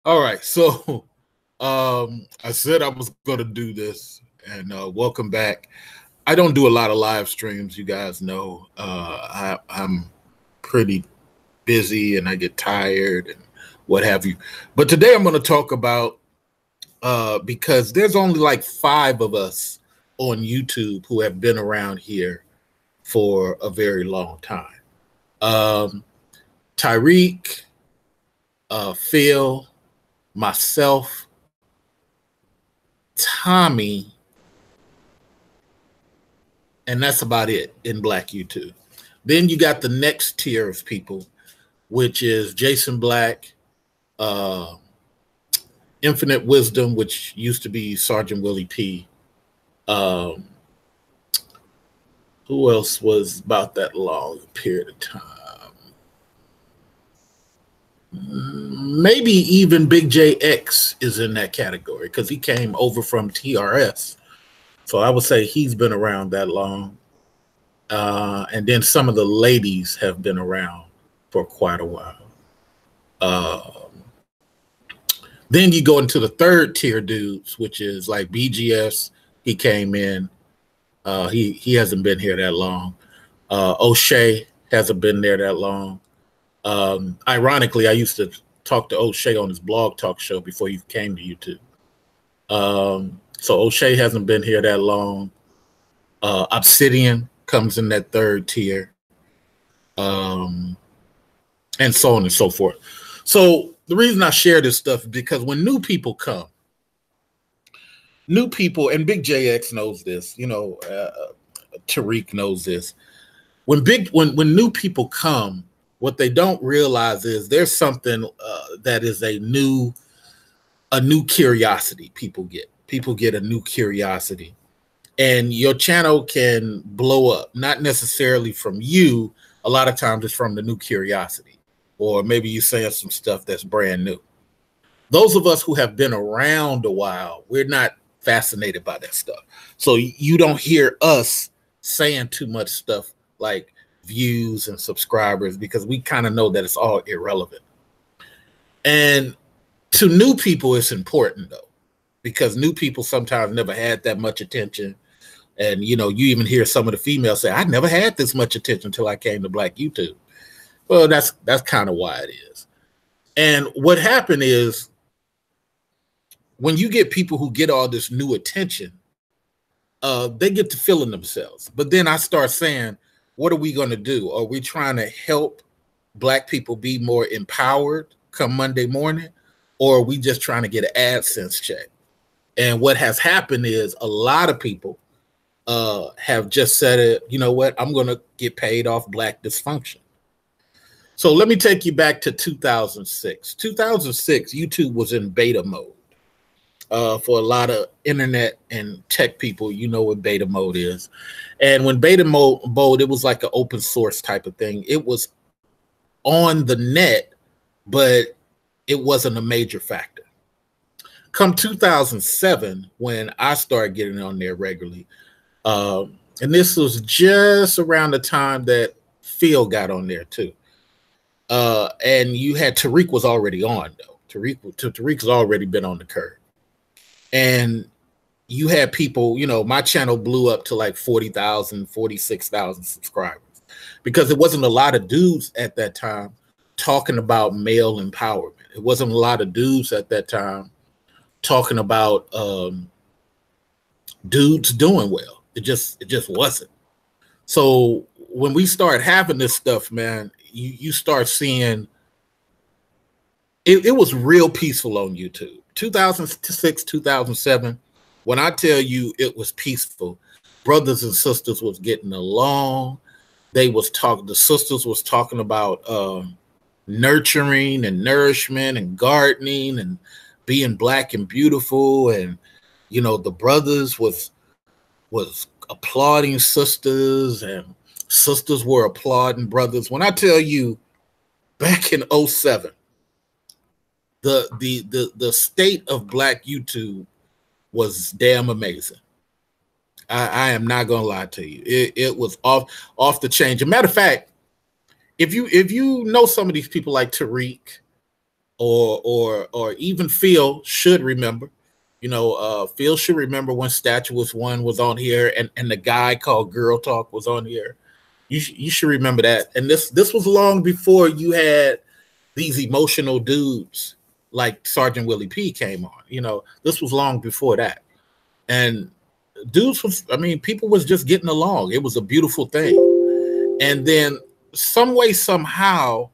All right, so I said I was going to do this, and welcome back. I don't do a lot of live streams, you guys know. I'm pretty busy, and I get tired and what have you. But today I'm going to talk about because there's only like 5 of us on YouTube who have been around here for a very long time. Tyreek, Phil, myself, Tommy, and that's about it in Black YouTube. Then you got the next tier of people, which is Jason Black, Infinite Wisdom, which used to be Sergeant Willie P. Who else was about that long period of time? Maybe even Big JX is in that category because he came over from TRS. So I would say he's been around that long. And then some of the ladies have been around for quite a while. Then you go into the third tier dudes, which is like BGS. He came in. He hasn't been here that long. O'Shea hasn't been there that long. Ironically, I used to talk to O'Shea on his blog talk show before he came to YouTube. So O'Shea hasn't been here that long. Obsidian comes in that third tier, and so on and so forth. So the reason I share this stuff is because when new people come, new people, and Big JX knows this, you know, Tariq knows this. When new people come, what they don't realize is there's something that is a new curiosity people get. People get a new curiosity, and your channel can blow up, not necessarily from you. A lot of times it's from the new curiosity, or maybe you saying some stuff that's brand new. Those of us who have been around a while, we're not fascinated by that stuff. So you don't hear us saying too much stuff like views and subscribers because we kind of know that it's all irrelevant. And to new people, it's important though, because new people sometimes never had that much attention. And, you know, you even hear some of the females say, I never had this much attention until I came to Black YouTube. Well, that's kind of why it is. And what happened is when you get people who get all this new attention, they get to feeling themselves. But then I start saying, what are we going to do? Are we trying to help Black people be more empowered come Monday morning? Or are we just trying to get an AdSense check? And what has happened is a lot of people have just said, you know what, I'm going to get paid off Black dysfunction. So let me take you back to 2006. 2006, YouTube was in beta mode. For a lot of internet and tech people, you know what beta mode is. And when beta mode, it was like an open source type of thing. It was on the net, but it wasn't a major factor. Come 2007, when I started getting on there regularly, and this was just around the time that Phil got on there too. And you had Tariq was already on though. Tariq's already been on the curve. And you had people, you know, my channel blew up to like 40,000, 46,000 subscribers because it wasn't a lot of dudes at that time talking about male empowerment. It wasn't a lot of dudes at that time talking about dudes doing well. It just wasn't. So when we start having this stuff, man, you start seeing it was real peaceful on YouTube. 2006, 2007, when I tell you it was peaceful, brothers and sisters was getting along. The sisters was talking about nurturing and nourishment and gardening and being Black and beautiful. And, you know, the brothers was applauding sisters and sisters were applauding brothers. When I tell you back in 07, the state of Black YouTube was damn amazing. I am not gonna lie to you. It was off the chain. As a matter of fact, if you know some of these people like Tariq or even Phil should remember. You know, Phil should remember when Statuous One was on here, and the guy called Girl Talk was on here. You should remember that. And this was long before you had these emotional dudes like Sergeant Willie P came on. You know, this was long before that. And dudes was, I mean, people was just getting along. It was a beautiful thing. And then some way, somehow,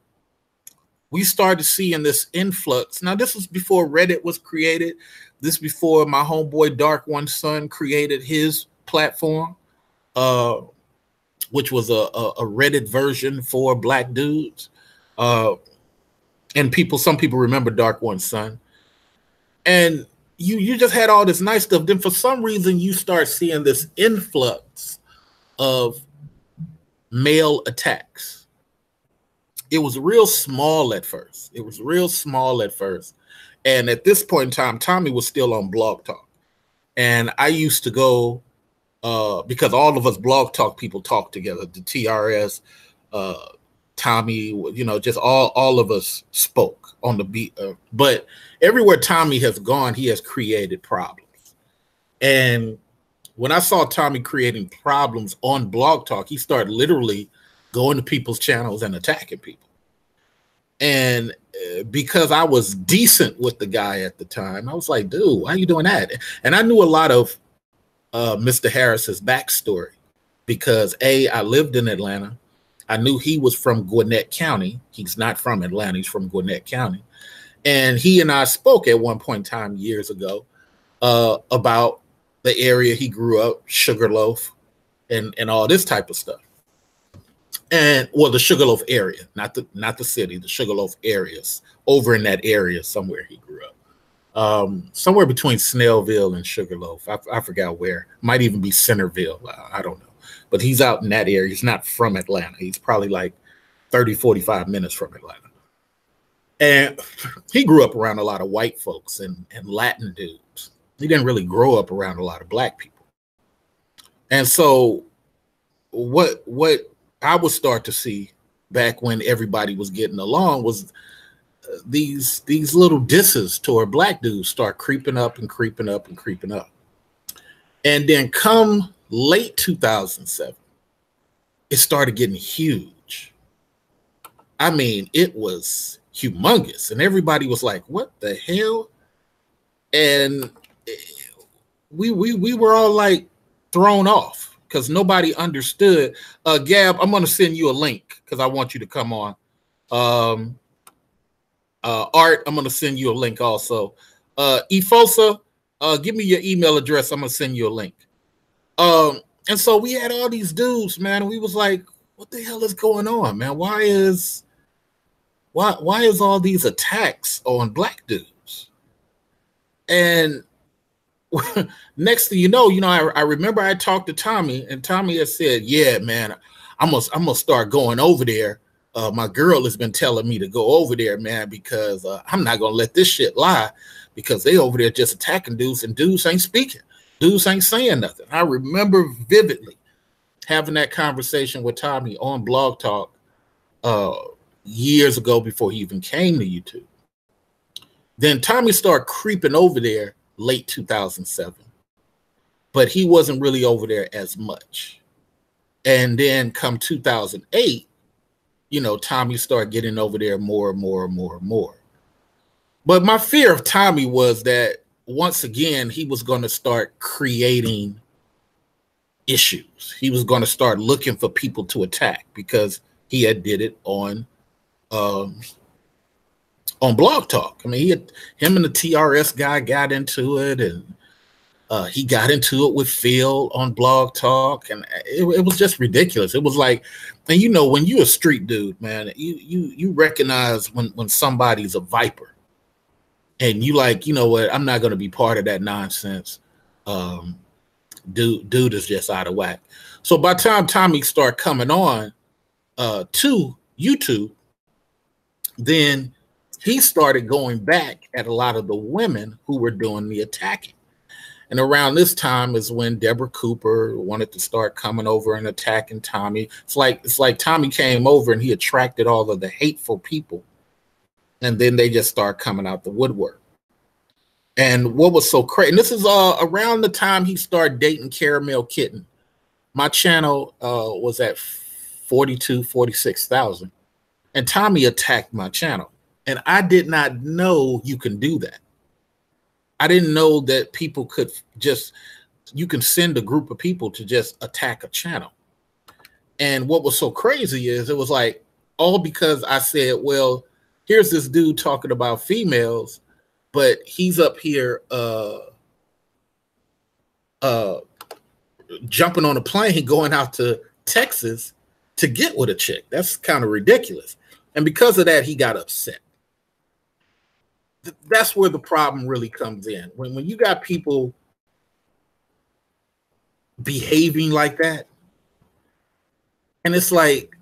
we started seeing this influx. Now, this was before Reddit was created. This before my homeboy Dark One Son created his platform, which was a Reddit version for black dudes. And some people remember Dark One Son. And you just had all this nice stuff. Then for some reason, you start seeing this influx of male attacks. It was real small at first. And at this point in time, Tommy was still on Blog Talk. And I used to go, because all of us Blog Talk people talk together, the TRS, Tommy, you know, just all of us spoke on the beat. But everywhere Tommy has gone, he has created problems. And when I saw Tommy creating problems on Blog Talk, he started literally going to people's channels and attacking people. And because I was decent with the guy at the time, I was like, dude, why are you doing that? And I knew a lot of Mr. Harris's backstory because I lived in Atlanta. I knew he was from Gwinnett County. He's not from Atlanta. He's from Gwinnett County. And he and I spoke at one point in time years ago about the area he grew up, Sugarloaf, and all this type of stuff. And well, the Sugarloaf area, not the city, the Sugarloaf areas, over in that area somewhere he grew up. Somewhere between Snellville and Sugarloaf. I forgot where. Might even be Centerville. I don't know. But he's out in that area. He's not from Atlanta. He's probably like 30, 45 minutes from Atlanta. And he grew up around a lot of white folks and Latin dudes. He didn't really grow up around a lot of black people. And so what I would start to see back when everybody was getting along was these little disses toward black dudes start creeping up and creeping up and creeping up. And then come late 2007, it started getting huge. I mean, it was humongous. And everybody was like, what the hell? And we were all like thrown off because nobody understood. Gab, I'm going to send you a link because I want you to come on. Art, I'm going to send you a link also. Efosa, give me your email address. I'm going to send you a link. And so we had all these dudes, man. And we was like, what the hell is going on, man? Why is all these attacks on black dudes? And next thing you know, I remember I talked to Tommy, and Tommy had said, yeah, man, I'm gonna start going over there. My girl has been telling me to go over there, man, because I'm not gonna let this shit lie, because they over there just attacking dudes, and dudes ain't speaking. Dudes ain't saying nothing. I remember vividly having that conversation with Tommy on Blog Talk years ago before he even came to YouTube. Then Tommy started creeping over there late 2007, but he wasn't really over there as much. And then come 2008, Tommy started getting over there more and more and more and more. But my fear of Tommy was that once again, he was going to start creating issues. He was going to start looking for people to attack because he had did it on Blog Talk. I mean, him and the TRS guy got into it, and he got into it with Phil on Blog Talk, and it was just ridiculous. It was like, and when you're a street dude, man, you recognize when somebody's a viper. And you like, you know what? I'm not going to be part of that nonsense. Dude is just out of whack. So by the time Tommy started coming on to YouTube, then he started going back at a lot of the women who were doing the attacking. And around this time is when Deborah Cooper wanted to start coming over and attacking Tommy. It's like Tommy came over and he attracted all of the hateful people and then they just start coming out the woodwork. And what was so crazy, and this is around the time he started dating Caramel Kitten. My channel was at 46,000, and Tommy attacked my channel. And I did not know you can do that. I didn't know that people could you can send a group of people to just attack a channel. And what was so crazy is it was like, all because I said, well, here's this dude talking about females, but he's up here jumping on a plane going out to Texas to get with a chick. That's kind of ridiculous. And because of that, he got upset. That's where the problem really comes in. When you got people behaving like that, and it's like,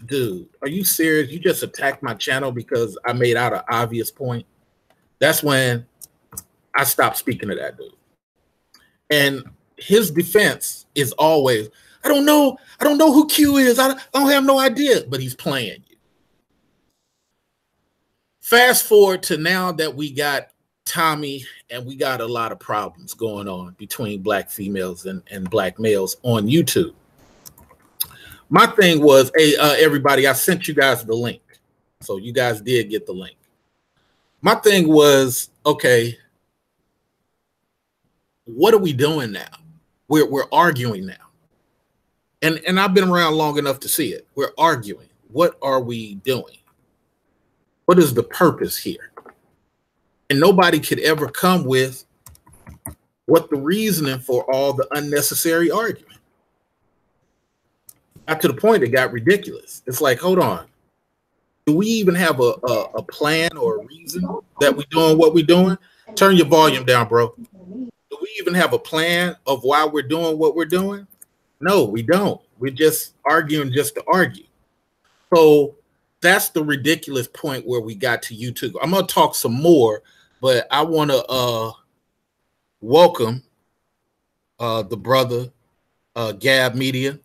dude, are you serious? You just attacked my channel because I made out an obvious point. That's when I stopped speaking to that dude. And his defense is always, I don't know who Q is. I don't have no idea, but he's playing you. Fast forward to now that we got Tommy, and we got a lot of problems going on between black females and black males on YouTube. My thing was, hey, everybody, I sent you guys the link. So you guys did get the link. My thing was, okay, what are we doing now? We're arguing now. And I've been around long enough to see it. We're arguing. What are we doing? What is the purpose here? And nobody could ever come with what the reasoning for all the unnecessary argument. Got to the point it got ridiculous. It's like, hold on. Do we even have a plan or a reason that we're doing what we're doing? Turn your volume down, bro. Do we even have a plan of why we're doing what we're doing? No, we don't. We're just arguing just to argue. So that's the ridiculous point where we got to YouTube. I'm going to talk some more, but I want to welcome the brother, Gab Media.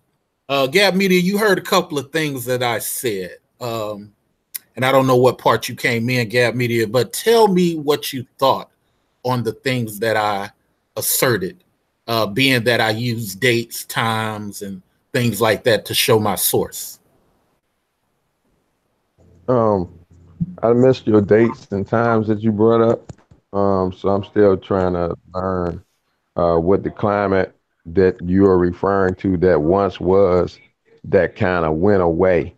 Gab Media, you heard a couple of things that I said. And I don't know what part you came in, Gab Media, but tell me what you thought on the things that I asserted, being that I use dates, times, and things like that to show my source. I missed your dates and times that you brought up. So I'm still trying to learn what the climate that you are referring to that once was that kind of went away.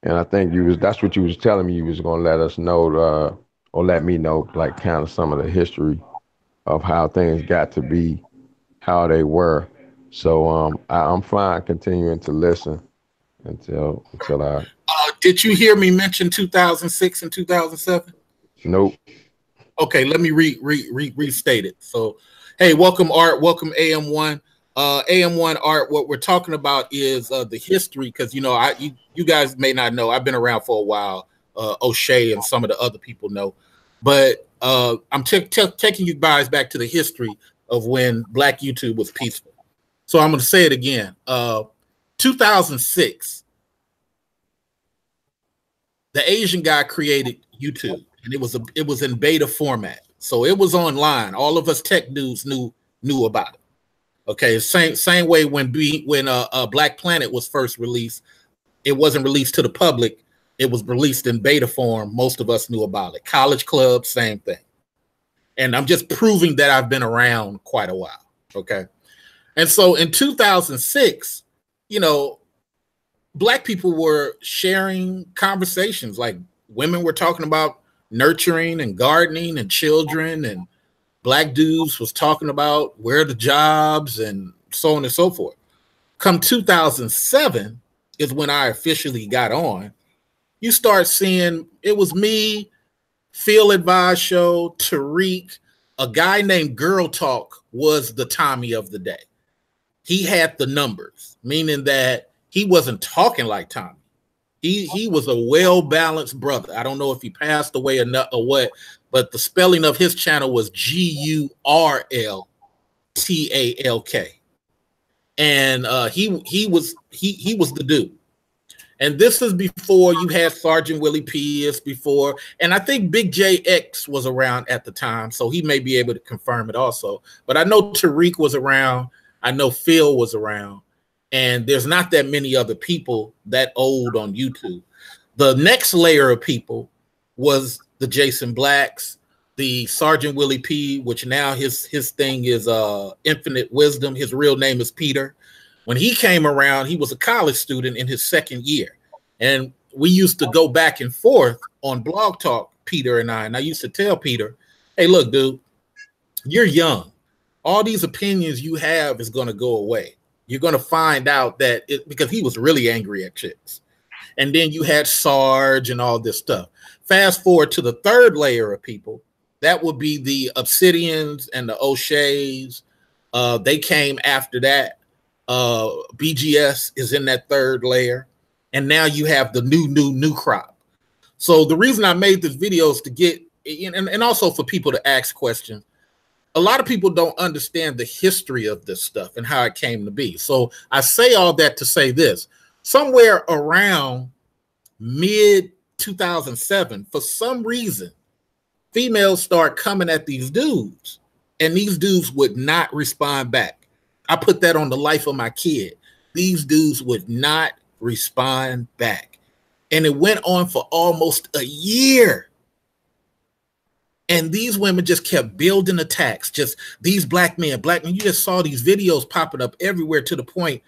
And I think that's what you was telling me you was going to let us know, or let me know, like kind of some of the history of how things got to be, how they were. So I'm fine continuing to listen until I. Did you hear me mention 2006 and 2007? Nope. Okay, let me restate it. So, hey, welcome Art, welcome AM1. AM1 Art, what we're talking about is the history, because you guys may not know, I've been around for a while. O'Shea and some of the other people know, but I'm taking you guys back to the history of when Black YouTube was peaceful. So I'm going to say it again. 2006, the Asian guy created YouTube, and it was in beta format, so it was online. All of us tech dudes knew about it. Okay, same way when Black Planet was first released, it wasn't released to the public. It was released in beta form. Most of us knew about it. College Club, same thing. And I'm just proving that I've been around quite a while. Okay, and so in 2006, Black people were sharing conversations, like women were talking about nurturing and gardening and children, and Black dudes was talking about where are the jobs and so on and so forth. Come 2007 is when I officially got on. You start seeing it was me, Phil Advise Show, Tariq, a guy named Girl Talk was the Tommy of the day. He had the numbers, meaning that he wasn't talking like Tommy. He was a well-balanced brother. I don't know if he passed away or what, but the spelling of his channel was Gurltalk. And he was the dude. And this is before you had Sergeant Willie P. It's before, and I think Big JX was around at the time, so he may be able to confirm it also. But I know Tariq was around. I know Phil was around, and there's not that many other people that old on YouTube. The next layer of people was the Jason Blacks, the Sergeant Willie P., which now his thing is Infinite Wisdom. His real name is Peter. When he came around, he was a college student in his second year. And we used to go back and forth on Blog Talk, Peter and I. And I used to tell Peter, hey, look, dude, you're young. All these opinions you have is going to go away. You're going to find out that because he was really angry at chicks. And then you had Sarge and all this stuff. Fast forward to the third layer of people. That would be the Obsidians and the O'Sheas. They came after that. BGS is in that third layer, and now you have the new crop. So the reason I made this video is to get and also for people to ask questions. A lot of people don't understand the history of this stuff and how it came to be. So I say all that to say this: somewhere around mid 2007, for some reason, females start coming at these dudes, and these dudes would not respond back. I put that on the life of my kid. These dudes would not respond back. And it went on for almost a year. And these women just kept building attacks. Just these black men. You just saw these videos popping up everywhere to the point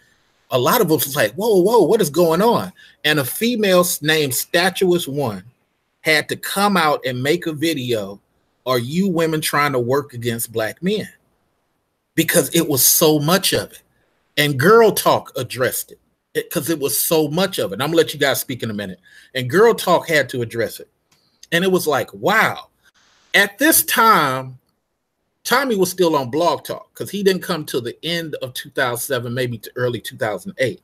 a lot of us was like, whoa, what is going on? And a female named Statuous One had to come out and make a video. Are you women trying to work against black men? Because it was so much of it. And Girl Talk addressed it because it was so much of it. I'm gonna let you guys speak in a minute. And Girl Talk had to address it. And it was like, wow. At this time, Tommy was still on Blog Talk because he didn't come till the end of 2007, maybe to early 2008.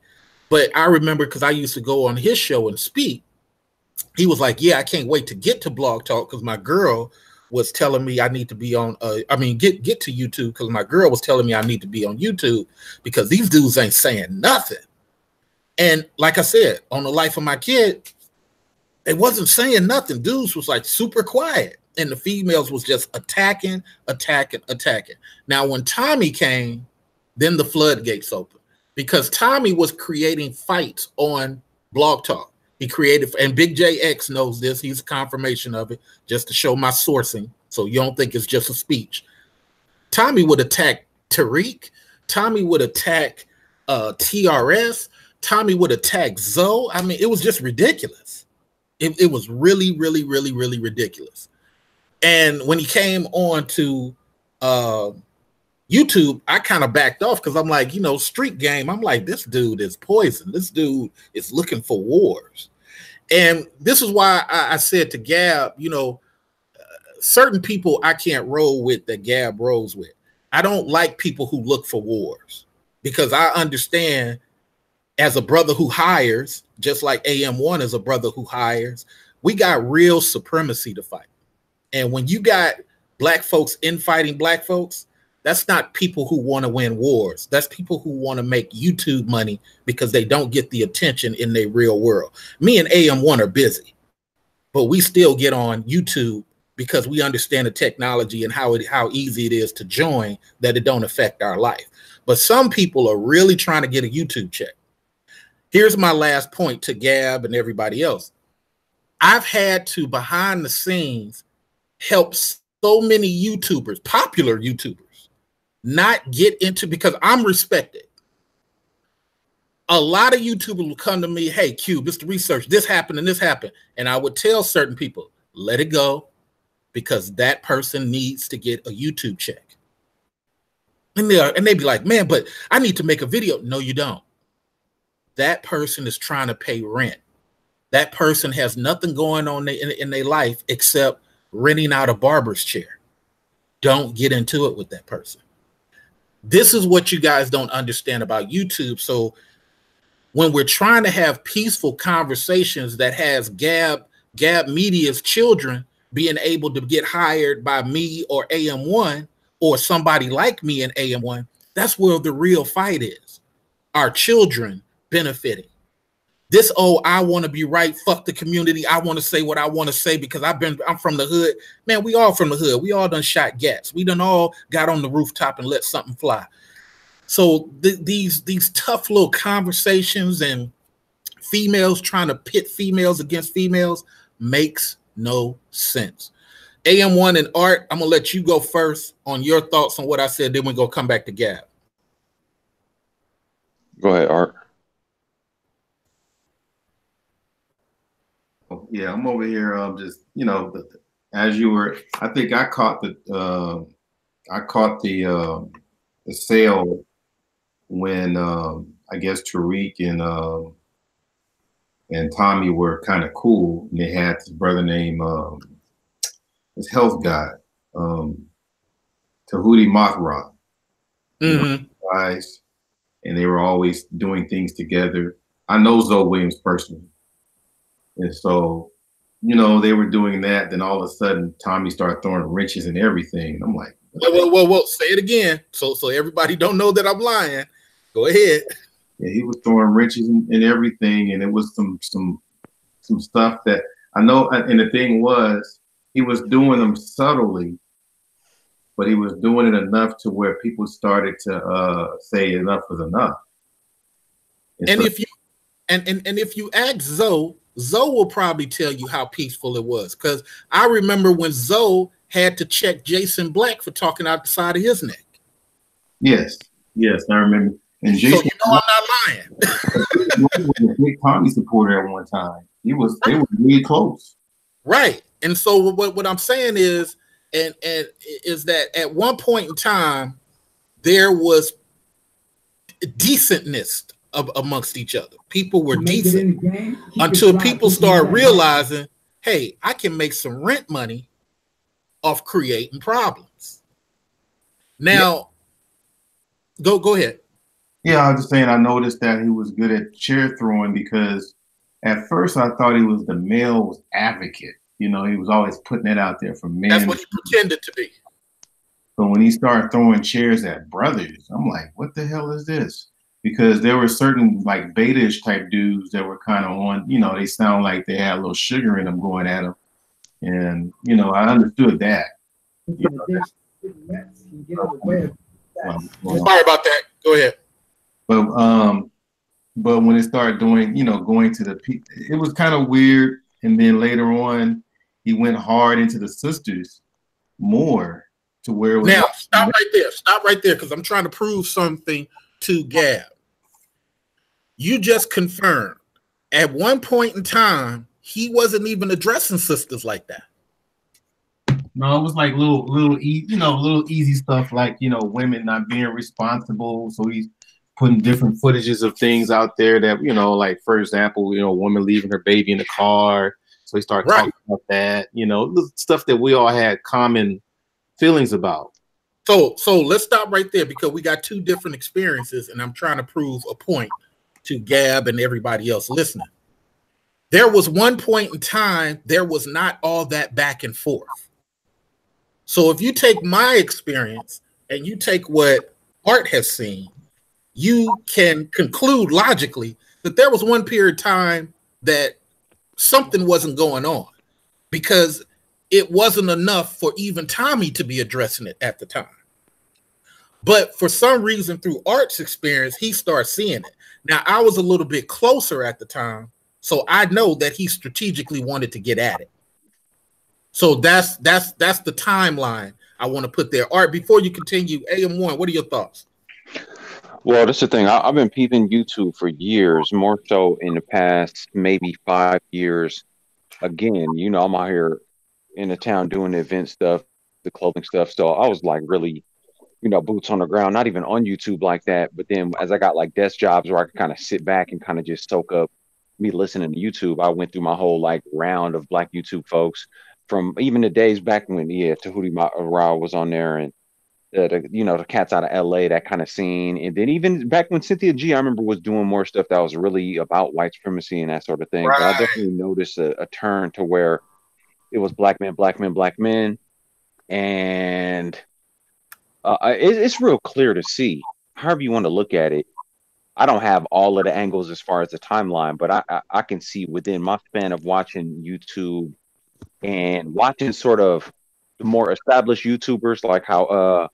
But I remember because I used to go on his show and speak. He was like, yeah, I can't wait to get to Blog Talk because my girl was telling me I need to be on, get to YouTube because my girl was telling me I need to be on YouTube because these dudes ain't saying nothing. And like I said, on the life of my kid, they wasn't saying nothing. Dudes was like super quiet. And the females was just attacking. Now, when Tommy came, then the floodgates opened because Tommy was creating fights on Blog Talk. He created, and Big JX knows this. He's a confirmation of it, just to show my sourcing, so you don't think it's just a speech. Tommy would attack Tariq. Tommy would attack TRS. Tommy would attack Zoe. I mean, it was just ridiculous. It was really ridiculous. And when he came on to YouTube, I kind of backed off because I'm like, street game. I'm like, this dude is poison. This dude is looking for wars. And this is why I said to Gab, certain people I can't roll with that Gab rolls with. I don't like people who look for wars because I understand as a brother who hires, just like AM1 is a brother who hires, we got real supremacy to fight. And when you got black folks infighting black folks, that's not people who want to win wars. That's people who want to make YouTube money because they don't get the attention in their real world. Me and AM1 are busy, but we still get on YouTube because we understand the technology and how easy it is to join, that it don't affect our life. But some people are really trying to get a YouTube check. Here's my last point to Gab and everybody else. I've had to, behind the scenes, help so many YouTubers, popular YouTubers, not get into, because I'm respected. A lot of YouTubers will come to me, hey, Cube, it's the research, this happened and this happened. And I would tell certain people, let it go, because that person needs to get a YouTube check. And they'd be like, man, but I need to make a video. No, you don't. That person is trying to pay rent. That person has nothing going on in their life except renting out a barber's chair. Don't get into it with that person. This is what you guys don't understand about YouTube. So when we're trying to have peaceful conversations that has Gab Media's children being able to get hired by me or AM1 or somebody like me and AM1, that's where the real fight is. Our children benefiting. This, oh, I want to be right. Fuck the community. I want to say what I want to say because I'm from the hood. Man, we all from the hood. We all done shot gats. We done all got on the rooftop and let something fly. So these tough little conversations and females trying to pit females against females makes no sense. AM1 and Art, I'm gonna let you go first on your thoughts on what I said. Then we're gonna come back to Gab. Go ahead, Art. Yeah, I'm over here. Just as you were, I think I caught the sale when I guess Tariq and Tommy were kind of cool, and they had this brother named this health guy, Tahuti Mothra. Guys, and they were always doing things together. I know Zoe Williams personally. And so, they were doing that. Then all of a sudden, Tommy started throwing wrenches and everything. And I'm like, whoa, say it again. So everybody don't know that I'm lying. Go ahead. Yeah, he was throwing wrenches and everything. And it was some stuff that I know. And the thing was, he was doing them subtly, but he was doing it enough to where people started to say enough is enough. And if you ask Zoe will probably tell you how peaceful it was. Because I remember when Zoe had to check Jason Black for talking out the side of his neck. Yes, I remember. And Jason, so I'm not lying. He was a big Tommy supporter at one time. They were really close. Right. And so what I'm saying is, and is that at one point in time, there was decentness amongst each other. People were decent until people start realizing, hey, I can make some rent money off creating problems. Now, go ahead. Yeah, I was just saying I noticed that he was good at chair throwing because at first I thought he was the male's advocate. He was always putting it out there for men. That's what he pretended to be. But when he started throwing chairs at brothers, I'm like, what the hell is this? Because there were certain like beta-ish type dudes that were kind of on, they sound like they had a little sugar in them going at them. And, I understood that. Sorry about that. Go ahead. But when it started doing, going to the peak, it was kind of weird. And then later on, he went hard into the sisters more to where it was. Now, stop right there, because I'm trying to prove something to Gab. You just confirmed at one point in time, he wasn't even addressing sisters like that. No, it was like little easy stuff like, women not being responsible. So he's putting different footages of things out there that, like, for example, a woman leaving her baby in the car. So he started talking about that, stuff that we all had common feelings about. So let's stop right there because we got two different experiences and I'm trying to prove a point to Gab and everybody else listening. There was one point in time, there was not all that back and forth. So if you take my experience and you take what Art has seen, you can conclude logically that there was one period of time that something wasn't going on because it wasn't enough for even Tommy to be addressing it at the time. But for some reason, through Art's experience, he started seeing it. Now, I was a little bit closer at the time, so I know that he strategically wanted to get at it. So that's the timeline I want to put there. Art, before you continue, AM1, what are your thoughts? Well, that's the thing. I've been peeping YouTube for years, more so in the past maybe 5 years. Again, I'm out here in the town doing the event stuff, the clothing stuff. So I was like really, boots on the ground, not even on YouTube like that. But then as I got like desk jobs where I could kind of sit back and kind of just soak up me listening to YouTube, I went through my whole like round of Black YouTube folks from even the days back when, Tahuti Rao was on there and the cats out of LA, that kind of scene. And then even back when Cynthia G, I remember, was doing more stuff that was really about white supremacy and that sort of thing. Right. But I definitely noticed a turn to where it was black men. And it's real clear to see, however you want to look at it, I don't have all of the angles as far as the timeline, but I can see within my span of watching YouTube and watching sort of the more established YouTubers, like how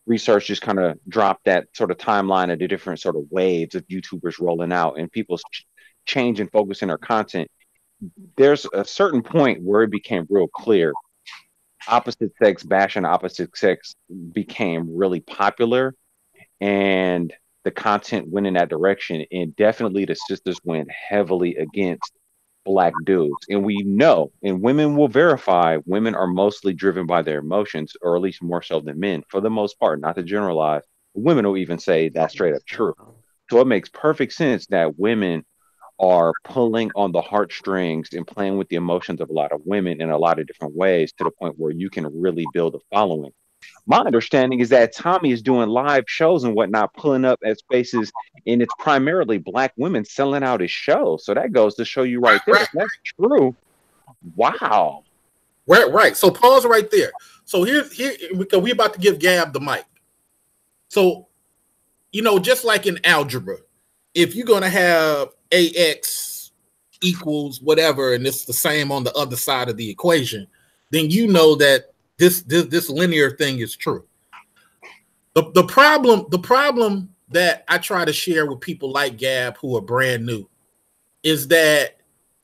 research just kind of dropped that sort of timeline of the different sort of waves of YouTubers rolling out and people's change and focus in their content. There's a certain point where it became real clear. Opposite sex bashing opposite sex became really popular, and the content went in that direction. And definitely the sisters went heavily against black dudes. And we know, and women will verify, women are mostly driven by their emotions, or at least more so than men, for the most part, not to generalize. Women will even say that's straight up true. So it makes perfect sense that women are pulling on the heartstrings and playing with the emotions of a lot of women in a lot of different ways, to the point where you can really build a following. My understanding is that Tommy is doing live shows and whatnot, pulling up at spaces, and it's primarily black women selling out his show. So that goes to show you right there. If that's true, wow. Right. So pause right there. So here, because we're about to give Gab the mic. So, just like in algebra, if you're going to have AX equals whatever, and it's the same on the other side of the equation, then you know that this linear thing is true. The problem that I try to share with people like Gab who are brand new is that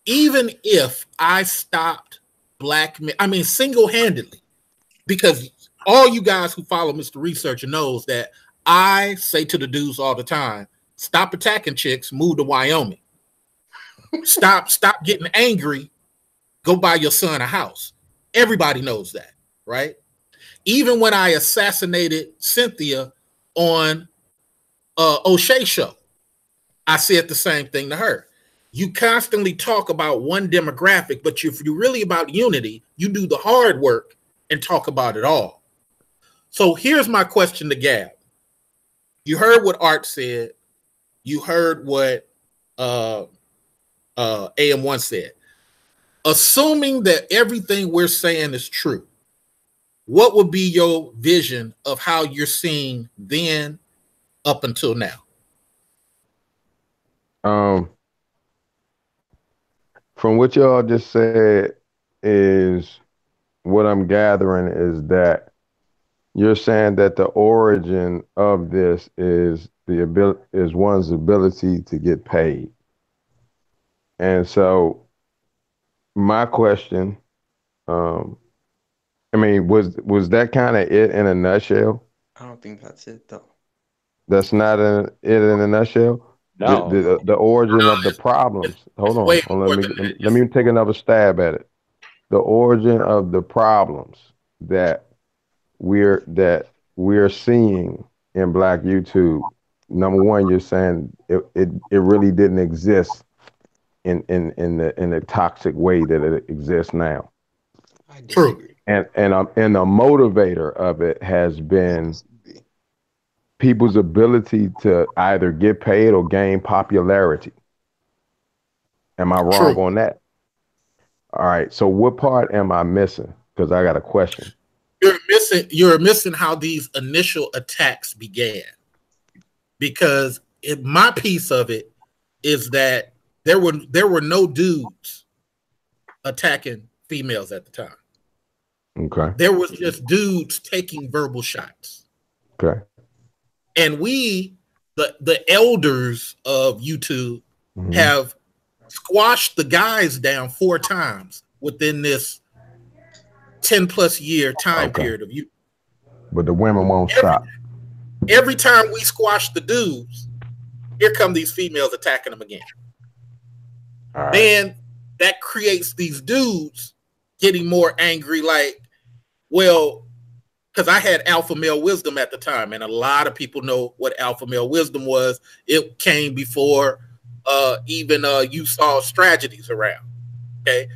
even if I stopped black men, I mean single-handedly, because all you guys who follow Mr. Researcher knows that I say to the dudes all the time, stop attacking chicks, move to Wyoming. Stop getting angry, go buy your son a house. Everybody knows that. Right? Even when I assassinated Cynthia on O'Shea show, I said the same thing to her. You constantly talk about one demographic, but if you're really about unity, you do the hard work and talk about it all. So here's my question to Gab. You heard what Art said. You heard what AM1 said. Assuming that everything we're saying is true, what would be your vision of how you're seeing then up until now? From what y'all just said, is what I'm gathering is that you're saying that the origin of this is one's ability to get paid. And so my question, was that kind of it in a nutshell? I don't think that's it though. That's not it in a nutshell? No. The origin of the problems. Hold on. Let me take another stab at it. The origin of the problems that we're seeing in Black YouTube. Number one, you're saying it really didn't exist in the toxic way that it exists now. I disagree. And the motivator of it has been people's ability to either get paid or gain popularity. Am I wrong on that? All right. So what part am I missing? Because I got a question. You're missing how these initial attacks began. Because my piece of it is that there were no dudes attacking females at the time. Okay. There was just dudes taking verbal shots. Okay. And we, the elders of YouTube, have squashed the guys down 4 times within this 10+ year time period of you. But the women won't stop. Every time we squash the dudes, here come these females attacking them again. All right. Then that creates these dudes getting more angry, like, well, because I had alpha male wisdom at the time, and a lot of people know what alpha male wisdom was. It came before even you saw strategies around. Okay,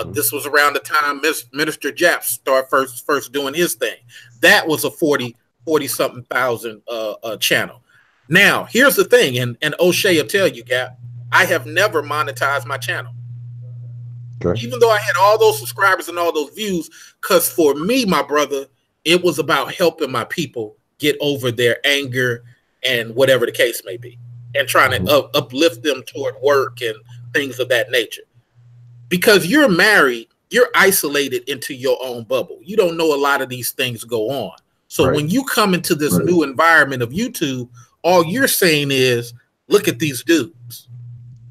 this was around the time Minister Japs started first doing his thing. That was a 40-something thousand channel. Now, here's the thing, and O'Shea will tell you, Gap, I have never monetized my channel. Okay. Even though I had all those subscribers and all those views, because for me, my brother, it was about helping my people get over their anger and whatever the case may be. and trying to uplift them toward work and things of that nature. Because you're married, you're isolated into your own bubble. You don't know a lot of these things go on. So when you come into this new environment of YouTube, all you're saying is, look at these dudes.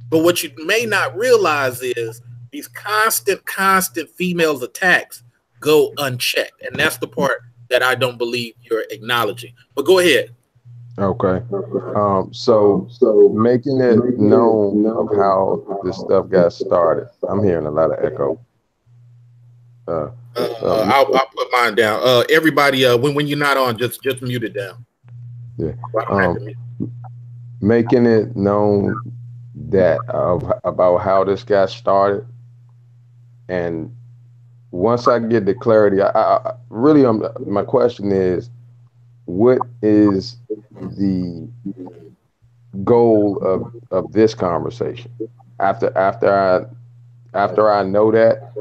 But what you may not realize is these constant females attacks go unchecked. And that's the part that I don't believe you're acknowledging. But go ahead. Okay. So making it known of how this stuff got started. I'm hearing a lot of echo. I'll put mine down. Everybody, when you're not on, just mute it down. Yeah. Making it known that about how this got started, and once I get the clarity, I really my question is, what is the goal of this conversation? After I know that,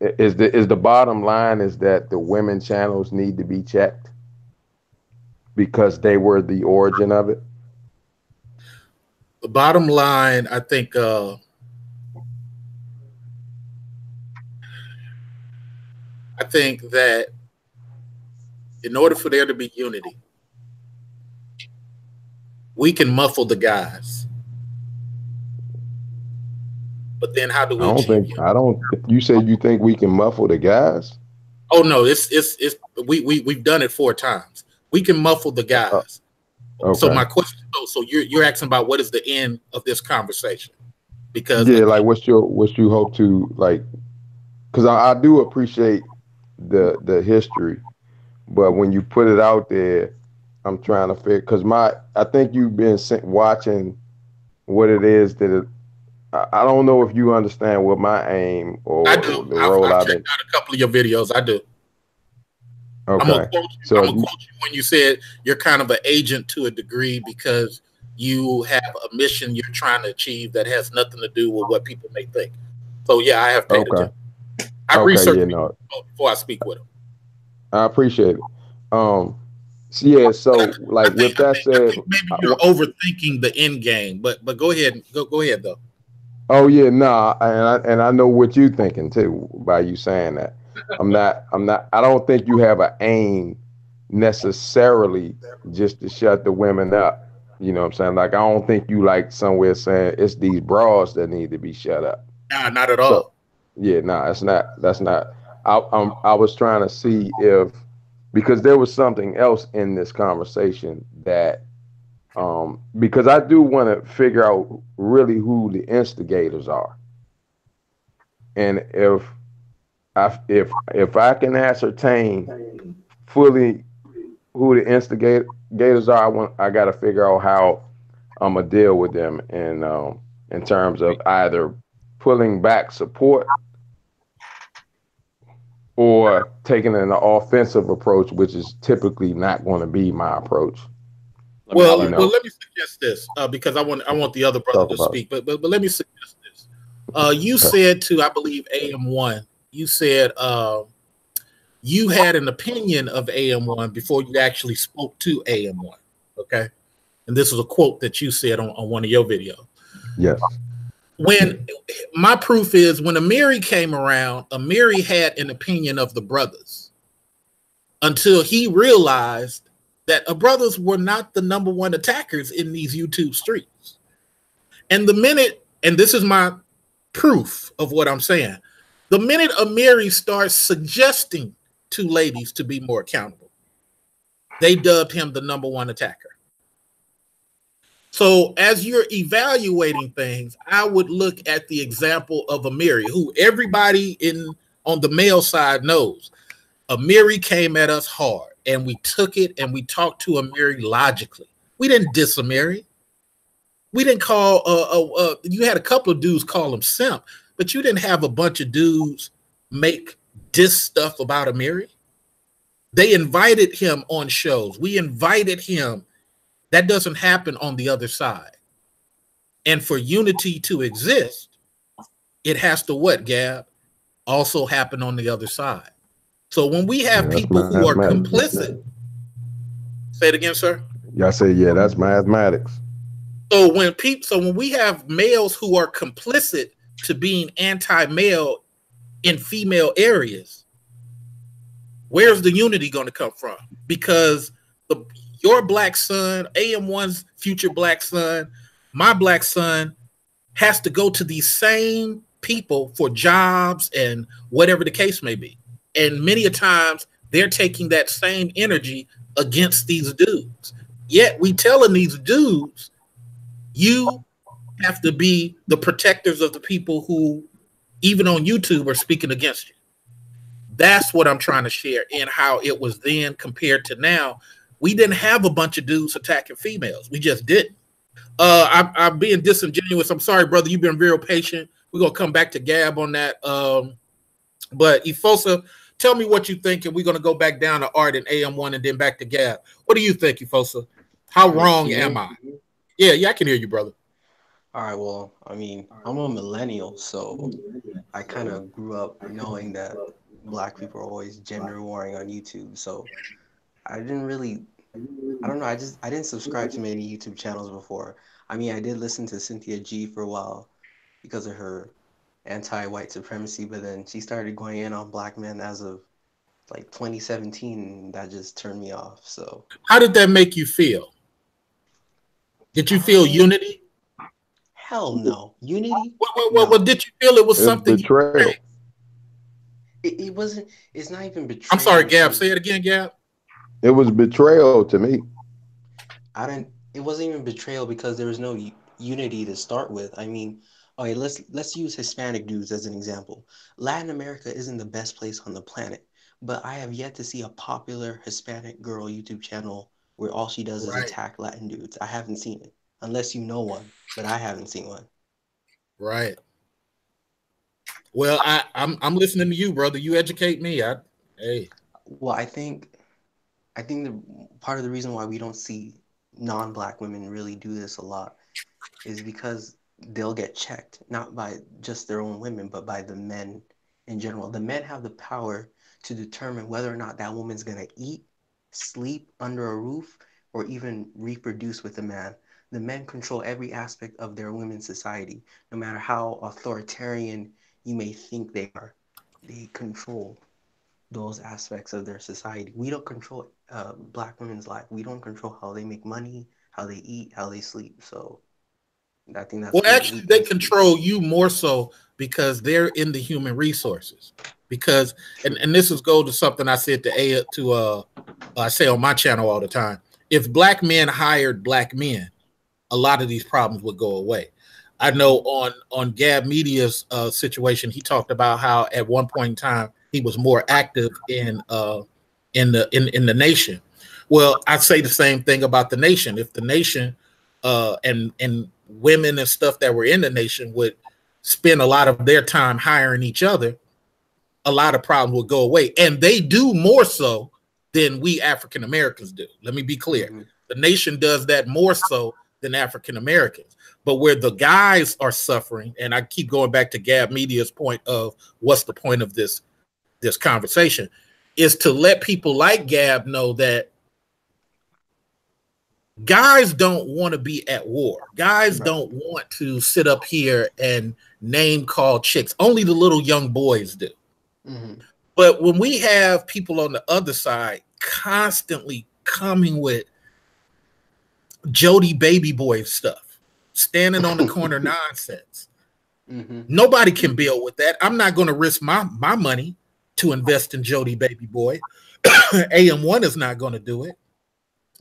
is the bottom line is that the women channels need to be checked because they were the origin of it? The bottom line, I think, that in order for there to be unity, we can muffle the guys. But then how do we you said you think we can muffle the guys? Oh no, we've done it 4 times. We can muffle the guys. Okay. So my question, so you're asking about what is the end of this conversation? Because like what you hope to, like, because I do appreciate the history, but when you put it out there, I'm trying to figure, because I think you've been watching what it is that I don't know if you understand what my aim or I do. I've checked out a couple of your videos. I do. Okay. I'm gonna quote you when you said you're kind of an agent to a degree because you have a mission you're trying to achieve that has nothing to do with what people may think. So yeah, I have paid attention. I researched before I speak with them. I appreciate it. So like with that said, maybe you're overthinking the end game, but go ahead. Go ahead though. Oh yeah, and I know what you're thinking too by you saying that. I don't think you have an aim necessarily just to shut the women up. You know what I'm saying? Like, I don't think you like somewhere saying it's these bras that need to be shut up. Nah, not at all. That's not. I was trying to see if, because there was something else in this conversation that, because I do want to figure out really who the instigators are. And if I can ascertain fully who the instigators are, I got to figure out how I'm gonna deal with them in terms of either pulling back support or taking an offensive approach, which is typically not going to be my approach. Well, let me suggest this because I want the other brother to speak, but let me suggest this. You said to, I believe, AM1. You said you had an opinion of AM1 before you actually spoke to AM1. Okay, and this was a quote that you said on one of your videos. Yes. When my proof is when Amiri came around, Amiri had an opinion of the brothers until he realized that the brothers were not the #1 attackers in these YouTube streets. And the minute, and this is my proof of what I'm saying, the minute Amiri starts suggesting to ladies to be more accountable, they dubbed him the #1 attacker. So as you're evaluating things, I would look at the example of Amiri, who everybody on the male side knows. Amiri came at us hard, and we took it, and we talked to Amiri logically. We didn't diss Amiri. We didn't call. You had a couple of dudes call him simp, but you didn't have a bunch of dudes make diss stuff about Amiri. They invited him on shows. We invited him. That doesn't happen on the other side. And for unity to exist, it has to what, Gab? Also happen on the other side. So when we have people who are complicit, say it again, sir. Yeah, I say, yeah, that's mathematics. So when we have males who are complicit to being anti-male in female areas, where's the unity going to come from? Because your black son, AM1's future black son, my black son has to go to these same people for jobs and whatever the case may be. And many a times they're taking that same energy against these dudes. Yet we telling these dudes, you have to be the protectors of the people who, even on YouTube, are speaking against you. That's what I'm trying to share in how it was then compared to now. We didn't have a bunch of dudes attacking females. We just didn't. I'm being disingenuous. I'm sorry, brother. You've been real patient. We're going to come back to Gab on that. But Efosa, tell me what you think, and we're going to go back down to Art and AM1 and then back to Gab. What do you think, Efosa? How wrong am I? Yeah, I can hear you, brother. All right, well, I mean, I'm a millennial, so I kind of grew up knowing that black people are always gender warring on YouTube. So I didn't really, I don't know, I didn't subscribe to many YouTube channels before. I mean, I did listen to Cynthia G for a while because of her anti-white supremacy, but then she started going in on black men as of like 2017, and that just turned me off. So how did that make you feel? Did you feel unity? Hell no. Unity? Well, did you feel it was something? Betrayal. It wasn't, it's not even betrayal. I'm sorry, Gab. Say it again, Gab. It was betrayal to me. It wasn't even betrayal because there was no unity to start with. I mean, okay, let's use Hispanic dudes as an example. Latin America isn't the best place on the planet, but I have yet to see a popular Hispanic girl YouTube channel where all she does is attack Latin dudes. I haven't seen it. Unless you know one, but I haven't seen one. Right. Well, I'm listening to you, brother. You educate me. Hey. Well, I think the part of the reason why we don't see non-black women really do this a lot is because they'll get checked, not by just their own women, but by the men in general. The men have the power to determine whether or not that woman's gonna eat, sleep under a roof, or even reproduce with a man. The men control every aspect of their women's society, no matter how authoritarian you may think they are. They control those aspects of their society. We don't control black women's life. We don't control how they make money, how they eat, how they sleep. So I think that's... Well, actually, they control you more so because they're in the human resources. Because, and this is go to something I said I say on my channel all the time. If black men hired black men, a lot of these problems would go away. I know on Gab Media's situation, he talked about how at one point in time he was more active in the nation. Well, I say the same thing about the nation. If the nation and women and stuff that were in the nation would spend a lot of their time hiring each other, a lot of problems would go away. And they do more so than we African Americans do. Let me be clear. Mm-hmm. The nation does that more so than African Americans. But where the guys are suffering, and I keep going back to Gab Media's point of what's the point of this conversation, is to let people like Gab know that guys don't want to be at war. Guys don't want to sit up here and name call chicks. Only the little young boys do. Mm-hmm. But when we have people on the other side constantly coming with Jody baby boy stuff, standing on the corner nonsense, nobody can build with that. I'm not going to risk my money to invest in Jody baby boy. AM1 is not going to do it.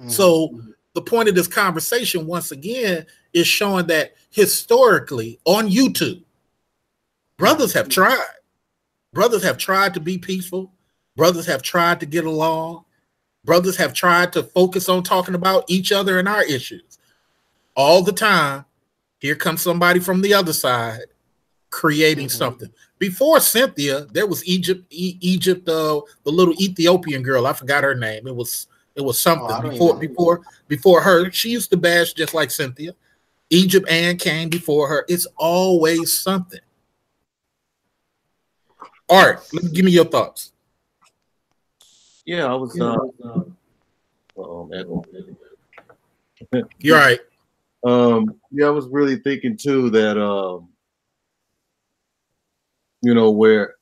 So the point of this conversation, once again, is showing that historically on YouTube, brothers have tried. Brothers have tried to be peaceful. Brothers have tried to get along. Brothers have tried to focus on talking about each other and our issues. All the time, here comes somebody from the other side creating something. Before Cynthia, there was Egypt, the little Ethiopian girl. I forgot her name. It was something before her. She used to bash just like Cynthia. Egypt Ann came before her. It's always something. Art, give me your thoughts. Yeah, I was. You're right. Yeah, I was really thinking too that you know, where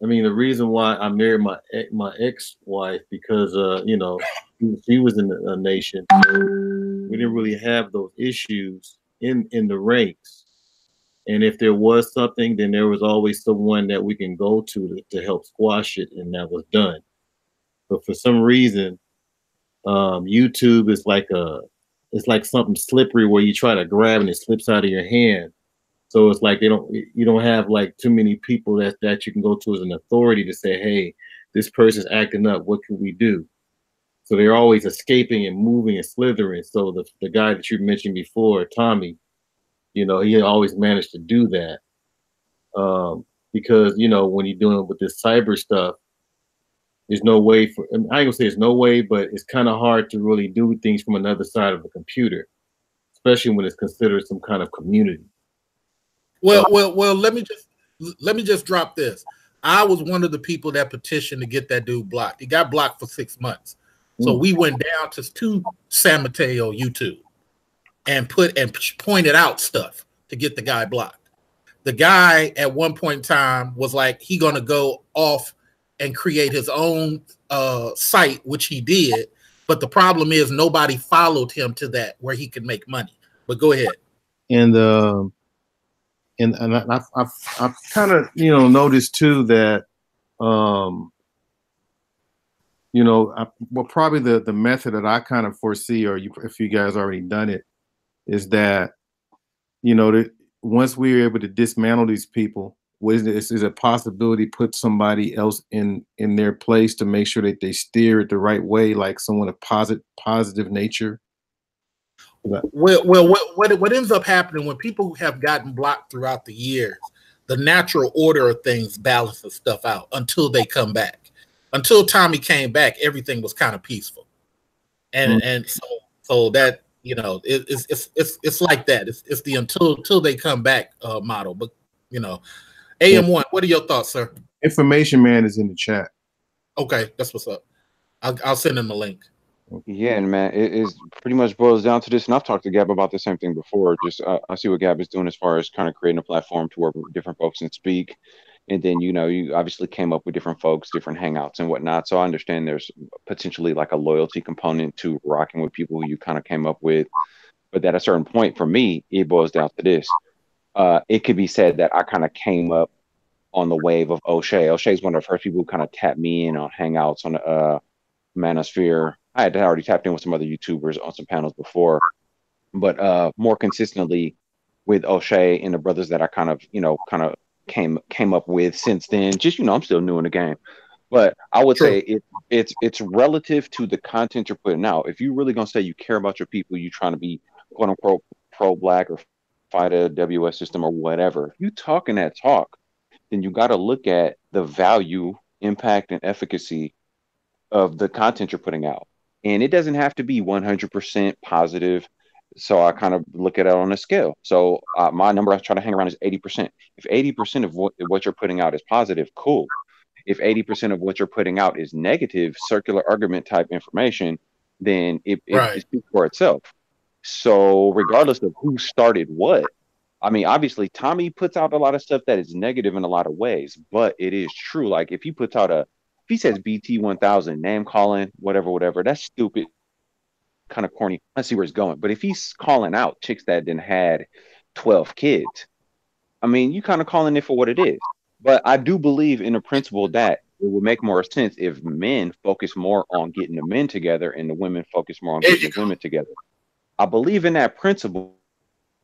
I mean the reason why I married my ex-wife because you know, she was in a nation. We didn't really have those issues in the ranks. And if there was something, then there was always someone that we can go to help squash it, and that was done. But for some reason, YouTube is like it's like something slippery where you try to grab and it slips out of your hand. So it's like you don't have like too many people that you can go to as an authority to say, hey, this person's acting up. What can we do? So they're always escaping and moving and slithering. So the guy that you mentioned before, Tommy, you know, he always managed to do that. Because you know when you're dealing with this cyber stuff, there's no way for I, mean, I ain't gonna say there's no way, but it's kind of hard to really do things from another side of a computer, especially when it's considered some kind of community. Well. Let me just drop this. I was one of the people that petitioned to get that dude blocked. He got blocked for 6 months. So we went down to San Mateo YouTube and pointed out stuff to get the guy blocked. The guy at one point in time was like, he gonna go off and create his own site, which he did. But the problem is nobody followed him to that where he could make money. But go ahead. And I've kind of noticed too that well, probably the method that I kind of foresee, or if you guys already done it, is that once we're able to dismantle these people, is a possibility put somebody else in their place to make sure that they steer it the right way, like someone of positive nature. Well, what ends up happening when people have gotten blocked throughout the years, the natural order of things balances stuff out until they come back. Until Tommy came back, everything was kind of peaceful, and so that it's like that. It's the until they come back model. But AM1, what are your thoughts, sir? Information Man is in the chat. Okay, that's what's up. I'll send him the link. Yeah, and man, it is pretty much boils down to this. And I've talked to Gab about the same thing before. Just I see what Gab is doing as far as kind of creating a platform to where different folks can speak. And then, you obviously came up with different folks, different hangouts and whatnot. So I understand there's potentially like a loyalty component to rocking with people who you kind of came up with. But at a certain point, for me, it boils down to this. It could be said that I kind of came up on the wave of O'Shea. O'Shea is one of the first people who kind of tapped me in on hangouts on the Manosphere. I had already tapped in with some other YouTubers on some panels before. But more consistently with O'Shea and the brothers that I kind of came up with since then. Just I'm still new in the game, but I would say it's relative to the content you're putting out. If you really gonna say you care about your people, you trying to be quote unquote pro-black or fight a WS system or whatever, if you talking that talk, then you got to look at the value, impact, and efficacy of the content you're putting out, and it doesn't have to be 100% positive. So I kind of look at it on a scale. So my number I try to hang around is 80%. If 80% of what you're putting out is positive, cool. If 80% of what you're putting out is negative, circular argument type information, then it speaks for itself. So regardless of who started what, I mean, obviously Tommy puts out a lot of stuff that is negative in a lot of ways, but it is true. Like if he puts out if he says BT 1000, name calling, whatever, that's stupid. Kind of corny. I see where it's going. But if he's calling out chicks that then had 12 kids, I mean, you kind of calling it for what it is. But I do believe in the principle that it would make more sense if men focus more on getting the men together and the women focus more on getting the women together. I believe in that principle.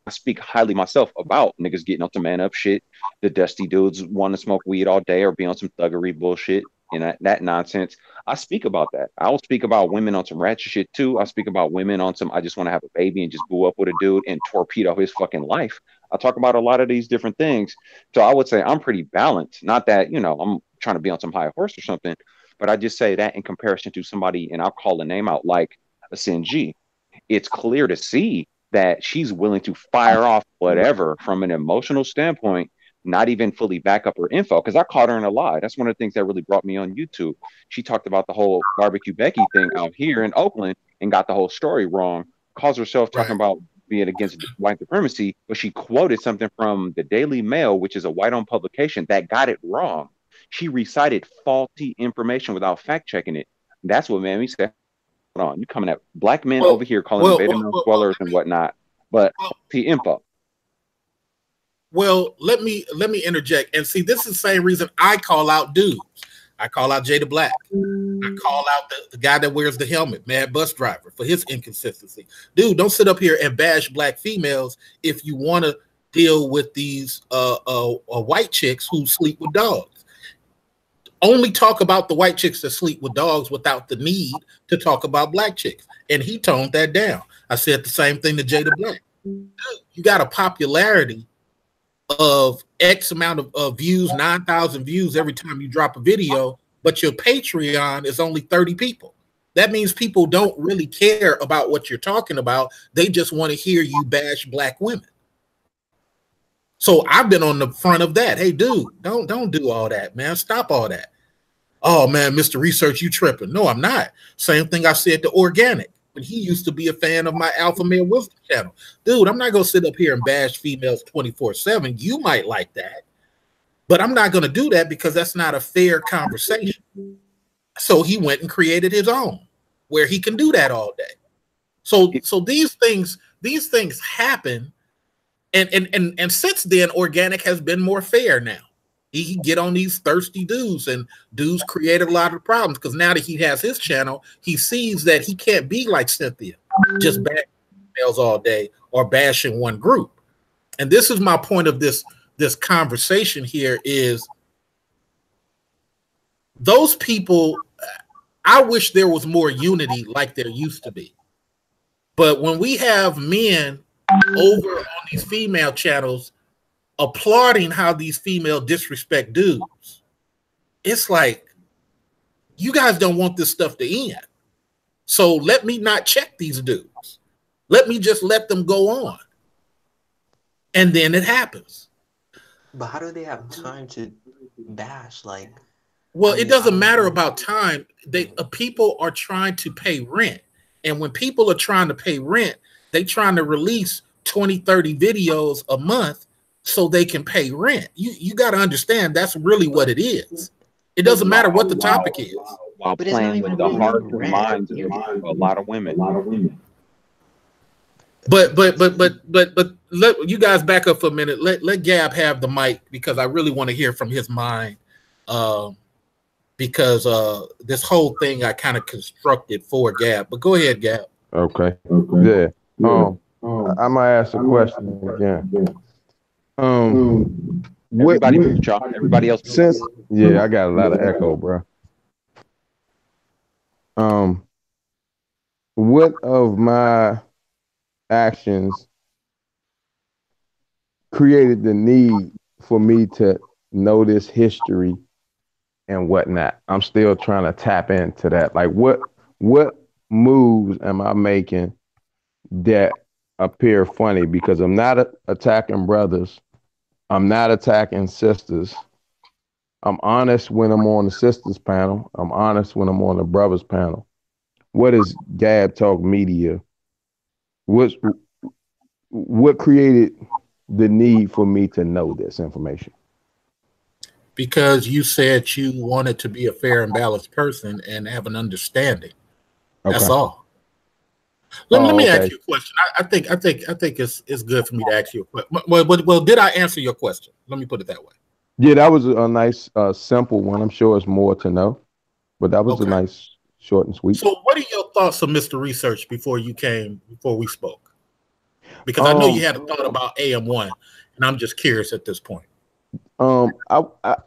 I speak highly myself about niggas getting on some man up shit. The dusty dudes want to smoke weed all day or be on some thuggery bullshit. And that nonsense. I speak about that. I will speak about women on some ratchet shit too. I speak about women on some I just want to have a baby and just boo up with a dude and torpedo his fucking life. I talk about a lot of these different things. So I would say I'm pretty balanced. Not that, I'm trying to be on some high horse or something, but I just say that in comparison to somebody, and I'll call the name out like a Sinji. It's clear to see that she's willing to fire off whatever from an emotional standpoint, not even fully back up her info, because I caught her in a lie. That's one of the things that really brought me on YouTube. She talked about the whole barbecue Becky thing out here in Oakland and got the whole story wrong, calls herself talking about being against white supremacy, but she quoted something from the Daily Mail, which is a white-owned publication, that got it wrong. She recited faulty information without fact-checking it. That's what made me say, hold on, you coming at black men over here calling beta male spoilers and whatnot, but the info. Well, let me interject. And see, this is the same reason I call out dudes. I call out Jada Black. I call out the guy that wears the helmet, Mad Bus Driver, for his inconsistency. Dude, don't sit up here and bash black females if you want to deal with these white chicks who sleep with dogs. Only talk about the white chicks that sleep with dogs without the need to talk about black chicks. And he toned that down. I said the same thing to Jada Black. Dude, you got a popularity of X amount of views, 9,000 views every time you drop a video, but your Patreon is only 30 people. That means people don't really care about what you're talking about. They just want to hear you bash black women. So I've been on the front of that. Hey, dude, don't do all that, man. Stop all that. Oh, man, Mr. Research, you tripping. No, I'm not. Same thing I said to Organic when he used to be a fan of my Alpha Male Wisdom channel. Dude, I'm not going to sit up here and bash females 24/7. You might like that, but I'm not going to do that because that's not a fair conversation. So he went and created his own where he can do that all day. So these things happen. And since then, Organic has been more fair now. He can get on these thirsty dudes, and dudes created a lot of problems because now that he has his channel, he sees that he can't be like Cynthia, just bashing females all day or bashing one group. And this is my point of this conversation here is those people, I wish there was more unity like there used to be. But when we have men over on these female channels applauding how these female disrespect dudes, it's like, you guys don't want this stuff to end. So let me not check these dudes. Let me just let them go on. And then it happens. But how do they have time to bash? Like, well, it doesn't matter about time. People are trying to pay rent. And when people are trying to pay rent, they trying to release 20, 30 videos a month so they can pay rent. You got to understand that's really what it is. It doesn't matter what the topic is. While playing with the hearts and minds of a lot of women. But let you guys back up for a minute. Let Gab have the mic because I really want to hear from his mind. Because this whole thing I kind of constructed for Gab. But go ahead, Gab. Okay. Yeah. I might ask a question again. Everybody mute, y'all. Everybody else. I got a lot of echo, bro. What of my actions created the need for me to know this history and whatnot? I'm still trying to tap into that. Like, what moves am I making that appear funny? Because I'm not attacking brothers. I'm not attacking sisters. I'm honest when I'm on the sisters panel. I'm honest when I'm on the brothers panel. What is Gab Talk Media? What created the need for me to know this information? Because you said you wanted to be a fair and balanced person and have an understanding. Okay. That's all. Let me ask you a question. I think it's good for me to ask you a question. Well, did I answer your question? Let me put it that way. Yeah, that was a nice, simple one. I'm sure it's more to know, but that was a nice, short and sweet. So, what are your thoughts on Mr. Research before we spoke? Because I know you had a thought about AM1, and I'm just curious at this point. I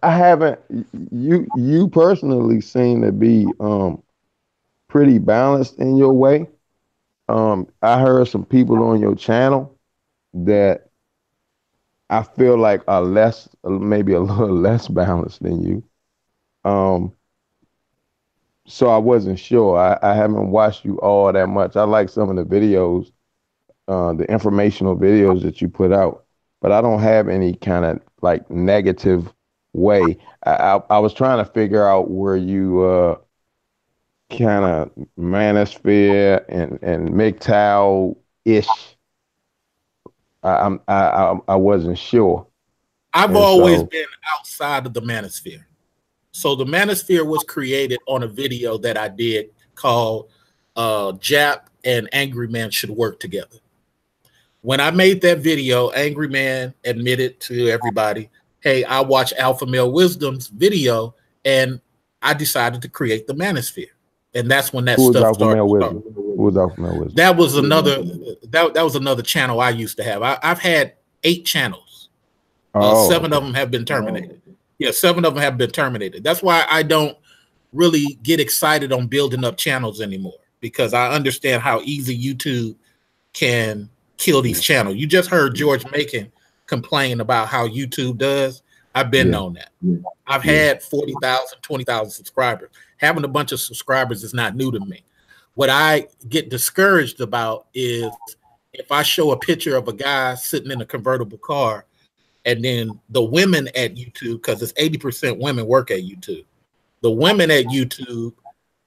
haven't. You personally seem to be pretty balanced in your way. I heard some people on your channel that I feel like are maybe a little less balanced than you. So I wasn't sure. I haven't watched you all that much. I like some of the videos, the informational videos that you put out, but I don't have any kind of like negative way. I was trying to figure out where you kind of manosphere and MGTOW-ish I wasn't sure. I've And always so, been outside of the manosphere. So the manosphere was created on a video that I did called Jap and Angry Man Should Work Together. When I made that video, Angry Man admitted to everybody, hey, I watched Alpha Male Wisdom's video and I decided to create the manosphere. And that's when that who was stuff Alpha started. Male Wisdom? Who was Alpha Male Wisdom? That was another that was another channel I used to have. I've had 8 channels. 7 of them have been terminated. Yeah, 7 of them have been terminated. That's why I don't really get excited on building up channels anymore, because I understand how easy YouTube can kill these channels. You just heard George Macon complain about how YouTube does. I've been on that. I've had 40,000, 20,000 subscribers. Having a bunch of subscribers is not new to me. What I get discouraged about is if I show a picture of a guy sitting in a convertible car, and then the women at YouTube, because it's 80% women work at YouTube, the women at YouTube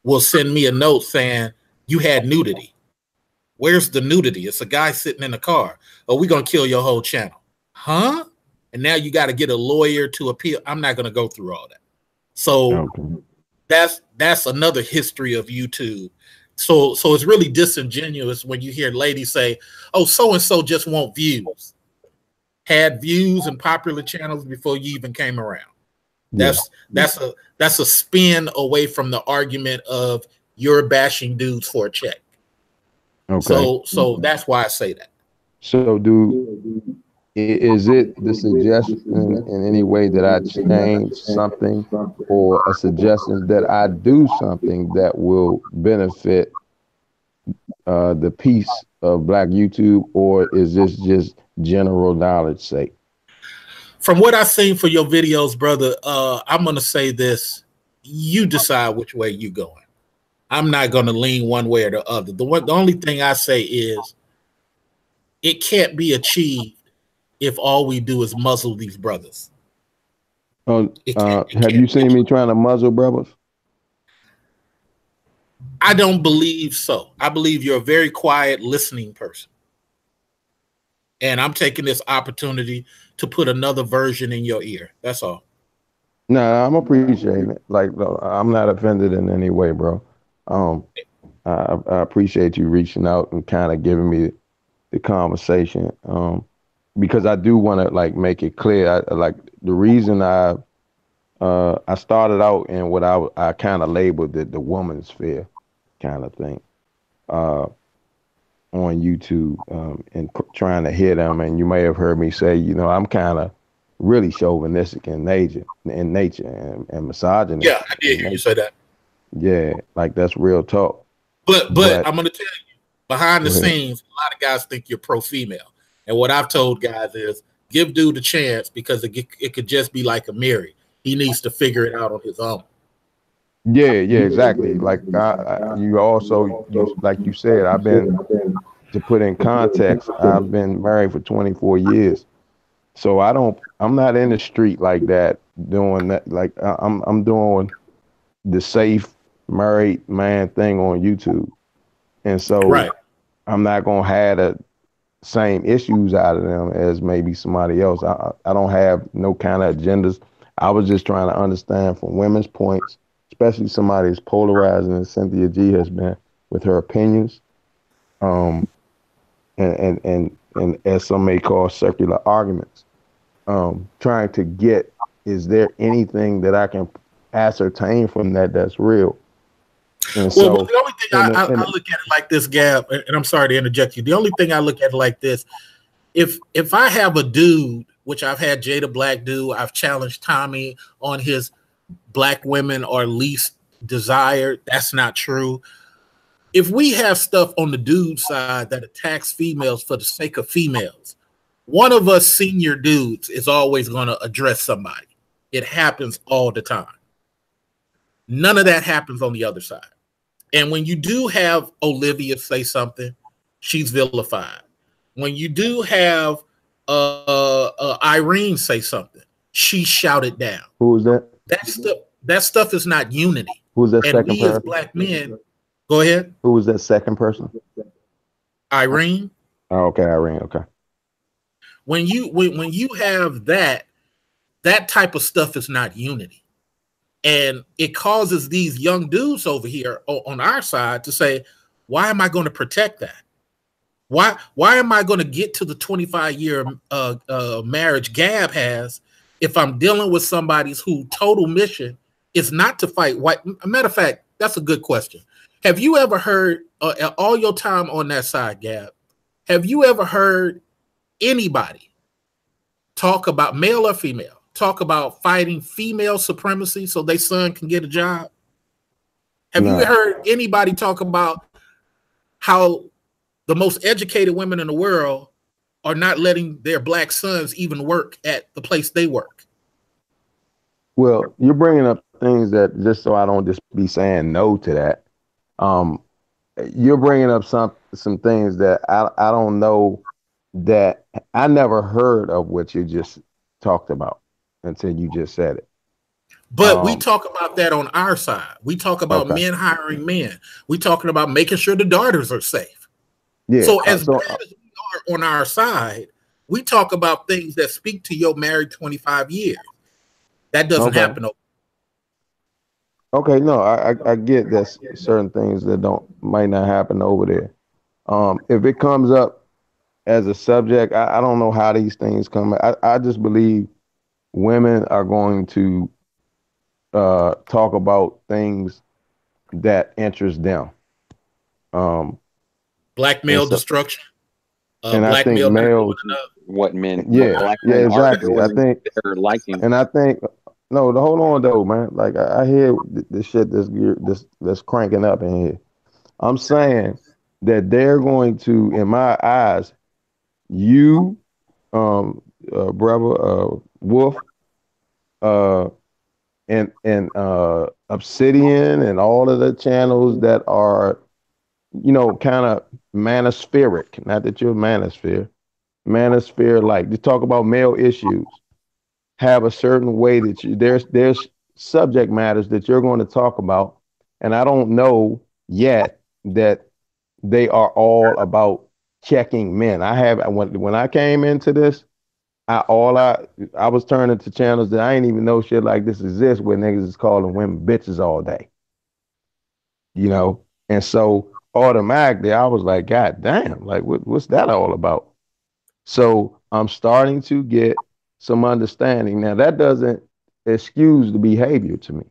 will send me a note saying, you had nudity. Where's the nudity? It's a guy sitting in a car. Oh, we're going to kill your whole channel. Huh? And now you got to get a lawyer to appeal. I'm not going to go through all that. So that's another history of YouTube. So it's really disingenuous when you hear ladies say, oh, so-and-so just want views. Had views and popular channels before you even came around. That's a spin away from the argument of you're bashing dudes for a check. Okay. So that's why I say that. So is it the suggestion in any way that I change something, or a suggestion that I do something that will benefit the piece of Black YouTube, or is this just general knowledge sake? From what I've seen for your videos, brother, I'm going to say this. You decide which way you're going. I'm not going to lean one way or the other. The only thing I say is it can't be achieved if all we do is muzzle these brothers. Have you seen me trying to muzzle brothers? I don't believe so. I believe you're a very quiet, listening person. And I'm taking this opportunity to put another version in your ear. That's all. No, I'm appreciating it. Like, I'm not offended in any way, bro. I appreciate you reaching out and kind of giving me the conversation. Because I do want to like make it clear. Like the reason I started out in what I kind of labeled the woman's sphere kind of thing on YouTube, and trying to hit them. And you may have heard me say, you know, I'm kind of really chauvinistic in nature and misogynist. Yeah, I did hear you say that. Yeah, like that's real talk. But I'm gonna tell you, behind the scenes, a lot of guys think you're pro-female. And what I've told guys is give dude a chance, because it could just be like a Mary. He needs to figure it out on his own. Yeah, exactly. Like you also, like you said, I've been, to put in context, I've been married for 24 years. So I'm not in the street like that doing that. Like I'm doing the safe married man thing on YouTube. And so I'm not going to have the same issues out of them as maybe somebody else. I don't have no kind of agendas. I was just trying to understand from women's points, especially somebody as polarizing as Cynthia G has been with her opinions, and as some may call circular arguments, trying to get, is there anything that I can ascertain from that's real? And well, the only thing I look at it like this, Gab, and I'm sorry to interject you. The only thing I look at it like this, if I have a dude, which I've had Jada Black do, I've challenged Tommy on his Black women are least desired. That's not true. If we have stuff on the dude side that attacks females for the sake of females, one of us senior dudes is always going to address somebody. It happens all the time. None of that happens on the other side. And when you do have Olivia say something, she's vilified. When you do have Irene say something, she's shouted down. Who is that? That stuff is not unity. Who's that and second we person? As Black men, go ahead. Who was that second person? Irene. Oh, okay, Irene. Okay. when you have that type of stuff is not unity. And it causes these young dudes over here on our side to say, why am I going to protect that? Why am I going to get to the 25-year marriage Gab has if I'm dealing with somebody whose total mission is not to fight white? Matter of fact, that's a good question. Have you ever heard, all your time on that side, Gab, have you ever heard anybody talk about, male or female, talk about fighting female supremacy so their son can get a job? Have you heard anybody talk about how the most educated women in the world are not letting their black sons even work at the place they work? Well, you're bringing up things that, just so I don't just be saying no to that, you're bringing up some things that I don't know, that I never heard of what you just talked about until you just said it. But we talk about that on our side. We talk about men hiring men. We talking about making sure the daughters are safe. Yeah. So as bad as we are on our side, we talk about things that speak to your married 25 years. That doesn't happen. Okay, no, I get that certain things that might not happen over there. If it comes up as a subject, I don't know how these things come. I just believe women are going to talk about things that interest them. Black male destruction. And I think males, what men, yeah, exactly. I think they're liking, and I think hold on though, man. Like I hear the shit that's cranking up in here. I'm saying that they're going to, in my eyes, you, brother, Wolf, and Obsidian, and all of the channels that are, kind of manospheric. Not that you're manosphere, like to talk about male issues, have a certain way that there's subject matters that you're going to talk about, and I don't know yet that they are all about checking men. When I came into this, I was turning to channels that I ain't even know shit like this exists, where niggas is calling women bitches all day. And so automatically I was like, God damn, like what's that all about? So I'm starting to get some understanding. Now that doesn't excuse the behavior to me,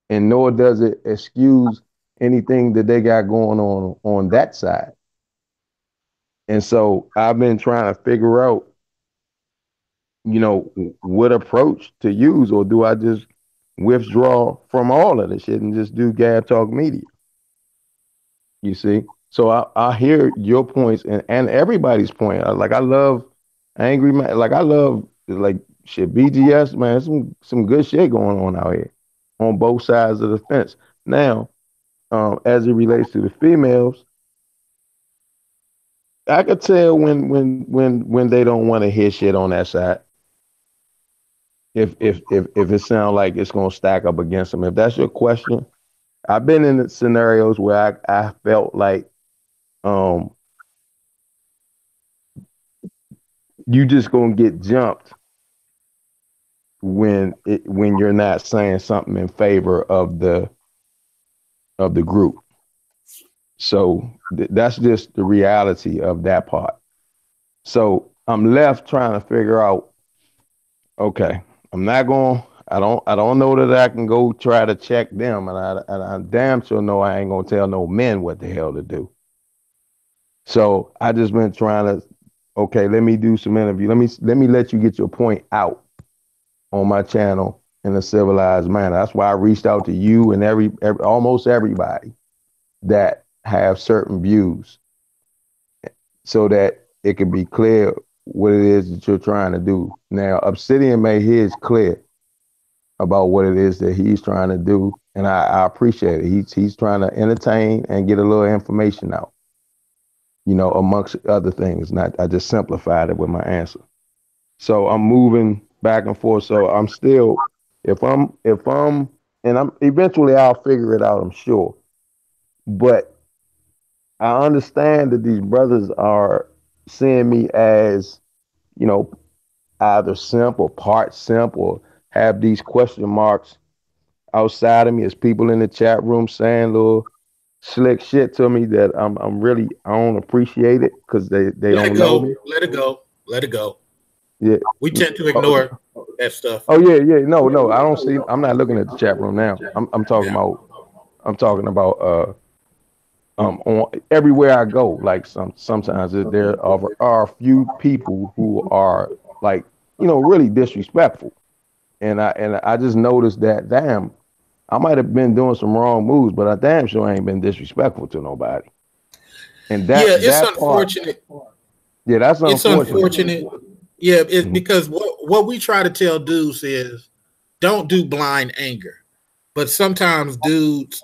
and nor does it excuse anything that they got going on that side. And so I've been trying to figure out, what approach to use, or do I just withdraw from all of this shit and just do Gab Talk Media? You see? So I hear your points and everybody's point. I love Angry Man. Like I love shit, BGS, man. Some good shit going on out here on both sides of the fence. Now, as it relates to the females, I could tell when they don't want to hear shit on that side. If it sounds like it's gonna stack up against them. If that's your question, I've been in scenarios where I felt like you just gonna get jumped when you're not saying something in favor of the group. So that's just the reality of that part. So I'm left trying to figure out, okay, I don't know that I can go try to check them, and I damn sure know I ain't gonna tell no men what the hell to do. So I just been trying to, okay, let me do some interview. Let me let you get your point out on my channel in a civilized manner. That's why I reached out to you and almost everybody that have certain views, so that it can be clear what it is that you're trying to do. Now, Obsidian made his clear about what it is that he's trying to do, and I appreciate it. He's trying to entertain and get a little information out, amongst other things. I just simplified it with my answer. So I'm moving back and forth. So I'm still, if I'm, and I'm eventually I'll figure it out, I'm sure. But I understand that these brothers are seeing me as, you know, either simp or part simp or have these question marks outside of me as people in the chat room saying little slick shit to me that I'm really I don't appreciate it because they Let it don't know go. me. Let it go. Let it go. Yeah. We tend to ignore that stuff. Oh yeah, yeah. No, I don't see. I'm not looking at the chat room now. I'm talking about on everywhere I go. Like sometimes there are a few people who are like, you know, really disrespectful, and I just noticed that, damn, I might have been doing some wrong moves, but I damn sure ain't been disrespectful to nobody. And Yeah, it's that unfortunate. Yeah, that's It's unfortunate. Yeah, it's because what we try to tell dudes is don't do blind anger. But sometimes dudes,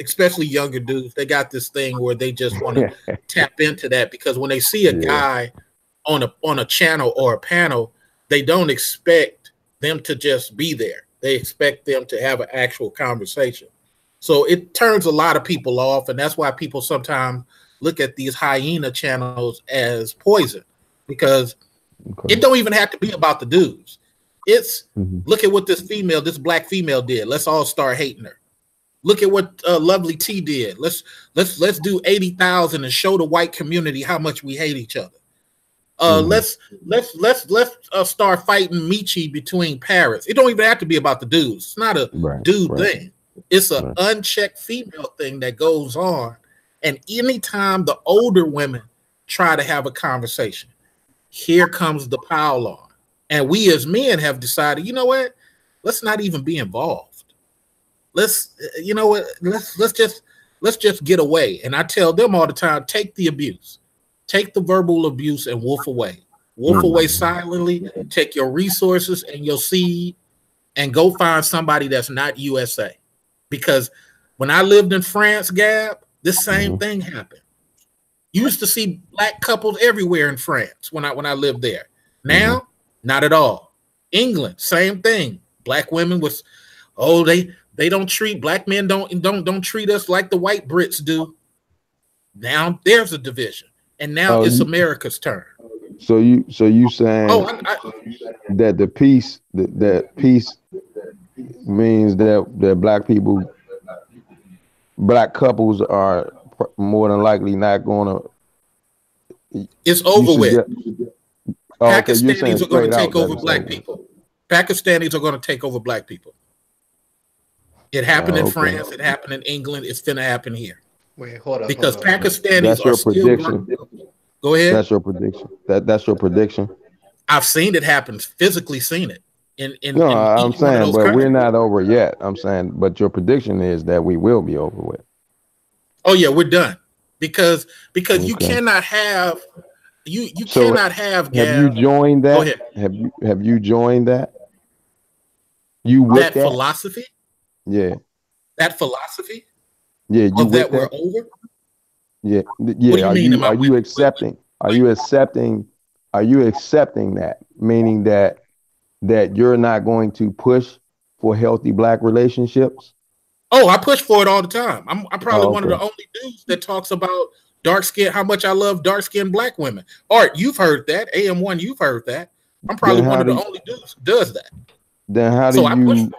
especially younger dudes, they got this thing where they just want to tap into that because when they see a guy on a channel or a panel, they don't expect them to just be there. They expect them to have an actual conversation. So it turns a lot of people off, and that's why people sometimes look at these hyena channels as poison because it don't even have to be about the dudes. It's look at what this black female did. Let's all start hating her. Look at what Lovely T did. Let's do 80,000 and show the white community how much we hate each other. Let's start fighting Michi between parrots. It don't even have to be about the dudes. It's not a dude thing. It's an unchecked female thing that goes on. And anytime the older women try to have a conversation, here comes the pile on. And we as men have decided, you know what? Let's not even be involved. Let's just get away. And I tell them all the time, take the abuse. Take the verbal abuse and wolf away. Wolf away silently. Take your resources and your seed and go find somebody that's not USA. Because when I lived in France, Gab, this same thing happened. You used to see black couples everywhere in France when I lived there. Now, not at all. England, same thing. Black women was, they don't treat black men don't treat us like the white Brits do. Now there's a division, and now it's America's turn. So you saying that the peace that peace means that black couples are more than likely not going to. It's over with. Pakistanis are going to take over black people. Pakistanis are going to take over black people. It happened in France. It happened in England. It's going to happen here. Wait, hold up. Because Pakistanis that's your prediction. Go ahead. That's your prediction. That's your prediction. I've seen it happen. Physically seen it. I'm saying, but we're not over yet. I'm saying, but your prediction is that we will be over with. Oh yeah, we're done because you cannot have. You cannot have. Have you joined that? Go ahead. Have you joined that? You with that philosophy? Yeah. That philosophy? Yeah. You that we're over? Yeah. Yeah. Are you accepting? Are you accepting that? Meaning that you're not going to push for healthy black relationships? Oh, I push for it all the time. I'm probably one of the only dudes that talks about dark skin, how much I love dark skinned black women. Art, you've heard that. AM1, you've heard that. I'm probably one of the only dudes who does that. Then how do you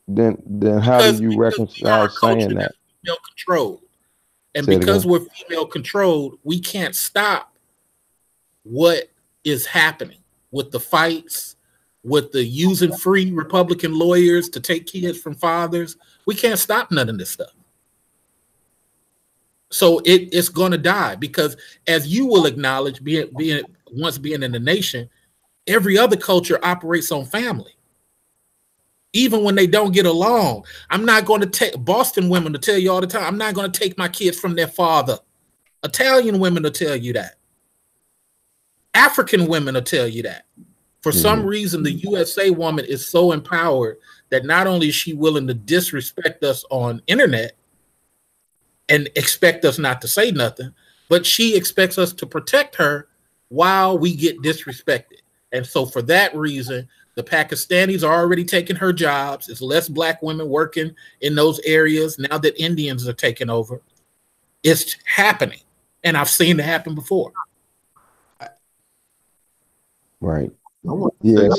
then how do you reconcile saying that? Female controlled. And because we're female controlled, we can't stop what is happening with the fights, with the using free Republican lawyers to take kids from fathers. We can't stop none of this stuff. So it's going to die because, as you will acknowledge, being in the nation, every other culture operates on family. Even when they don't get along, I'm not going to take Boston women to tell you all the time, I'm not going to take my kids from their father. Italian women will tell you that. African women will tell you that. For some reason, the USA woman is so empowered that not only is she willing to disrespect us on internet and expect us not to say nothing, but she expects us to protect her while we get disrespected. And so for that reason, the Pakistanis are already taking her jobs. There's less black women working in those areas now that Indians are taking over. It's happening. And I've seen it happen before. Right. I want to Yeah. say,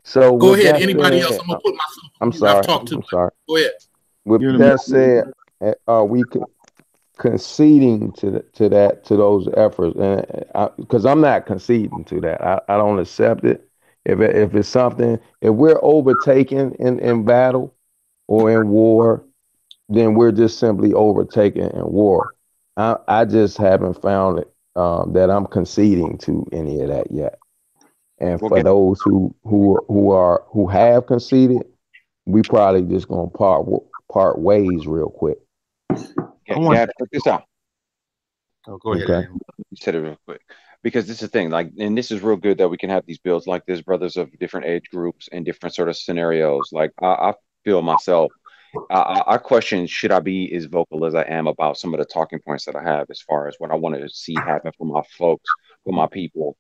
So Go with ahead. that Anybody else? said, I'm gonna put myself on I'm mute. I've sorry. talked too I'm much. sorry. Go ahead. With you're in that the said, are we conceding to those efforts? And because I'm not conceding to that, I don't accept it. If it's something, if we're overtaken in battle or in war, then we're just simply overtaken in war. I just haven't found it that I'm conceding to any of that yet. And Well, for those who have conceded, we probably just gonna part ways real quick. I want. Gab, check this out. Oh, go ahead. Okay. Adam. You said it real quick because this is the thing. Like, and this is real good that we can have these builds like this, brothers of different age groups and different sort of scenarios. Like, I feel myself. I question should I be as vocal as I am about some of the talking points that I have as far as what I want to see happen for my folks, for my people,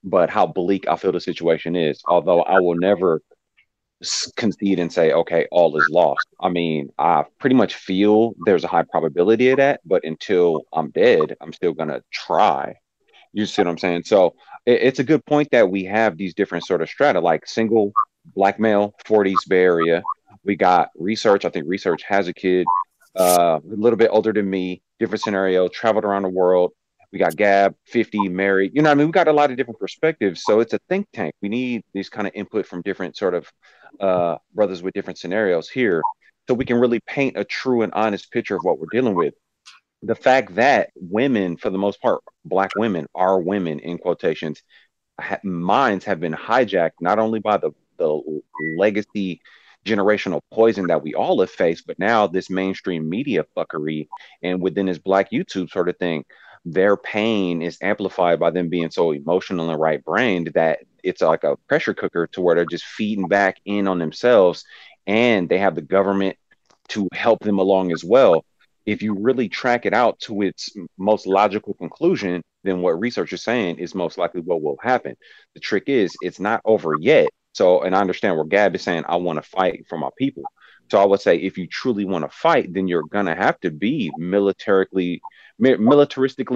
but how bleak I feel the situation is. Although I will never concede and say, okay, all is lost. I mean, I pretty much feel there's a high probability of that, but until I'm dead, I'm still gonna try. You see what I'm saying? So it's a good point that we have these different sort of strata, like single black male, 40s Bay Area. We got research. I think research has a kid a little bit older than me, different scenario, traveled around the world. We got Gab, 50, married. You know, what I mean, we got a lot of different perspectives. So it's a think tank. We need these kind of input from different sort of brothers with different scenarios here so we can really paint a true and honest picture of what we're dealing with. The fact that women, for the most part, black women are women in quotations, minds have been hijacked not only by the legacy generational poison that we all have faced, but now this mainstream media fuckery and within this black YouTube sort of thing, their pain is amplified by them being so emotional and right brained that it's like a pressure cooker to where they're just feeding back in on themselves and they have the government to help them along as well. If you really track it out to its most logical conclusion, then what research is saying is most likely what will happen. The trick is it's not over yet. So, and I understand where Gab is saying, I want to fight for my people. So I would say if you truly want to fight, then you're gonna have to be militaristically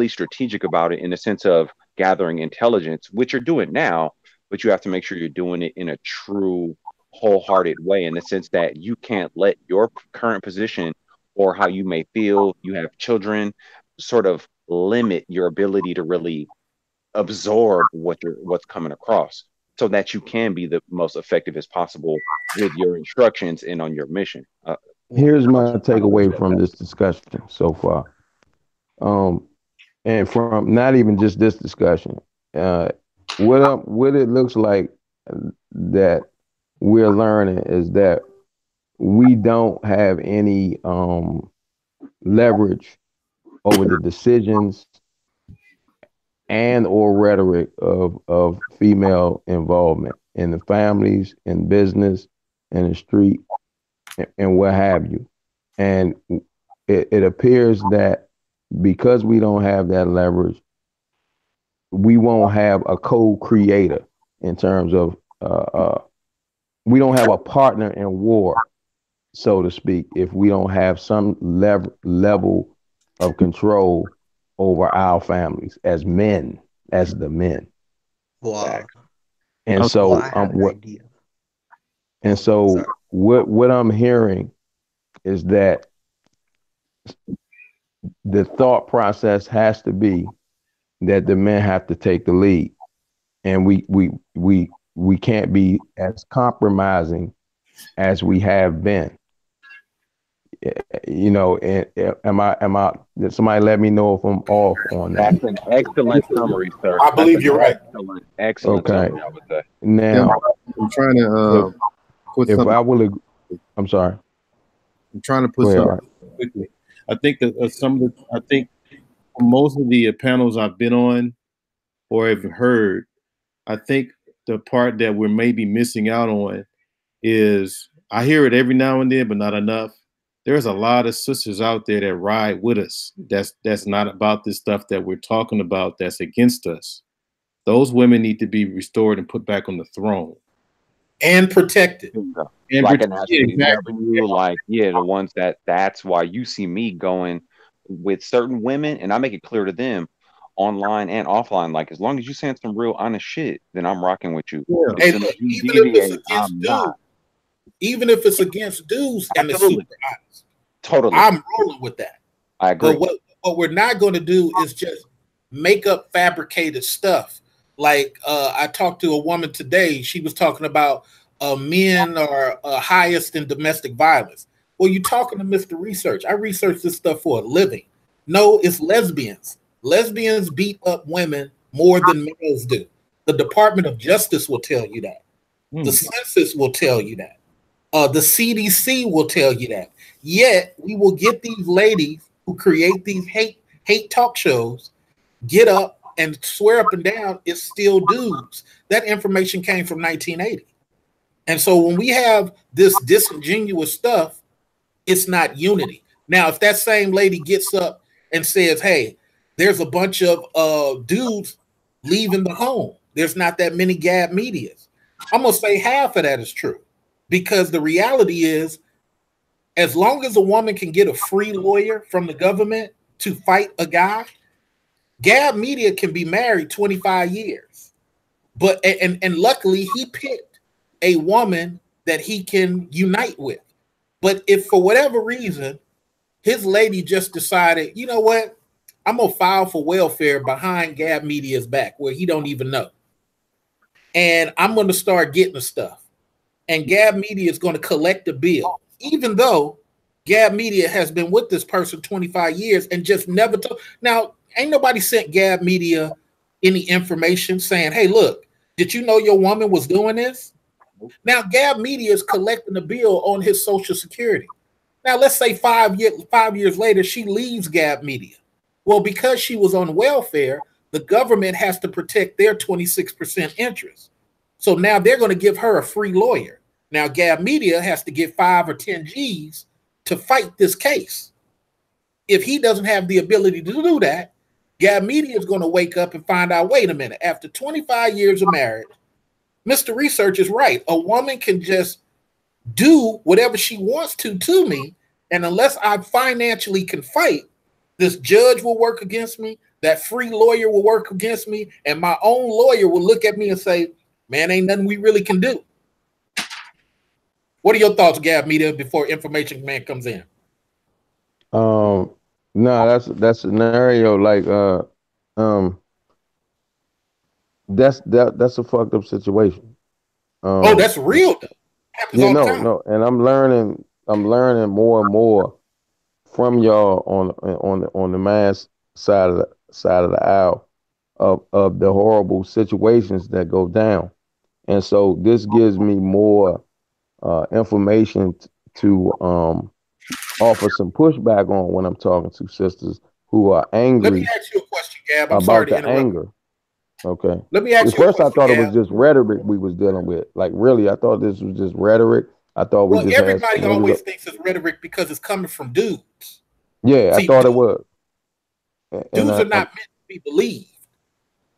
strategic about it in the sense of gathering intelligence, which you're doing now, but you have to make sure you're doing it in a true wholehearted way in the sense that you can't let your current position or how you may feel, you have children, sort of limit your ability to really absorb what's coming across so that you can be the most effective as possible with your instructions and on your mission. Here's my takeaway from this discussion so far. And from not even just this discussion, what it looks like that we're learning is that we don't have any leverage over the decisions and or rhetoric of female involvement in the families, in business, in the street, and what have you. And it appears that because we don't have that leverage, we won't have a co-creator in terms of we don't have a partner in war, so to speak, if we don't have some level of control over our families as men, as the men. Wow. And so Well, I have an idea. And so Sorry. what I'm hearing is that the thought process has to be that the men have to take the lead, and we can't be as compromising as we have been. You know, and am I? Somebody let me know if I'm off on that. That's an excellent summary, sir. I believe you're right. Excellent Okay. summary, I would say. Now, I'm trying to put if something. I will, I'm sorry. I'm trying to put Go ahead, something quickly. I think that I think most of the panels I've been on or have heard, I think the part that we're maybe missing out on is I hear it every now and then, but not enough. There's a lot of sisters out there that ride with us. That's not about this stuff that we're talking about. That's against us. Those women need to be restored and put back on the throne and protected. and Like an protected. Exactly. SJW, like, yeah, the ones that's why you see me going with certain women, and I make it clear to them, online and offline. Like as long as you saying some real honest shit, then I'm rocking with you. Yeah. As Hey, soon as look, you even if it's deviate, against I'm dudes, not. even if it's against dudes and the Absolutely. super honest, Totally. I'm rolling with that. I agree. But what we're not going to do is just make up fabricated stuff. Like I talked to a woman today. She was talking about men are highest in domestic violence. Well, you talking to Mr. Research. I research this stuff for a living. No, it's lesbians. Lesbians beat up women more than males do. The Department of Justice will tell you that. The census will tell you that. The CDC will tell you that. Yet we will get these ladies who create these hate talk shows get up and swear up and down it's still dudes. That information came from 1980. And so when we have this disingenuous stuff, it's not unity. Now, if that same lady gets up and says, hey, there's a bunch of dudes leaving the home, there's not that many Gab medias, I'm going to say half of that is true. Because the reality is, as long as a woman can get a free lawyer from the government to fight a guy, Gab Media can be married 25 years. But and luckily he picked a woman that he can unite with. But if for whatever reason his lady just decided, you know what, I'm gonna file for welfare behind Gab Media's back where he don't even know, and I'm gonna start getting the stuff, and Gab Media is going to collect the bill, even though Gab Media has been with this person 25 years and just never told. Now, ain't nobody sent Gab Media any information saying, hey, look, did you know your woman was doing this? Now, Gab Media is collecting the bill on his Social Security. Now, let's say 5 years later, she leaves Gab Media. Well, because she was on welfare, the government has to protect their 26% interest. So now they're going to give her a free lawyer. Now, Gab Media has to get 5 or 10 G's to fight this case. If he doesn't have the ability to do that, Gab Media is going to wake up and find out, wait a minute, after 25 years of marriage, Mr. Research is right. A woman can just do whatever she wants to me, and unless I financially can fight, this judge will work against me, that free lawyer will work against me, and my own lawyer will look at me and say, man, ain't nothing we really can do. What are your thoughts, Gab Media, before Information Man comes in? No, that's scenario like that's a fucked up situation. Oh, that's real though. Happens all the time. No, and I'm learning more and more from y'all on the mass side of the aisle of the horrible situations that go down. And so this gives me more information to offer some pushback on when I'm talking to sisters who are angry. Let me ask you a question, Gab. I'm sorry to interrupt. Anger. Okay. Let me ask you a question, First, I thought Gab. it was just rhetoric we was dealing with. Like, really, I thought this was just rhetoric. I thought we just everybody always thinks it's rhetoric because it's coming from dudes. Yeah, See, I thought it was. Dudes are not meant to be believed.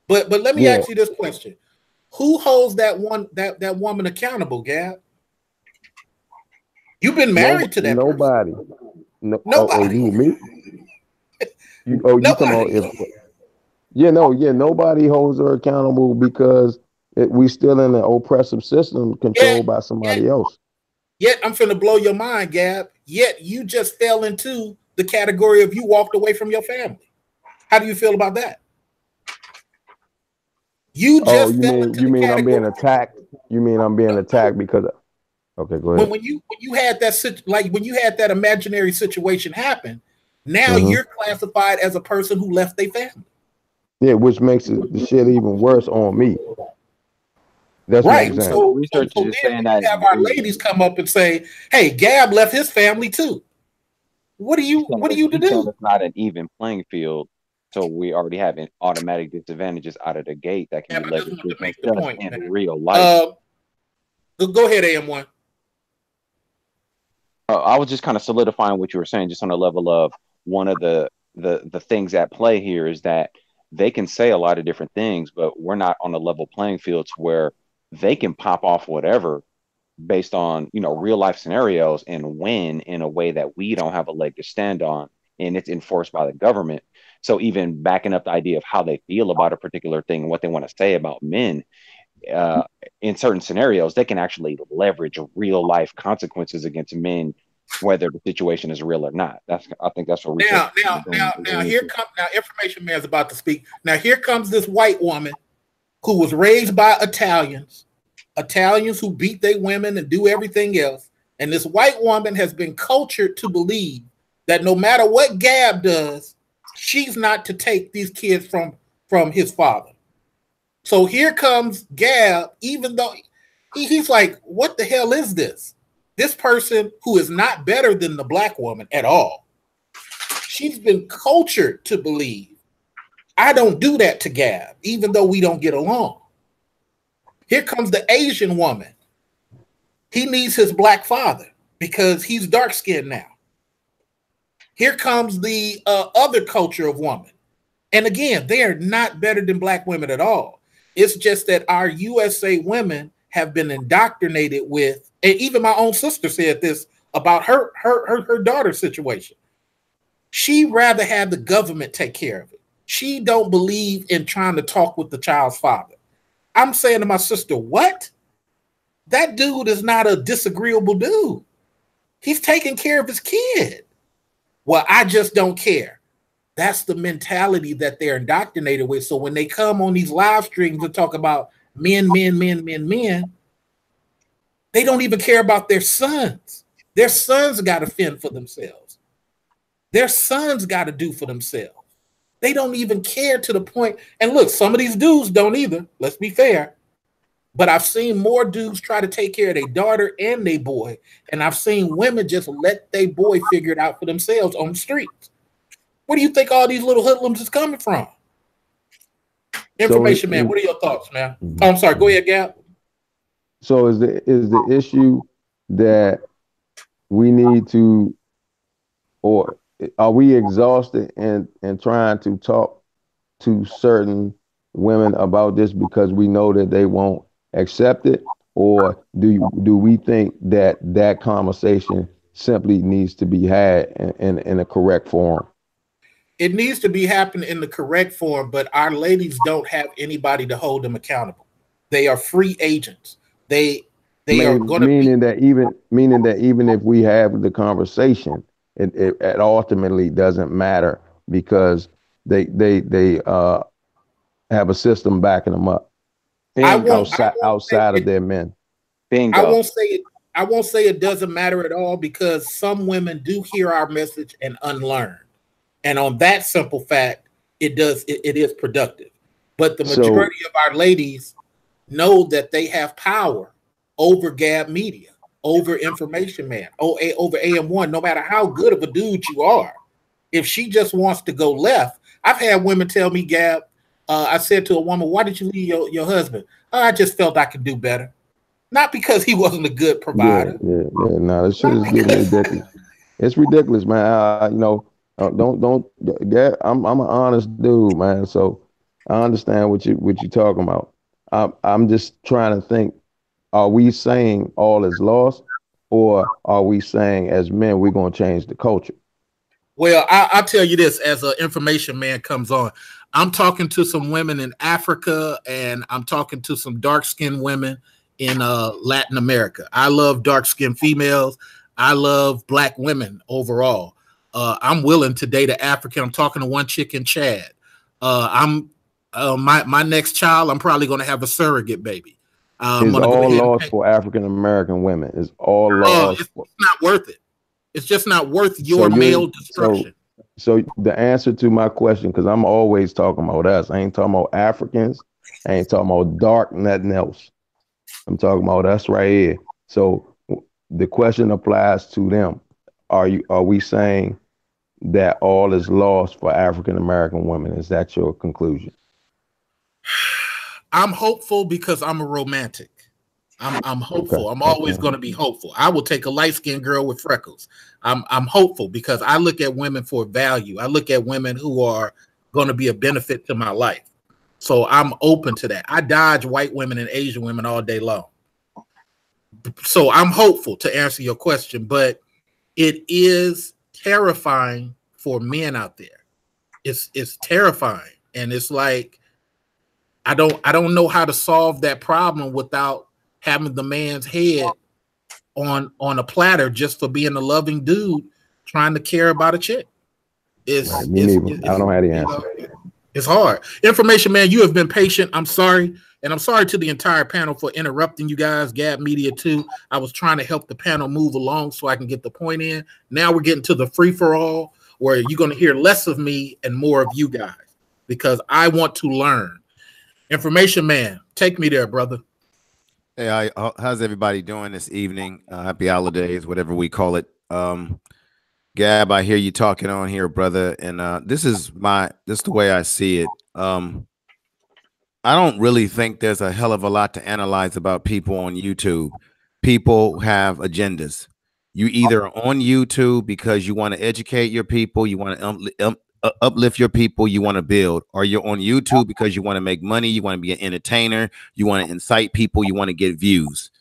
But let me ask you this question: who holds that woman accountable, Gab? You've been married to that nobody. person. Nobody. Oh, me? You talking about nobody holds her accountable because we still in an oppressive system controlled by somebody else. Yet I'm finna blow your mind, Gab. Yet you just fell into the category of you walked away from your family. How do you feel about that? You mean I'm being attacked? You mean I'm being attacked because okay, go ahead. When you had that imaginary situation happen, now you're classified as a person who left their family. Yeah, which makes the shit even worse on me. That's right. What I'm saying. So research is saying that have our ladies come up and say, "Hey, Gab left his family too." What do you to do? It's not an even playing field, so we already have an automatic disadvantages out of the gate that can be leveraged in real life. Go ahead, AM1. I was just kind of solidifying what you were saying, just on a level of one of the things at play here is that they can say a lot of different things, but we're not on a level playing field to where they can pop off whatever based on, real life scenarios and win in a way that we don't have a leg to stand on, and it's enforced by the government. So even backing up the idea of how they feel about a particular thing and what they want to say about men, in certain scenarios, they can actually leverage real life consequences against men, whether the situation is real or not. I think that's what research. Now, here comes information man's about to speak. Now, here comes this white woman who was raised by Italians who beat their women and do everything else. And this white woman has been cultured to believe that no matter what Gab does, she's not to take these kids from his father. So here comes Gab, even though he's like, what the hell is this? This person who is not better than the black woman at all. She's been cultured to believe, I don't do that to Gab, even though we don't get along. Here comes the Asian woman. He needs his black father because he's dark-skinned now. Here comes the other culture of woman. And again, they are not better than black women at all. It's just that our USA women have been indoctrinated with, and even my own sister said this about her daughter's situation. She'd rather have the government take care of it. She don't believe in trying to talk with the child's father. I'm saying to my sister, what? That dude is not a disagreeable dude. He's taking care of his kid. Well, I just don't care. That's the mentality that they're indoctrinated with. So when they come on these live streams and talk about men, they don't even care about their sons. Their sons got to fend for themselves. Their sons got to do for themselves. They don't even care to the point. And look, some of these dudes don't either. Let's be fair. But I've seen more dudes try to take care of their daughter and their boy. And I've seen women just let their boy figure it out for themselves on the streets. Where do you think all these little hoodlums is coming from? Information man, what are your thoughts, man? Oh, I'm sorry, go ahead, Gab. So is the issue that we need to, or are we exhausted and trying to talk to certain women about this because we know that they won't accept it? Or do we think that conversation simply needs to be had in a correct forum? It needs to be happening in the correct form, but our ladies don't have anybody to hold them accountable. They are free agents. They are going to meaning that even if we have the conversation, it ultimately doesn't matter because they have a system backing them up outside of their men. Bingo. I won't say it doesn't matter at all because some women do hear our message and unlearn. And on that simple fact, it is productive. But the majority of our ladies know that they have power over Gab Media, over Information Man, over AM1, no matter how good of a dude you are. If she just wants to go left, I've had women tell me, Gab, I said to a woman, why did you leave your husband? I just felt I could do better. Not because he wasn't a good provider. Yeah. No, this shit is getting ridiculous. It's ridiculous, man. Don't. I'm an honest dude, man. So I understand what you talking about. I'm just trying to think. Are we saying all is lost, or are we saying as men we're gonna change the culture? Well, I'll tell you this: as an Information Man comes on, I'm talking to some women in Africa, and I'm talking to some dark-skinned women in Latin America. I love dark-skinned females. I love black women overall. I'm willing to date an African. I'm talking to one chick in Chad. My next child, I'm probably going to have a surrogate baby. It's all lost for African American women. It's all lost. It's not worth it. It's just not worth your male destruction. So the answer to my question, because I'm always talking about us. I ain't talking about Africans. I ain't talking about dark, nothing else. I'm talking about us right here. So the question applies to them. Are we saying that all is lost for African American women? Is that your conclusion? I'm hopeful because I'm a romantic. I'm hopeful. Okay. I'm always going to be hopeful. I will take a light-skinned girl with freckles. I'm hopeful because I look at women for value. I look at women who are going to be a benefit to my life. So I'm open to that. I dodge white women and Asian women all day long. So I'm hopeful to answer your question, but it is terrifying for men out there. it's terrifying, and it's like I don't know how to solve that problem without having the man's head on a platter just for being a loving dude trying to care about a chick. Me neither. I don't have the answer. It's hard. Information man, you have been patient. I'm sorry. And I'm sorry to the entire panel for interrupting you guys, Gab Media too. I was trying to help the panel move along so I can get the point in. Now we're getting to the free-for-all where you're going to hear less of me and more of you guys because I want to learn. Information man, take me there, brother. Hey, how's everybody doing this evening? Happy holidays, whatever we call it. Gab, I hear you talking on here, brother, and this is the way I see it. I don't really think there's a hell of a lot to analyze about people on YouTube. People have agendas. You either are on YouTube because you want to educate your people, you want to uplift your people, you want to build, or you're on YouTube because you want to make money, you want to be an entertainer, you want to incite people, you want to get views.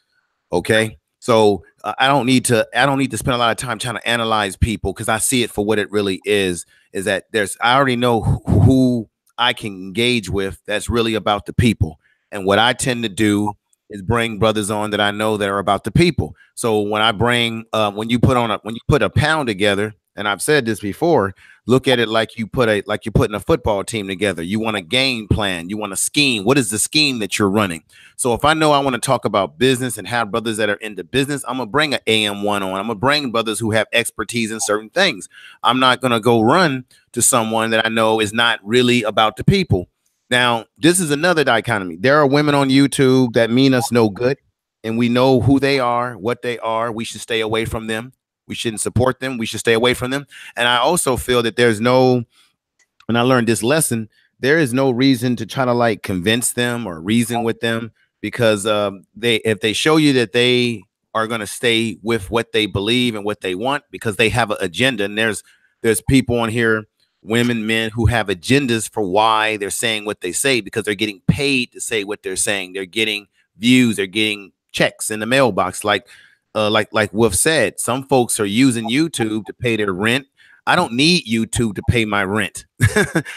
Okay, so I don't need to spend a lot of time trying to analyze people because I see it for what it really is that I already know who I can engage with that's really about the people. And what I tend to do is bring brothers on that I know that are about the people. So when I bring when you put a pound together, and I've said this before, look at it like you're putting a football team together. You want a game plan, you want a scheme. What is the scheme that you're running? So if I know I want to talk about business and have brothers that are into business, I'm gonna bring an AM1 on. I'm gonna bring brothers who have expertise in certain things. I'm not gonna go run to someone that I know is not really about the people. Now, this is another dichotomy. There are women on YouTube that mean us no good, and we know who they are, what they are. We should stay away from them. We shouldn't support them. We should stay away from them. And I also feel that when I learned this lesson, there is no reason to try to like convince them or reason with them because if they show you that they are going to stay with what they believe and what they want because they have an agenda. And there's people on here, women, men who have agendas for why they're saying what they say because they're getting paid to say what they're saying. They're getting views. They're getting checks in the mailbox. Like Wolf said, some folks are using YouTube to pay their rent. I don't need YouTube to pay my rent.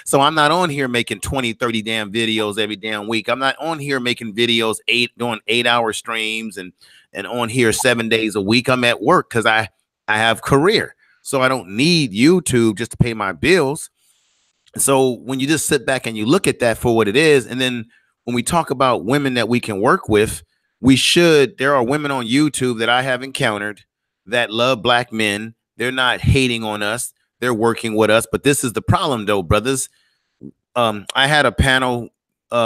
So I'm not on here making 20, 30 damn videos every damn week. I'm not on here making videos doing 8-hour streams and on here 7 days a week. I'm at work because I have career. So I don't need YouTube just to pay my bills. So when you just sit back and you look at that for what it is, and then when we talk about women that we can work with, there are women on YouTube that I have encountered that love black men. They're not hating on us. They're working with us. But this is the problem, though, brothers. I had a panel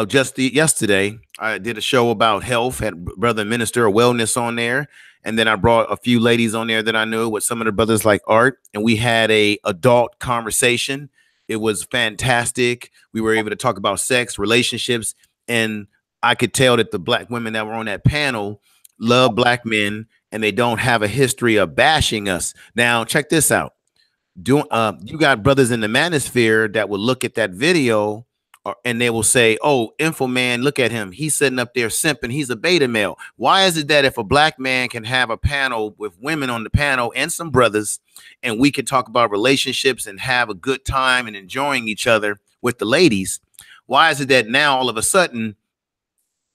just yesterday. I did a show about health, had Brother Minister of Wellness on there. And then I brought a few ladies on there that I knew with some of the brothers like Art. And we had a adult conversation. It was fantastic. We were able to talk about sex, relationships, and I could tell that the black women that were on that panel love black men and they don't have a history of bashing us. Now, check this out. You got brothers in the manosphere that will look at that video and they will say, oh, Info Man, look at him. He's sitting up there simping. He's a beta male. Why is it that if a black man can have a panel with women on the panel and some brothers, and we can talk about relationships and have a good time and enjoying each other with the ladies, why is it that now all of a sudden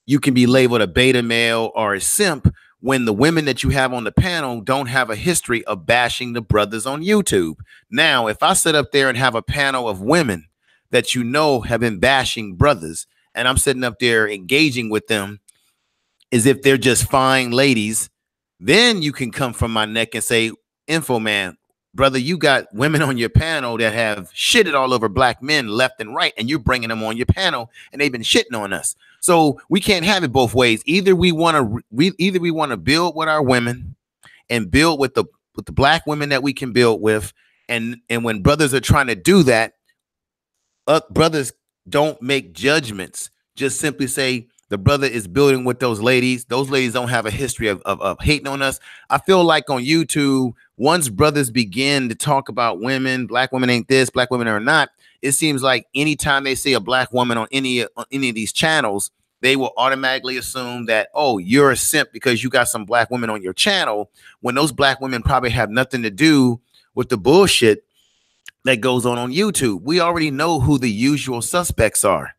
you can be labeled a beta male or a simp when the women that you have on the panel don't have a history of bashing the brothers on YouTube? Now, if I sit up there and have a panel of women that you know have been bashing brothers, and I'm sitting up there engaging with them as if they're just fine ladies, then you can come from my neck and say, Info Man, brother, you got women on your panel that have shitted all over black men left and right, and you're bringing them on your panel, and they've been shitting on us. So we can't have it both ways. Either we want to build with our women and build with the black women that we can build with, and when brothers are trying to do that, brothers don't make judgments. Just simply say the brother is building with those ladies. Those ladies don't have a history of hating on us. I feel like on YouTube, once brothers begin to talk about women, black women ain't this, black women are not, it seems like anytime they see a black woman on any of these channels, they will automatically assume that, oh, you're a simp because you got some black women on your channel, when those black women probably have nothing to do with the bullshit that goes on YouTube. We already know who the usual suspects are.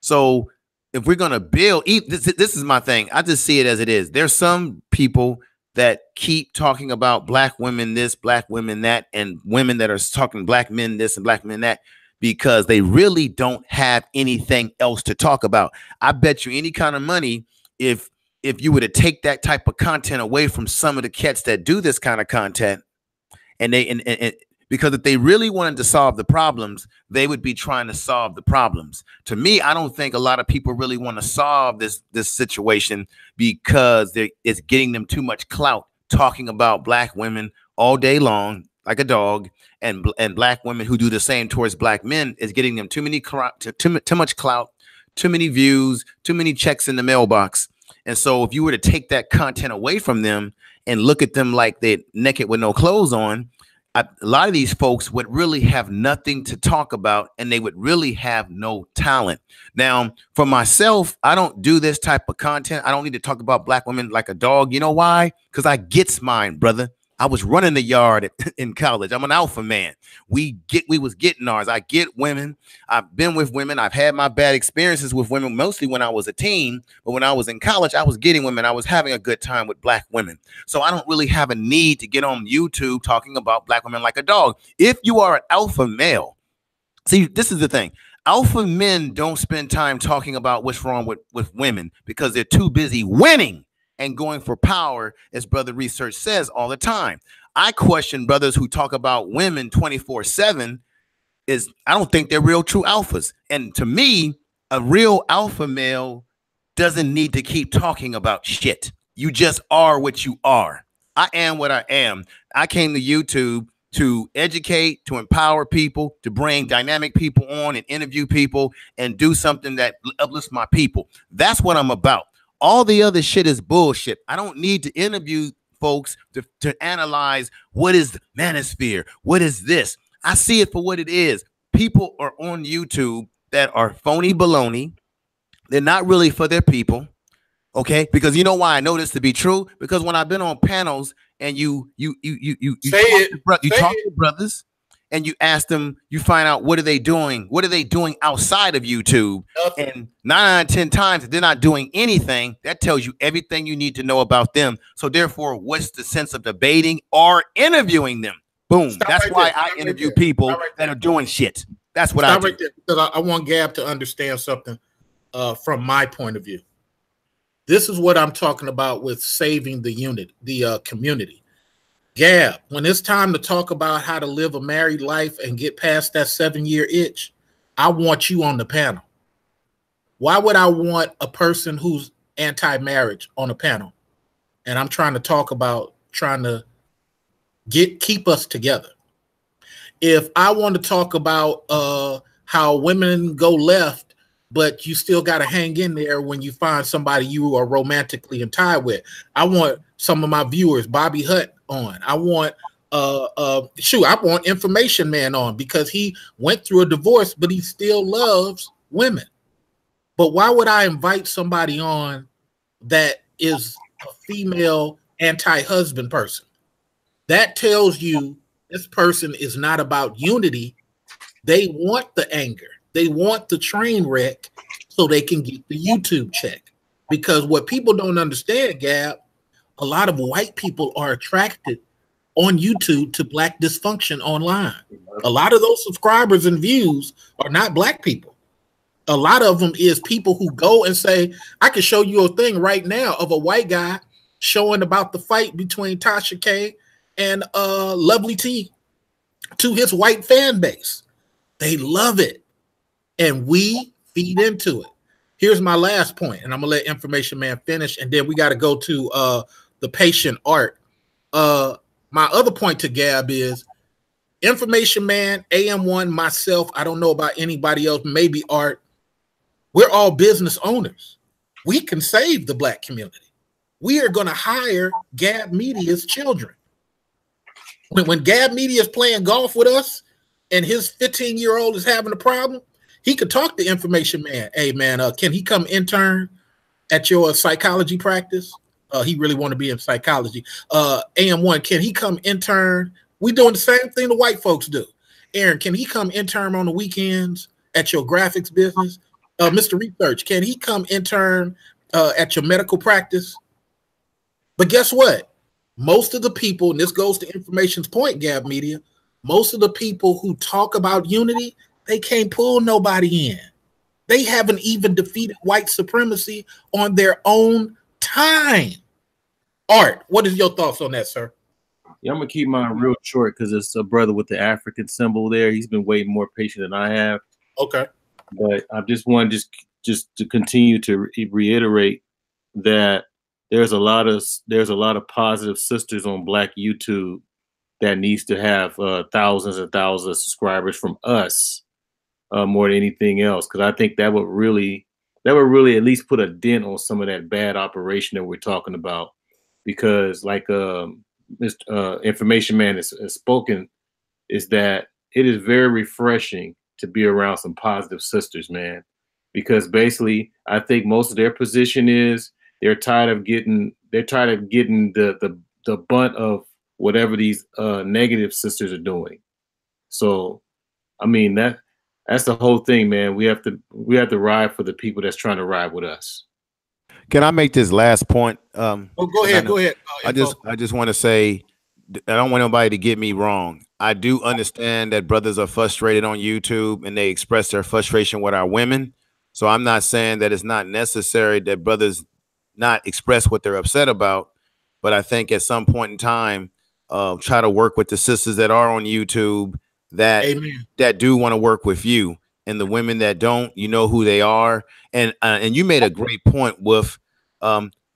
So if we're going to build, this is my thing. I just see it as it is. There's some people that keep talking about black women this, black women that, and women that are talking black men this and black men that, because they really don't have anything else to talk about. I bet you any kind of money, if you were to take that type of content away from some of the cats that do this kind of content, and because if they really wanted to solve the problems, they would be trying to solve the problems. To me, I don't think a lot of people really want to solve this situation because it's getting them too much clout talking about black women all day long like a dog, and black women who do the same towards black men is getting them too much clout, too many views, too many checks in the mailbox. And so if you were to take that content away from them and look at them like they're naked with no clothes on, a lot of these folks would really have nothing to talk about, and they would really have no talent. Now, for myself, I don't do this type of content. I don't need to talk about black women like a dog. You know why? Because I gets mine, brother. I was running the yard in college. I'm an alpha man. We was getting ours. I get women. I've been with women. I've had my bad experiences with women, mostly when I was a teen. But when I was in college, I was getting women. I was having a good time with black women. So I don't really have a need to get on YouTube talking about black women like a dog. If you are an alpha male, see, this is the thing. Alpha men don't spend time talking about what's wrong with women because they're too busy winning and going for power, as Brother Research says all the time. I question brothers who talk about women 24/7. I don't think they're real true alphas. And to me, a real alpha male doesn't need to keep talking about shit. You just are what you are. I am what I am. I came to YouTube to educate, to empower people, to bring dynamic people on and interview people and do something that uplifts my people. That's what I'm about. All the other shit is bullshit. I don't need to interview folks to analyze what is the manosphere. What is this? I see it for what it is. People are on YouTube that are phony baloney. They're not really for their people. Okay, because you know why I know this to be true? Because when I've been on panels and you talk to brothers and you ask them, you find out what are they doing? What are they doing outside of YouTube? And 9 out of 10 times, if they're not doing anything, that tells you everything you need to know about them. So therefore, what's the sense of debating or interviewing them? Boom. That's why I interview people that are doing shit. That's what I do. Right there, because I want Gab to understand something from my point of view. This is what I'm talking about with saving the unit, the community. Gab, when it's time to talk about how to live a married life and get past that 7-year itch, I want you on the panel. Why would I want a person who's anti-marriage on a panel? And I'm trying to talk about trying to keep us together. If I want to talk about how women go left, but you still got to hang in there when you find somebody you are romantically in tie with. I want some of my viewers, Bobby Hutt, on. I want I want Information Man on because he went through a divorce, but he still loves women. But why would I invite somebody on that is a female anti-husband person? That tells you this person is not about unity. They want the anger. They want the train wreck so they can get the YouTube check. Because what people don't understand, Gab, a lot of white people are attracted on YouTube to black dysfunction online. A lot of those subscribers and views are not black people. A lot of them is people who go and say, I can show you a thing right now of a white guy showing about the fight between Tasha K and Lovely T to his white fan base. They love it. And we feed into it. Here's my last point, and I'm gonna let Information Man finish, and then we got to go to the patient art. My other point to Gab is Information Man, AM1, myself. I don't know about anybody else, maybe Art. We're all business owners. We can save the black community. We are going to hire Gab Media's children. When Gab Media is playing golf with us, and his 15-year-old is having a problem, he could talk to Information Man. Hey, man, can he come intern at your psychology practice? He really want to be in psychology. AM1, can he come intern? We doing the same thing the white folks do. Aaron, can he come intern on the weekends at your graphics business? Mr. Research, can he come intern at your medical practice? But guess what? Most of the people, and this goes to Information's point, Gab Media, most of the people who talk about unity, they can't pull nobody in. They haven't even defeated white supremacy on their own time. Art, what is your thoughts on that, sir? Yeah, I'm gonna keep mine real short because it's a brother with the African symbol there. He's been waiting more patient than I have. Okay. But I just want just to continue to reiterate that there's a lot of positive sisters on Black YouTube that needs to have thousands and thousands of subscribers from us more than anything else, because I think that would really at least put a dent on some of that bad operation that we're talking about. Because like Mr. Information Man has spoken, is that it is very refreshing to be around some positive sisters, man. Because basically, I think most of their position is they're tired of getting the bunt of whatever these negative sisters are doing. So, I mean that's the whole thing, man. We have to ride for the people that's trying to ride with us. Can I make this last point? Go ahead. I just want to say, I don't want nobody to get me wrong. I do understand that brothers are frustrated on YouTube and they express their frustration with our women. So I'm not saying that it's not necessary that brothers not express what they're upset about. But I think at some point in time, try to work with the sisters that are on YouTube that do want to work with you, and the women that don't, you know who they are. And you made a great point with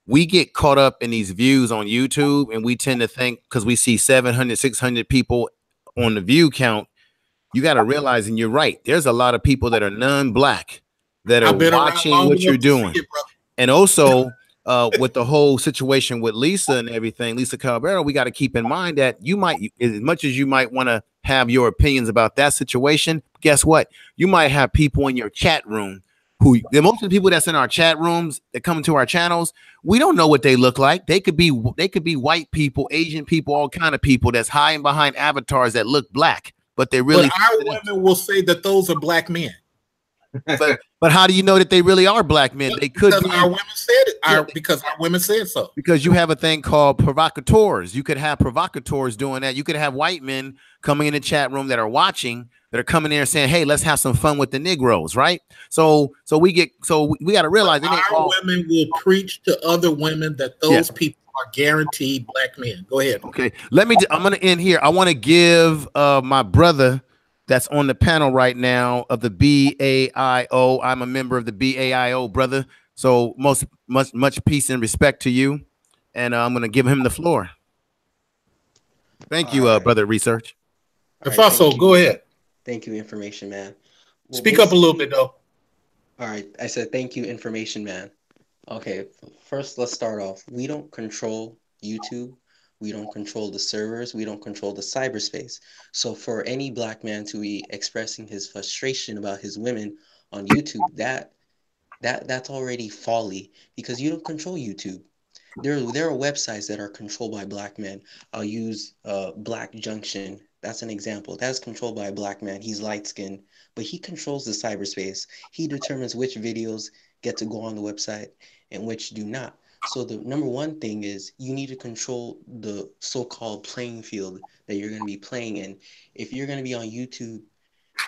we get caught up in these views on YouTube, and we tend to think because we see 700, 600 people on the view count. You got to realize, and you're right, there's a lot of people that are non-Black that are watching what you're doing. And also with the whole situation with Lisa and everything, Lisa Cabrera, we got to keep in mind that you might, as much as you might want to have your opinions about that situation, guess what? You might have people in your chat room who, most of the people that's in our chat rooms that come into our channels, we don't know what they look like. They could be white people, Asian people, all kind of people that's hiding behind avatars that look Black, but they really. But our women will say that those are Black men. But how do you know that they really are Black men? They could because be. Our women said it. Because our women said so. Because you have a thing called provocateurs. You could have provocateurs doing that. You could have white men coming in the chat room that are watching, that are coming there and saying, "Hey, let's have some fun with the Negroes," right? So we got to realize our women will preach to other women that those people are guaranteed Black men. Go ahead. Okay, I'm going to end here. I want to give my brother that's on the panel right now of the BAIO. I'm a member of the BAIO, brother. So much peace and respect to you, and I'm going to give him the floor. Thank you, brother Research. Faso, go ahead. Thank you, Information Man. Well, speak up a little bit, though. All right, I said thank you, Information Man. Okay, first let's start off. We don't control YouTube. We don't control the servers. We don't control the cyberspace. So for any Black man to be expressing his frustration about his women on YouTube, that's already folly, because you don't control YouTube. There are websites that are controlled by Black men. I'll use Black Junction. That's an example. That's controlled by a Black man. He's light-skinned, but he controls the cyberspace. He determines which videos get to go on the website and which do not. So the number one thing is you need to control the so-called playing field that you're going to be playing in. If you're going to be on YouTube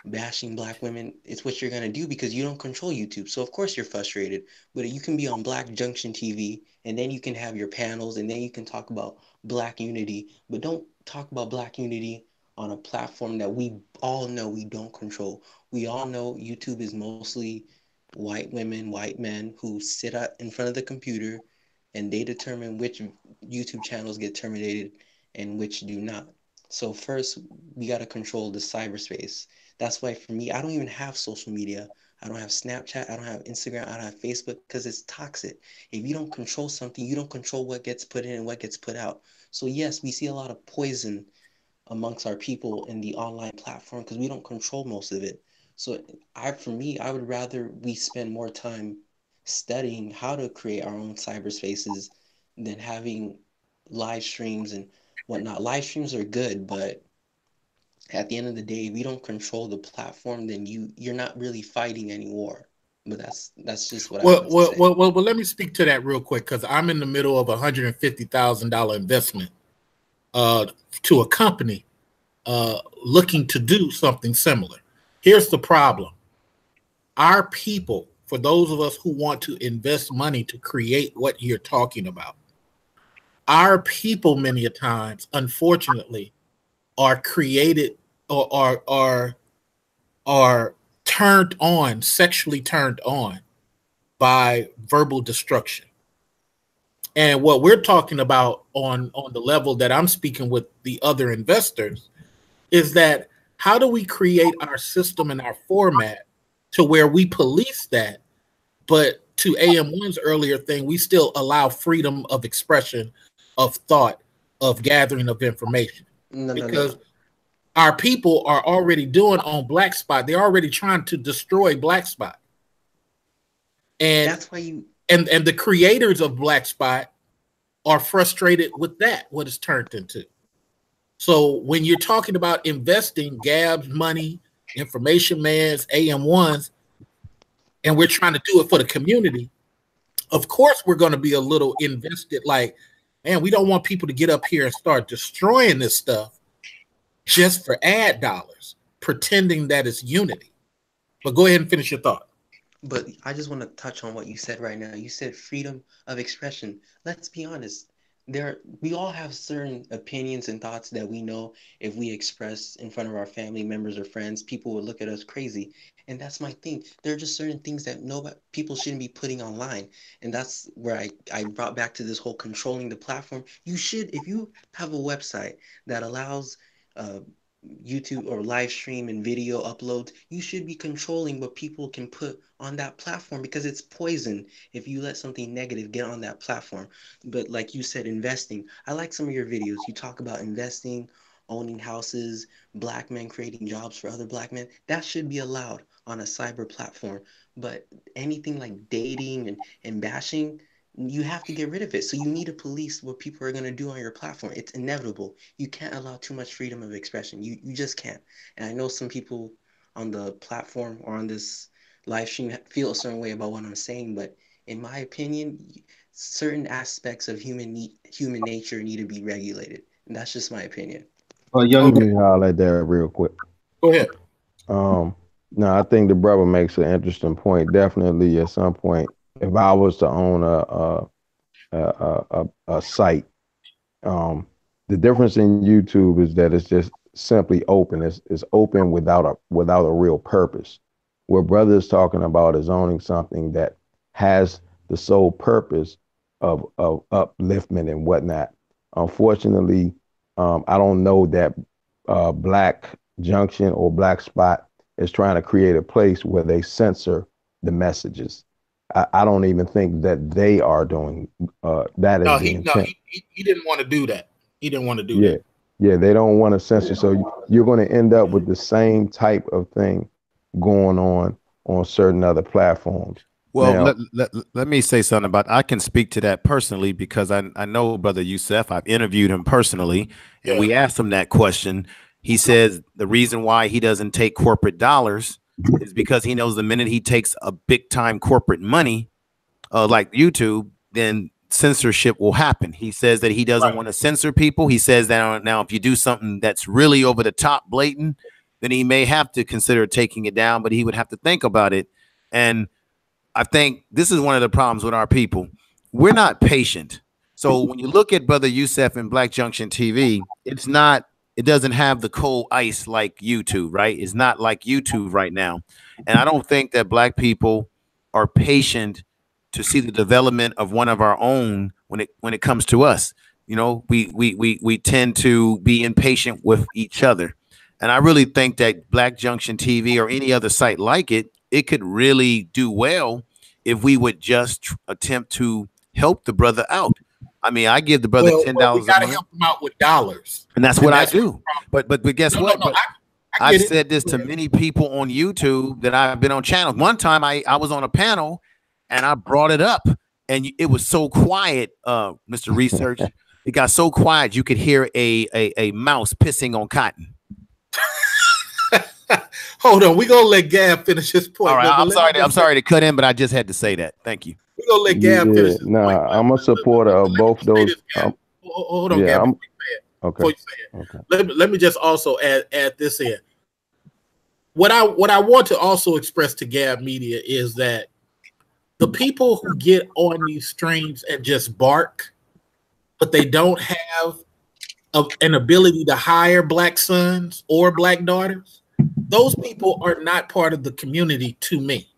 bashing Black women, it's what you're going to do because you don't control YouTube. So of course you're frustrated, but you can be on Black Junction TV, and then you can have your panels, and then you can talk about Black unity, but don't talk about Black unity on a platform that we all know we don't control. We all know YouTube is mostly white women, white men who sit in front of the computer, and they determine which YouTube channels get terminated and which do not. So first, we got to control the cyberspace. That's why for me, I don't even have social media. I don't have Snapchat. I don't have Instagram. I don't have Facebook, because it's toxic. If you don't control something, you don't control what gets put in and what gets put out. So yes, we see a lot of poison amongst our people in the online platform because we don't control most of it. So I would rather we spend more time studying how to create our own cyberspaces than having live streams and whatnot. Live streams are good, but at the end of the day, if you don't control the platform, then you're not really fighting any war. But that's just what I want to say. Well, let me speak to that real quick, because I'm in the middle of $150,000 investment to a company looking to do something similar. Here's the problem. Our people, for those of us who want to invest money to create what you're talking about, our people many a times, unfortunately, are created or are turned on, sexually turned on by verbal destruction. And what we're talking about on the level that I'm speaking with the other investors is that how do we create our system and our format to where we police that, but to AM1's earlier thing, we still allow freedom of expression, of thought, of gathering of information. Because our people are already doing on Black Spot. They're already trying to destroy Black Spot. And that's why you and the creators of Black Spot are frustrated with that, what it's turned into. So when you're talking about investing Gab's money, Information Man's, AM1's, and we're trying to do it for the community, of course we're going to be a little invested. Like, man, we don't want people to get up here and start destroying this stuff just for ad dollars, pretending that it's unity. But go ahead and finish your thought. But I just want to touch on what you said right now. You said freedom of expression. Let's be honest. We all have certain opinions and thoughts that we know if we express in front of our family members or friends, people would look at us crazy. And that's my thing. There are just certain things that people shouldn't be putting online. And that's where I brought back to this whole controlling the platform. You should, if you have a website that allows YouTube or live stream and video uploads, you should be controlling what people can put on that platform, because it's poison if you let something negative get on that platform. But like you said, investing, I like some of your videos. You talk about investing, owning houses, Black men creating jobs for other Black men. That should be allowed on a cyber platform. But anything like dating and bashing, you have to get rid of it. So you need to police what people are going to do on your platform. It's inevitable. You can't allow too much freedom of expression. You just can't. And I know some people on the platform or on this live stream feel a certain way about what I'm saying, but in my opinion, certain aspects of human nature need to be regulated. And that's just my opinion. Let me highlight that real quick. Go ahead. No, I think the brother makes an interesting point. Definitely, at some point, if I was to own a site, the difference in YouTube is that it's just simply open. It's open without a real purpose. What brother is talking about is owning something that has the sole purpose of upliftment and whatnot. Unfortunately, I don't know that Black Junction or Black Spot is trying to create a place where they censor the messages. I don't even think that they are doing that. He didn't want to do that. He didn't want to do that. Yeah, they don't want to censor. So you're going to end up with the same type of thing going on certain other platforms. Well, let me say something about, I can speak to that personally, because I know Brother Yusef. I've interviewed him personally, and we asked him that question. He says the reason why he doesn't take corporate dollars is because he knows the minute he takes a big time corporate money, like YouTube, then censorship will happen. He says that he doesn't want to censor people. He says that now if you do something that's really over the top, blatant, then he may have to consider taking it down, but he would have to think about it. And I think this is one of the problems with our people. We're not patient. So when you look at Brother Yusef and Black Junction TV, it doesn't have the cold ice like YouTube, right? It's not like YouTube right now. And I don't think that Black people are patient to see the development of one of our own when it comes to us. You know, we tend to be impatient with each other. And I really think that Black Junction TV or any other site like it could really do well if we would just attempt to help the brother out. I mean, I give the brother $10. We gotta help him out with dollars, and that's what I do. But guess what? I've said this to many people on YouTube that I've been on channels. One time I was on a panel and I brought it up, and it was so quiet, Mr. Research. It got so quiet you could hear a mouse pissing on cotton. Hold on, we gonna let Gab finish his point. All right, I'm sorry to cut in, but I just had to say that. Thank you. We gonna let Gab finish his point. I'm a supporter of both those. Hold on, Gab. Okay. Let me just also add this in. What I want to also express to Gab Media is that the people who get on these streams and just bark, but they don't have an ability to hire black sons or black daughters, those people are not part of the community to me,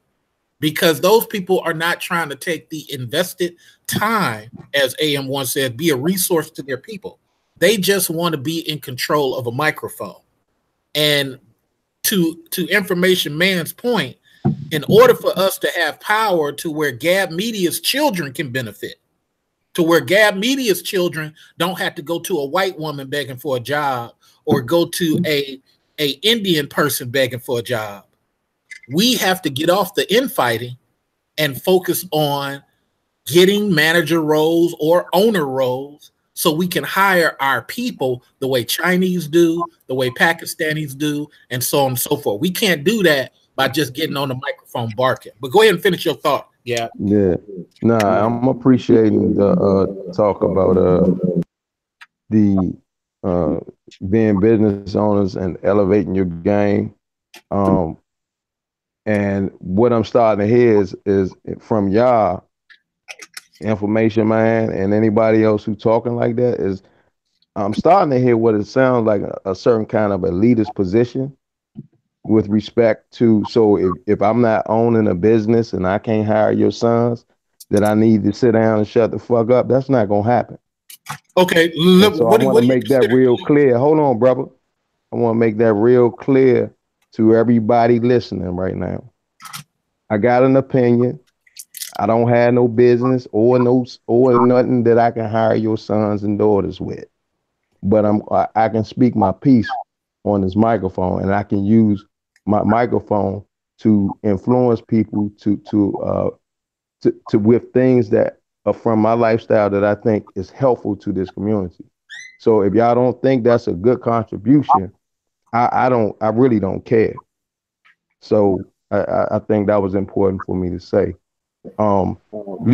because those people are not trying to take the invested time, as AM once said, be a resource to their people. They just want to be in control of a microphone. And to Information Man's point, in order for us to have power to where Gab Media's children can benefit, to where Gab Media's children don't have to go to a white woman begging for a job or go to a Indian person begging for a job, we have to get off the infighting and focus on getting manager roles or owner roles so we can hire our people the way Chinese do, the way Pakistanis do, and so on and so forth. We can't do that by just getting on the microphone barking. But go ahead and finish your thought. Yeah. I'm appreciating the talk about the being business owners and elevating your game. And what I'm starting to hear is from y'all, Information Man, and anybody else who talking like that, is I'm starting to hear what it sounds like a certain kind of elitist position with respect to, so if I'm not owning a business and I can't hire your sons, that I need to sit down and shut the fuck up. That's not gonna happen. Okay, so I want to make that real clear. Hold on, brother. I want to make that real clear to everybody listening right now. I got an opinion. I don't have no business or nothing that I can hire your sons and daughters with. But I can speak my piece on this microphone, and I can use my microphone to influence people to with things that are from my lifestyle that I think is helpful to this community. So if y'all don't think that's a good contribution, I really don't care. So I think that was important for me to say. Let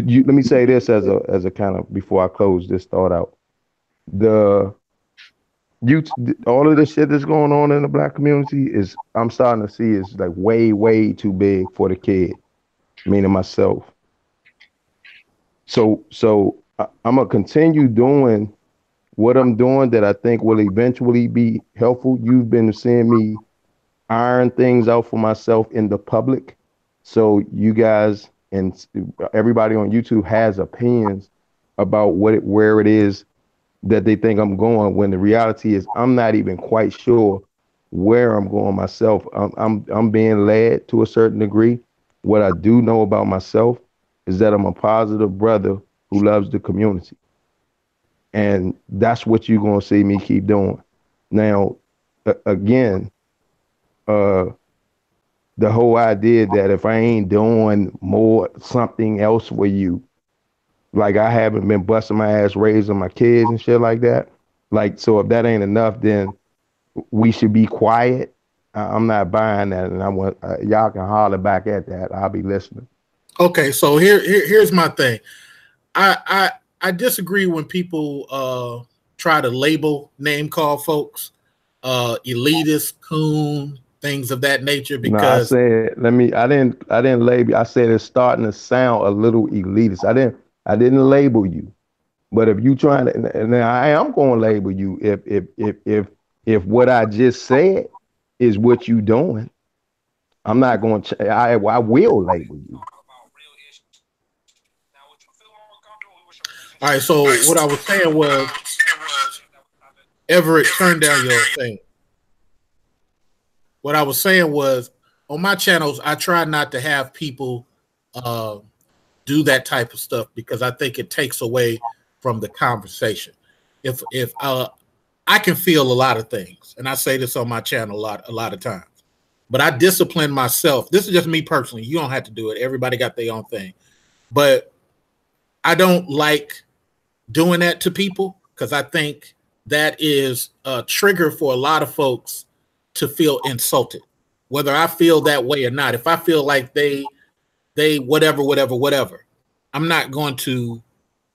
me say this as a kind of, before I close this thought out. All of the shit that's going on in the black community I'm starting to see is like way too big for the kid, meaning myself. So I'm gonna continue doing what I'm doing that I think will eventually be helpful. You've been seeing me iron things out for myself in the public, so you guys and everybody on YouTube has opinions about where it is that they think I'm going, when the reality is I'm not even quite sure where I'm going myself. I'm being led to a certain degree. What I do know about myself is that I'm a positive brother who loves the community. And that's what you're going to see me keep doing. Now, again, the whole idea that if I ain't doing something else for you, like I haven't been busting my ass raising my kids and shit like that. Like, so if that ain't enough, then we should be quiet. I'm not buying that, and I want y'all can holler back at that. I'll be listening. Okay, so here's my thing. I disagree when people try to name call folks elitist, coon, things of that nature, because I didn't label. I said it's starting to sound a little elitist. I didn't label you, but if you trying to, and I am going to label you if what I just said is what you doing. I'm not going to. I will label you. All right. So what I was saying was, Everett, turn down your thing. What I was saying was, on my channels, I try not to have people do that type of stuff, because I think it takes away from the conversation. If I can feel a lot of things, and I say this on my channel a lot of times, but I discipline myself. This is just me personally. You don't have to do it. Everybody got their own thing, but I don't like doing that to people, because I think that is a trigger for a lot of folks to feel insulted, whether I feel that way or not. If I feel like they whatever, I'm not going to.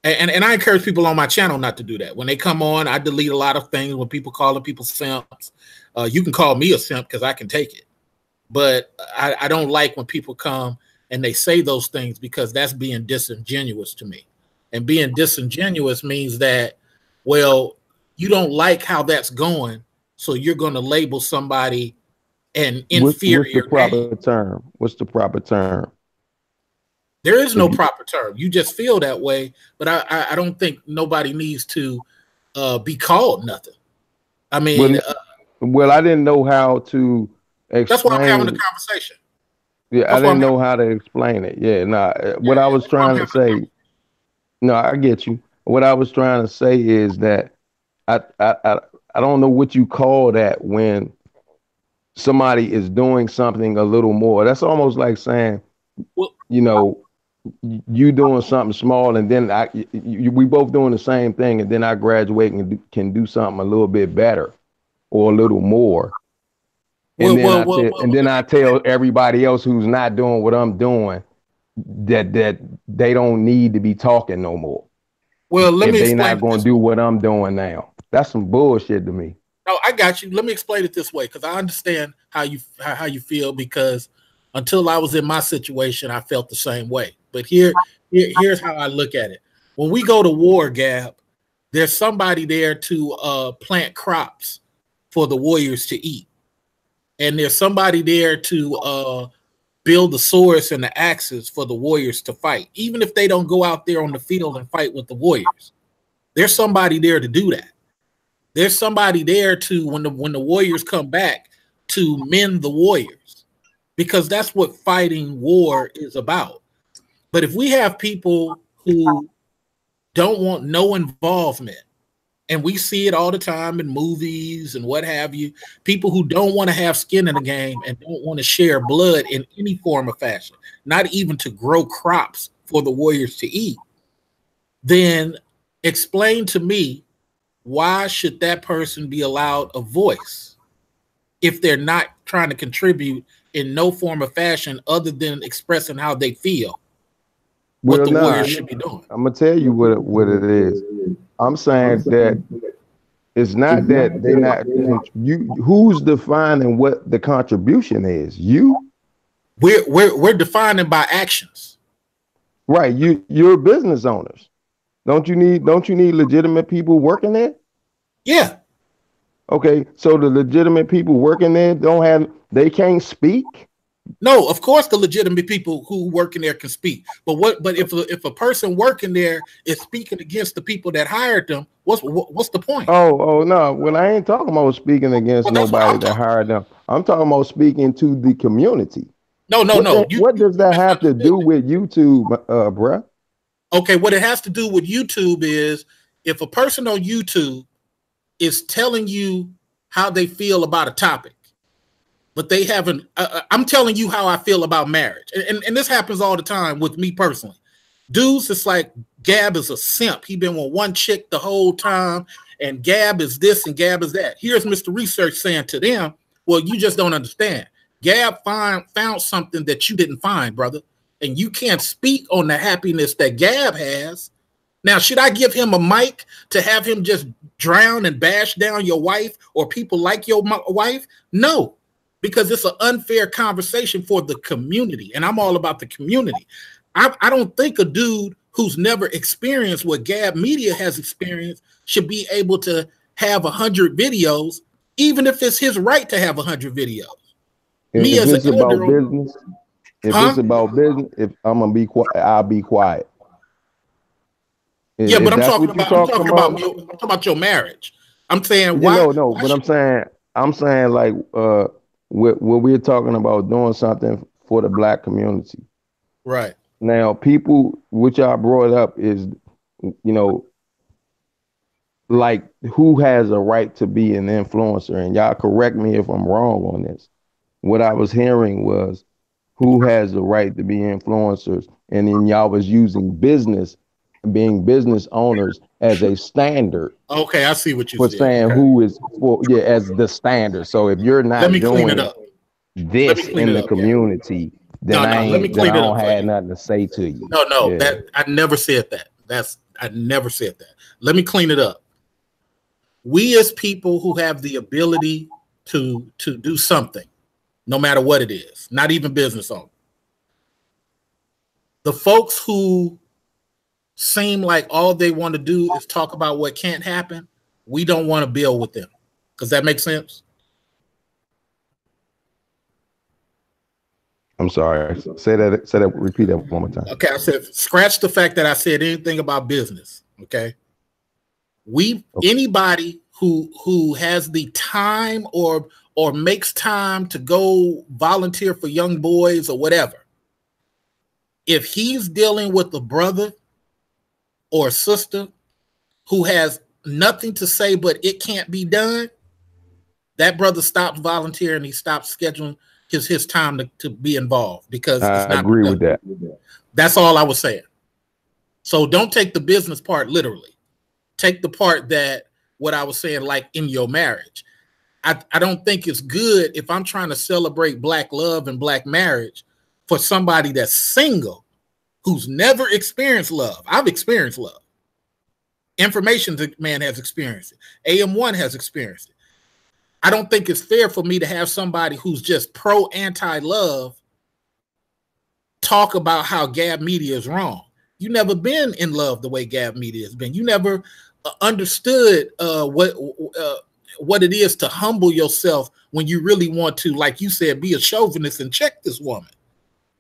And I encourage people on my channel not to do that. When they come on, I delete a lot of things. When people calling people simps, you can call me a simp because I can take it. But I don't like when people come and they say those things, because that's being disingenuous to me. And being disingenuous means that, well, you don't like how that's going, so you're going to label somebody an inferior. What's the proper term? What's the proper term? There is no proper term. You just feel that way, but I don't think nobody needs to be called nothing. I mean, well, I didn't know how to explain. That's why I'm having a conversation. Yeah, I didn't know how to explain it. Yeah, what I was trying to say. No, I get you. What I was trying to say is that I don't know what you call that when somebody is doing something a little more. That's almost like saying, well, you know, you doing something small, and then we both doing the same thing, and then I graduate and can do something a little bit better or a little more. And then I tell everybody else who's not doing what I'm doing that they don't need to be talking no more. Well, let me explain. They're not going to do what I'm doing now. That's some bullshit to me. No, I got you. Let me explain it this way, because I understand how you feel, because until I was in my situation, I felt the same way. But here's how I look at it. When we go to war, Gab, there's somebody there to plant crops for the warriors to eat. And there's somebody there to build the swords and the axes for the warriors to fight. Even if they don't go out there on the field and fight with the warriors, there's somebody there to do that. There's somebody there to, when the warriors come back, to mend the warriors, because that's what fighting war is about. But if we have people who don't want no involvement, and we see it all the time in movies and what have you, people who don't want to have skin in the game and don't want to share blood in any form or fashion, not even to grow crops for the warriors to eat, then explain to me, why should that person be allowed a voice if they're not trying to contribute in no form or fashion other than expressing how they feel? What the warriors should be doing. I'm gonna tell you what it is. I'm saying that it's not that they're not you. Who's defining what the contribution is? You. We're defining by actions. Right. You're business owners. Don't you need legitimate people working there? Yeah. Okay, so the legitimate people working there they can't speak? No, of course the legitimate people who work in there can speak. But if a person working there is speaking against the people that hired them, what's the point? Oh no. Well, I ain't talking about speaking against nobody that hired them. I'm talking about speaking to the community. No. What does that have to do with YouTube, bruh? Okay, what it has to do with YouTube is, if a person on YouTube is telling you how they feel about a topic, but they haven't, I'm telling you how I feel about marriage. And this happens all the time with me personally. Dudes, it's like Gab is a simp. He been with one chick the whole time, and Gab is this and Gab is that. Here's Mr. Research saying to them, well, you just don't understand. Gab found something that you didn't find, brother. And you can't speak on the happiness that Gab has. Now, should I give him a mic to have him just drown and bash down your wife or people like your wife? No, because it's an unfair conversation for the community. And I'm all about the community. I don't think a dude who's never experienced what Gab Media has experienced should be able to have 100 videos, even if it's his right to have 100 videos. Me as an elder, business. If it's about business, if I'm gonna be quiet, I'll be quiet. Yeah, but I'm talking about your marriage. I'm saying why? No. But I'm saying like what we're talking about, doing something for the Black community. Right. Now, people, which I brought up is, like, who has a right to be an influencer? And y'all correct me if I'm wrong on this. What I was hearing was, who has the right to be influencers? And then y'all was using business being business owners as a standard Okay, I see what you for said. saying Okay. who is for as the standard. So if you're Let not me clean it doing up. this Clean in it the up, Gab. community, then No, let me then clean I it don't up for have you. nothing to say to you. No, Yeah. that I never said that. I never said that. Let me clean it up. We as people who have the ability to do something, no matter what it is, not even business owners. The folks who seem like all they want to do is talk about what can't happen, we don't want to build with them. Does that make sense? I'm sorry. Say that. Repeat that one more time. Okay, I said scratch the fact that I said anything about business. Okay. Anybody who has the time or makes time to go volunteer for young boys or whatever, if he's dealing with a brother or a sister who has nothing to say but it can't be done, that brother stops volunteering. He stops scheduling his time to be involved because it's not. I agree with that. That's all I was saying. So don't take the business part literally. Take the part that what I was saying, like in your marriage. I don't think it's good if I'm trying to celebrate Black love and Black marriage for somebody that's single who's never experienced love. I've experienced love. Information Man has experienced it. AM1 has experienced it. I don't think it's fair for me to have somebody who's just pro-anti-love talk about how Gab Media is wrong. You never been in love the way Gab Media has been. You never understood what it is to humble yourself when you really want to, like you said, be a chauvinist and check this woman.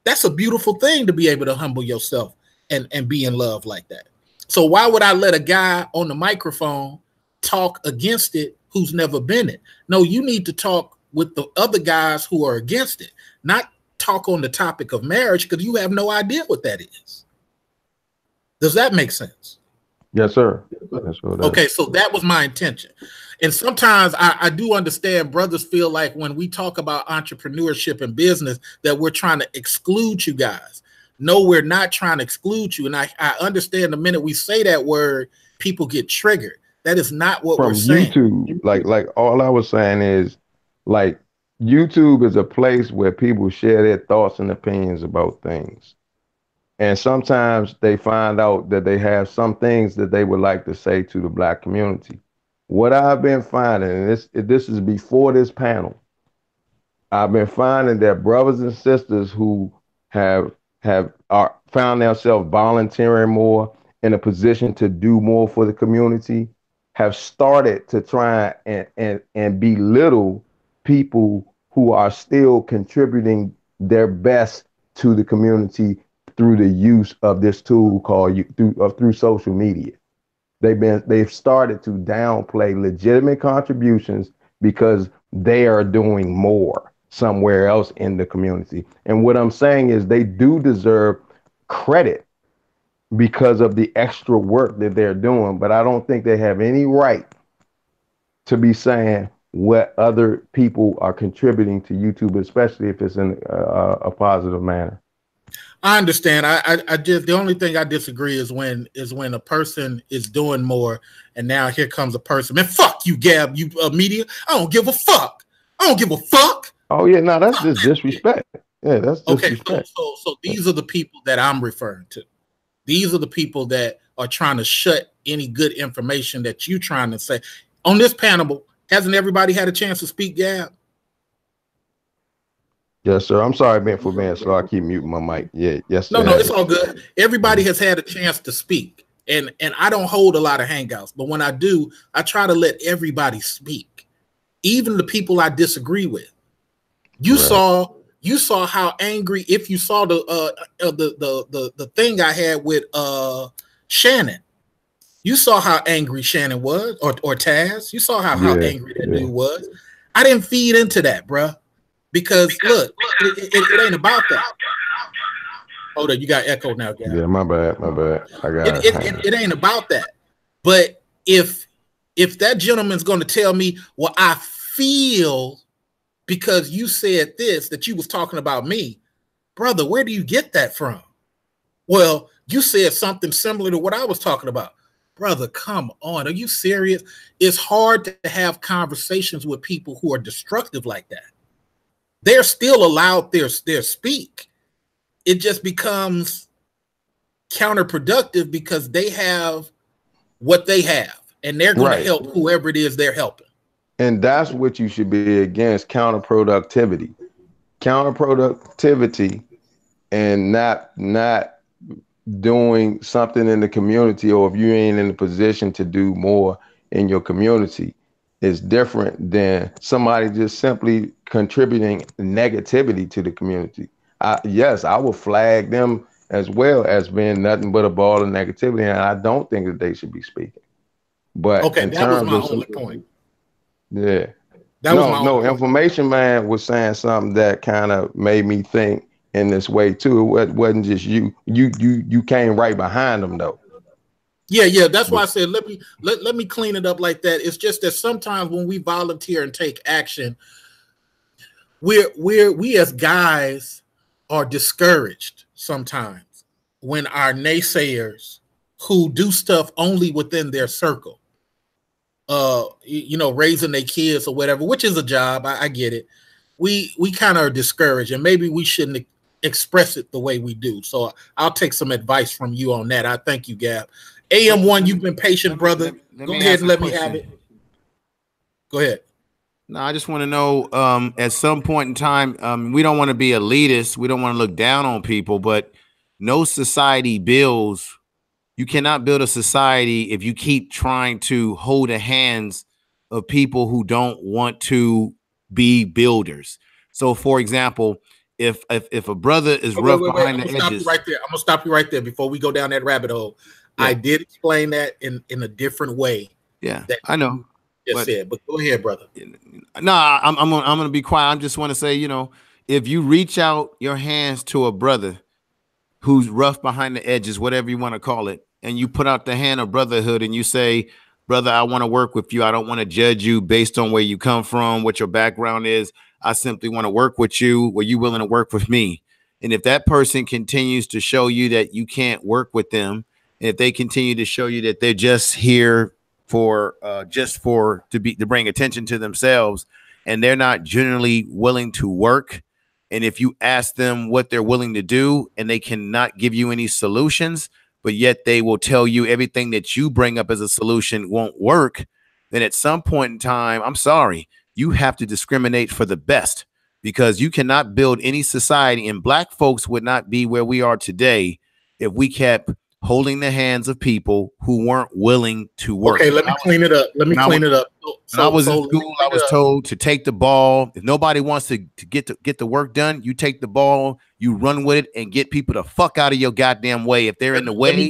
That's a beautiful thing to be able to humble yourself and be in love like that. So why would I let a guy on the microphone talk against it who's never been it? No, you need to talk with the other guys who are against it, not talk on the topic of marriage because you have no idea what that is. Does that make sense? Yes, sir. That's what okay, so that was my intention. And sometimes I do understand brothers feel like when we talk about entrepreneurship and business that we're trying to exclude you guys. No, we're not trying to exclude you. And I understand the minute we say that word, people get triggered. That is not what we're saying. YouTube, like all I was saying is, like, YouTube is a place where people share their thoughts and opinions about things. And sometimes they find out that they have some things that they would like to say to the Black community. What I've been finding, and this is before this panel, I've been finding that brothers and sisters who are found themselves volunteering more, in a position to do more for the community, have started to try and belittle people who are still contributing their best to the community through the use of this tool called through social media. They've started to downplay legitimate contributions because they are doing more somewhere else in the community. And what I'm saying is they do deserve credit because of the extra work that they're doing, but I don't think they have any right to be saying what other people are contributing to YouTube, especially if it's in a positive manner. I understand. I just, the only thing I disagree is when a person is doing more, and now here comes a person. Man, fuck you, Gab, you media. I don't give a fuck. I don't give a fuck. Oh yeah, no, that's just disrespect. Yeah, that's disrespect. Okay, so these are the people that I'm referring to. These are the people that are trying to shut any good information that you're trying to say. On this panel, hasn't everybody had a chance to speak, Gab? Yes, sir. I'm sorry, for being slow. I keep muting my mic. Yeah, yes. No, it's all good. Everybody has had a chance to speak, and I don't hold a lot of hangouts, but when I do, I try to let everybody speak, even the people I disagree with. You saw how angry. If you saw the thing I had with Shannon, you saw how angry Shannon was, or Taz. You saw how angry that dude was. I didn't feed into that, bruh. Because look, it ain't about that. Hold on, you got echo now, guys. Yeah, my bad. I got it ain't about that. But if that gentleman's going to tell me, well, I feel because you said this that you was talking about me, brother, where do you get that from? Well, You said something similar to what I was talking about. Brother, come on. Are you serious? It's hard to have conversations with people who are destructive like that. They're still allowed their speak. It just becomes counterproductive because they have what they have, and they're going to help whoever it is they're helping. And that's what you should be against, counterproductivity. Counterproductivity and not doing something in the community, or if you ain't in a position to do more in your community, is different than somebody just simply contributing negativity to the community. Yes, I will flag them as well as being nothing but a ball of negativity, and I don't think that they should be speaking. But okay, that was my only point. Yeah. No, Information Man was saying something that kind of made me think in this way too. It wasn't just you came right behind them though. Yeah. That's why I said let me clean it up like that. It's just that sometimes when we volunteer and take action, we as guys are discouraged sometimes when our naysayers who do stuff only within their circle, raising their kids or whatever, which is a job. I get it. We kind of are discouraged, and maybe we shouldn't express it the way we do. So I'll take some advice from you on that. I thank you, Gab. AM1, you've been patient, brother. Go ahead and let me have it. Go ahead. No, I just want to know, at some point in time, we don't want to be elitist. We don't want to look down on people, but no society builds. You cannot build a society if you keep trying to hold the hands of people who don't want to be builders. So, for example, if a brother is rough behind the edges, right there. I'm gonna stop you right there before we go down that rabbit hole. Yeah. I did explain that in a different way. Yeah, I know. But go ahead, brother. No, I'm gonna be quiet. I just want to say, if you reach out your hands to a brother who's rough behind the edges, whatever you want to call it, and you put out the hand of brotherhood and you say, brother, I want to work with you. I don't want to judge you based on where you come from, what your background is. I simply want to work with you. Were you willing to work with me? And if that person continues to show you that you can't work with them, and if they continue to show you that they're just here to bring attention to themselves, and they're not generally willing to work, and if you ask them what they're willing to do and they cannot give you any solutions, but yet they will tell you everything that you bring up as a solution won't work, then at some point in time, I'm sorry, you have to discriminate for the best, because you cannot build any society, and Black folks would not be where we are today if we kept holding the hands of people who weren't willing to work. Okay, let me clean it up. When I was in school, I was told to take the ball. If nobody wants to get the work done, you take the ball, you run with it, and get people the fuck out of your goddamn way. If they're in the way, you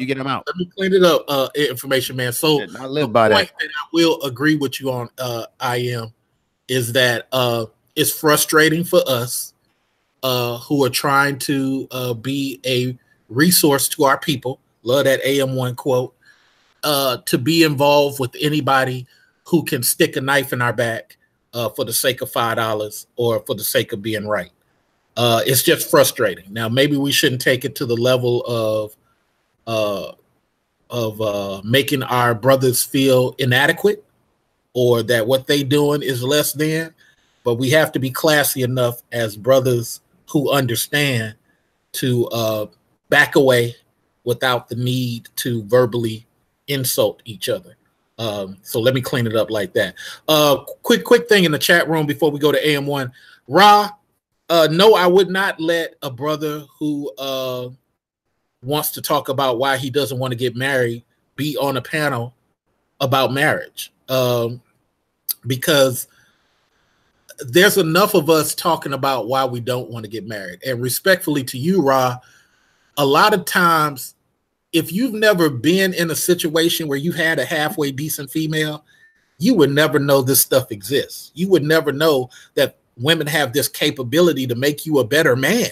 get them out. Let me clean it up, Information Man. So I live by that. That I will agree with you on, is that it's frustrating for us who are trying to be a resource to our people. Love that AM1 quote. To be involved with anybody who can stick a knife in our back for the sake of $5 or for the sake of being right. It's just frustrating. Now, maybe we shouldn't take it to the level of making our brothers feel inadequate or that what they doing is less than, but we have to be classy enough as brothers who understand to back away without the need to verbally insult each other. So let me clean it up like that. Quick thing in the chat room before we go to AM1. Ra, no, I would not let a brother who wants to talk about why he doesn't want to get married be on a panel about marriage, because there's enough of us talking about why we don't want to get married. And respectfully to you, Ra, a lot of times, if you've never been in a situation where you had a halfway decent female, you would never know this stuff exists. You would never know that women have this capability to make you a better man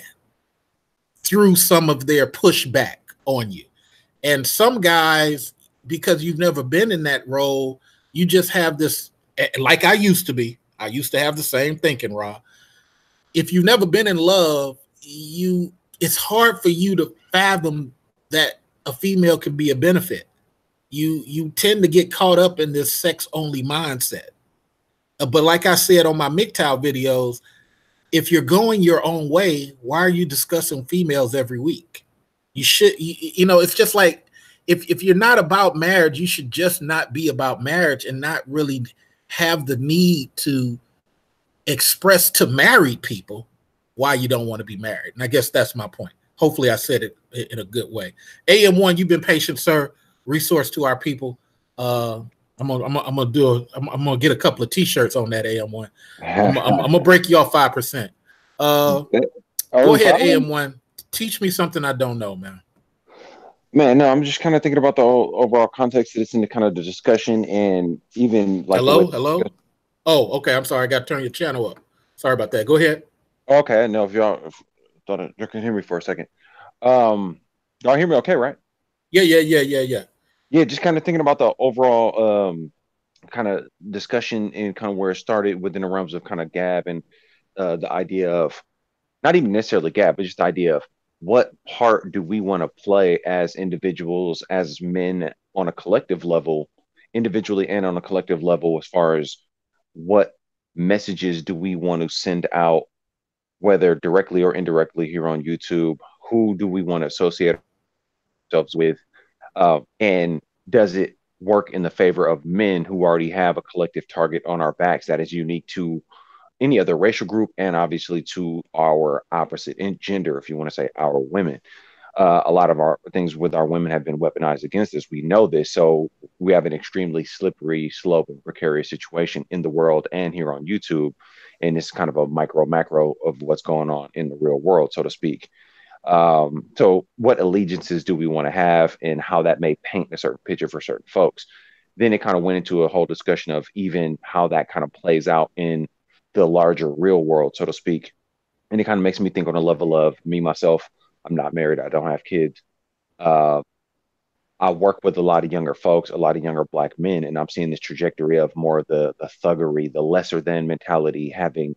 through some of their pushback on you. And some guys, because you've never been in that role, you just have this, like I used to be. I used to have the same thinking, Ra. If you've never been in love, it's hard for you to fathom that a female can be a benefit. You tend to get caught up in this sex only mindset. But like I said on my MGTOW videos, if you're going your own way, why are you discussing females every week? You should, it's just like if you're not about marriage, you should just not be about marriage and not really have the need to express to married people why you don't want to be married. And I guess that's my point. Hopefully I said it in a good way. AM1, you've been patient, sir. Resource to our people. I'm gonna get a couple of t-shirts on that, AM1. I'm gonna break you off 5%. Go ahead, AM1. Teach me something I don't know, man. Man, no, I'm just kind of thinking about the overall context of this and the kind of the discussion and even like hello. Oh, okay. I'm sorry. I got to turn your channel up. Sorry about that. Go ahead. Okay, no, if y'all thought you can hear me for a second. Y'all hear me okay, right? Yeah. Yeah, just kind of thinking about the overall kind of discussion and kind of where it started within the realms of kind of Gab and the idea of not even necessarily Gab, but just the idea of what part do we want to play as individuals, as men on a collective level, individually and on a collective level, as far as what messages do we want to send out, whether directly or indirectly here on YouTube? Who do we want to associate ourselves with? And does it work in the favor of men who already have a collective target on our backs that is unique to any other racial group and obviously to our opposite in gender, if you want to say our women? A lot of our things with our women have been weaponized against us. We know this. So we have an extremely slippery slope and precarious situation in the world and here on YouTube. And it's kind of a micro macro of what's going on in the real world, so to speak. So what allegiances do we want to have and how that may paint a certain picture for certain folks? Then it kind of went into a whole discussion of even how that kind of plays out in the larger real world, so to speak. And it kind of makes me think on a level of me, myself, I'm not married. I don't have kids. I work with a lot of younger folks, a lot of younger Black men, and I'm seeing this trajectory of more of the thuggery, the lesser than mentality having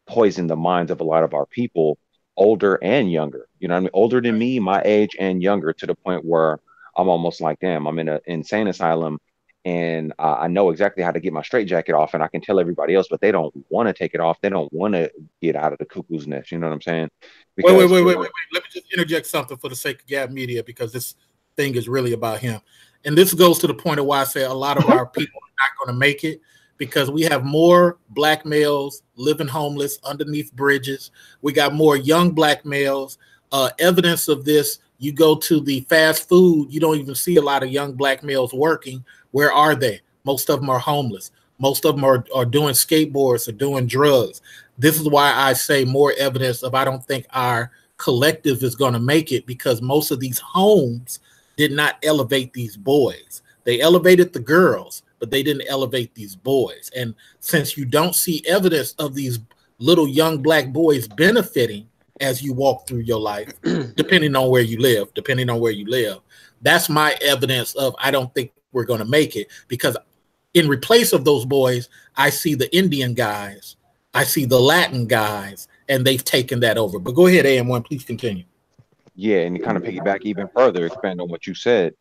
poisoned the minds of a lot of our people, older and younger. You know what I mean? Older than me, my age, and younger, to the point where I'm almost like, damn, I'm in an insane asylum and I know exactly how to get my straitjacket off and I can tell everybody else, but they don't want to take it off. They don't want to get out of the cuckoo's nest. You know what I'm saying? Because, wait. Let me just interject something for the sake of Gab Media, because this thing is really about him. And this goes to the point of why I say a lot of our people are not going to make it, because we have more Black males living homeless underneath bridges. We got more young Black males. Evidence of this, you go to the fast food, you don't even see a lot of young Black males working. Where are they? Most of them are homeless. Most of them are doing skateboards or doing drugs. This is why I say more evidence of I don't think our collective is going to make it, because most of these homes did not elevate these boys. They elevated the girls, but they didn't elevate these boys. And since you don't see evidence of these little young Black boys benefiting as you walk through your life, depending on where you live, that's my evidence of I don't think we're going to make it, because in replace of those boys, I see the Indian guys, I see the Latin guys, and they've taken that over. But go ahead, AM1, please continue. Yeah, and you kind of piggyback even further, expand on what you said,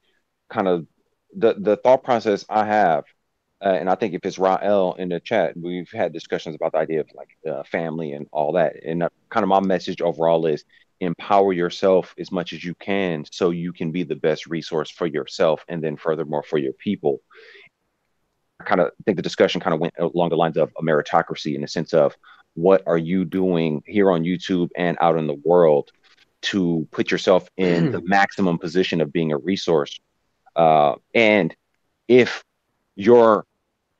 kind of the thought process I have, and I think if it's Rael in the chat, we've had discussions about the idea of like family and all that. And kind of my message overall is empower yourself as much as you can so you can be the best resource for yourself and then furthermore for your people. I kind of think the discussion kind of went along the lines of a meritocracy, in the sense of what are you doing here on YouTube and out in the world to put yourself in the maximum position of being a resource. And if your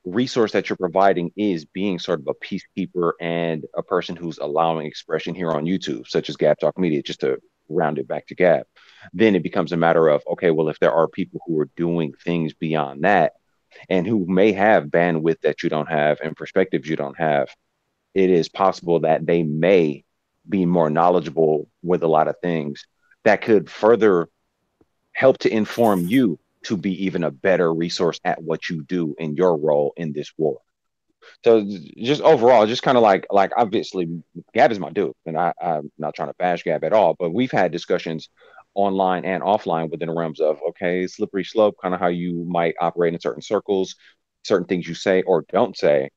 resource that you're providing is being sort of a peacekeeper and a person who's allowing expression here on YouTube, such as Gab Talk Media, just to round it back to Gab, then it becomes a matter of, okay, well, if there are people who are doing things beyond that and who may have bandwidth that you don't have and perspectives you don't have, it is possible that they may be more knowledgeable with a lot of things that could further help to inform you to be even a better resource at what you do in your role in this war. So just overall, just kind of like obviously Gab is my dude, and I'm not trying to bash Gab at all, but we've had discussions online and offline within the realms of, okay, slippery slope, kind of how you might operate in certain circles, certain things you say or don't say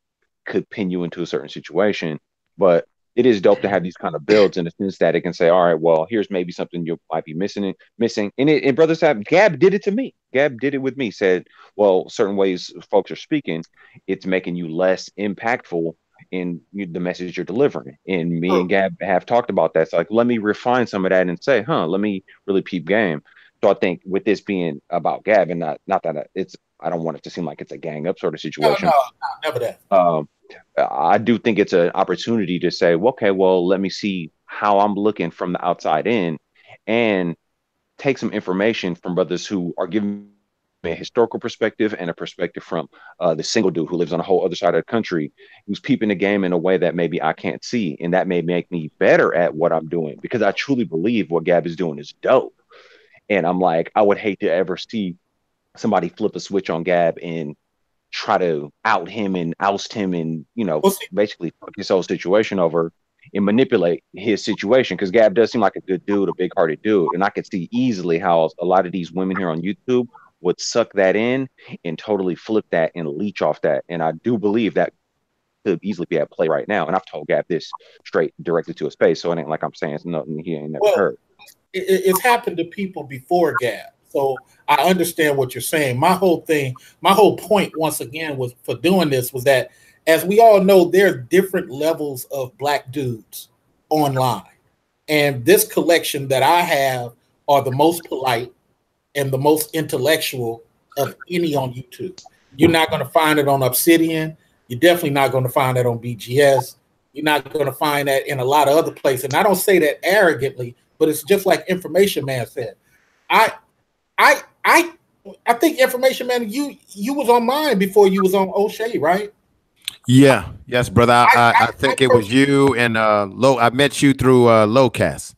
could pin you into a certain situation. But it is dope to have these kind of builds in the sense that it can say, all right, well, here's maybe something you might be missing. And brothers have, Gab did it to me. Gab did it with me, said, well, certain ways folks are speaking, it's making you less impactful in the message you're delivering. And me and Gab have talked about that. So like, let me refine some of that and say, let me really peep game. So I think with this being about Gab and not that it's, I don't want it to seem like it's a gang up sort of situation. No, never that. I do think it's an opportunity to say, well, okay, well, let me see how I'm looking from the outside in and take some information from brothers who are giving me a historical perspective and a perspective from the single dude who lives on a whole other side of the country, who's peeping the game in a way that maybe I can't see. And that may make me better at what I'm doing, because I truly believe what Gab is doing is dope. And I'm like, I would hate to ever see somebody flip a switch on Gab and try to out him and oust him and, basically fuck his whole situation over and manipulate his situation. Because Gab does seem like a good dude, a big-hearted dude. And I could see easily how a lot of these women here on YouTube would suck that in and totally flip that and leech off that. And I do believe that could easily be at play right now. And I've told Gab this straight directly to his face. So it ain't like I'm saying it's nothing he ain't never heard. It's happened to people before Gab. So I understand what you're saying. My whole point, once again, was for doing this was that, as we all know, there are different levels of black dudes online. And this collection that I have are the most polite and the most intellectual of any on YouTube. You're not going to find it on Obsidian. You're definitely not going to find it on BGS. You're not going to find that in a lot of other places. And I don't say that arrogantly, but it's just like Information Man said. I think Information Man, you was on mine before you was on O'Shea, right? Yeah, yes, brother. I think it was you and I met you through Lowcast.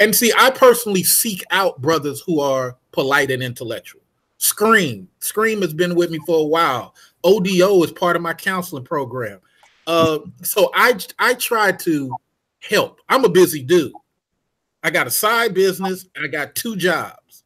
And see, I personally seek out brothers who are polite and intellectual. Scream has been with me for a while. ODO is part of my counseling program. So I try to help. I'm a busy dude. I got a side business. I got 2 jobs.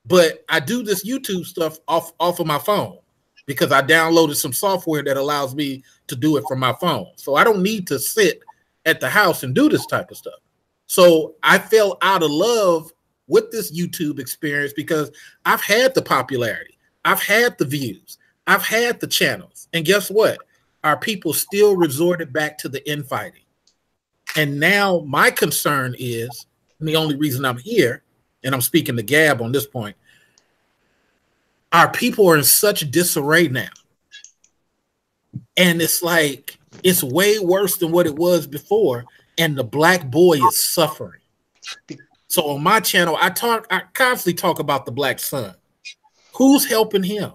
But I do this YouTube stuff off of my phone because I downloaded some software that allows me to do it from my phone. So I don't need to sit at the house and do this type of stuff. So I fell out of love with this YouTube experience because I've had the popularity. I've had the views. I've had the channels. And guess what? Our people still resorted back to the infighting. And now my concern is, and the only reason I'm here, and I'm speaking to Gab on this point, our people are in such disarray now. And it's like, it's way worse than what it was before. And the black boy is suffering. So on my channel, I constantly talk about the black son. Who's helping him?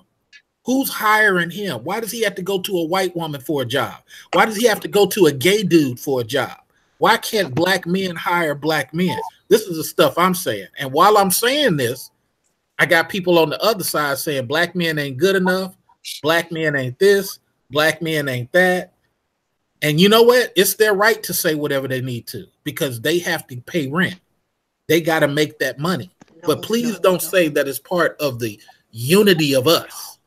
Who's hiring him? Why does he have to go to a white woman for a job? Why does he have to go to a gay dude for a job? Why can't black men hire black men? This is the stuff I'm saying. And while I'm saying this, I got people on the other side saying black men ain't good enough. Black men ain't this. Black men ain't that. And you know what? It's their right to say whatever they need to because they have to pay rent. They got to make that money. But please don't say that it's part of the unity of us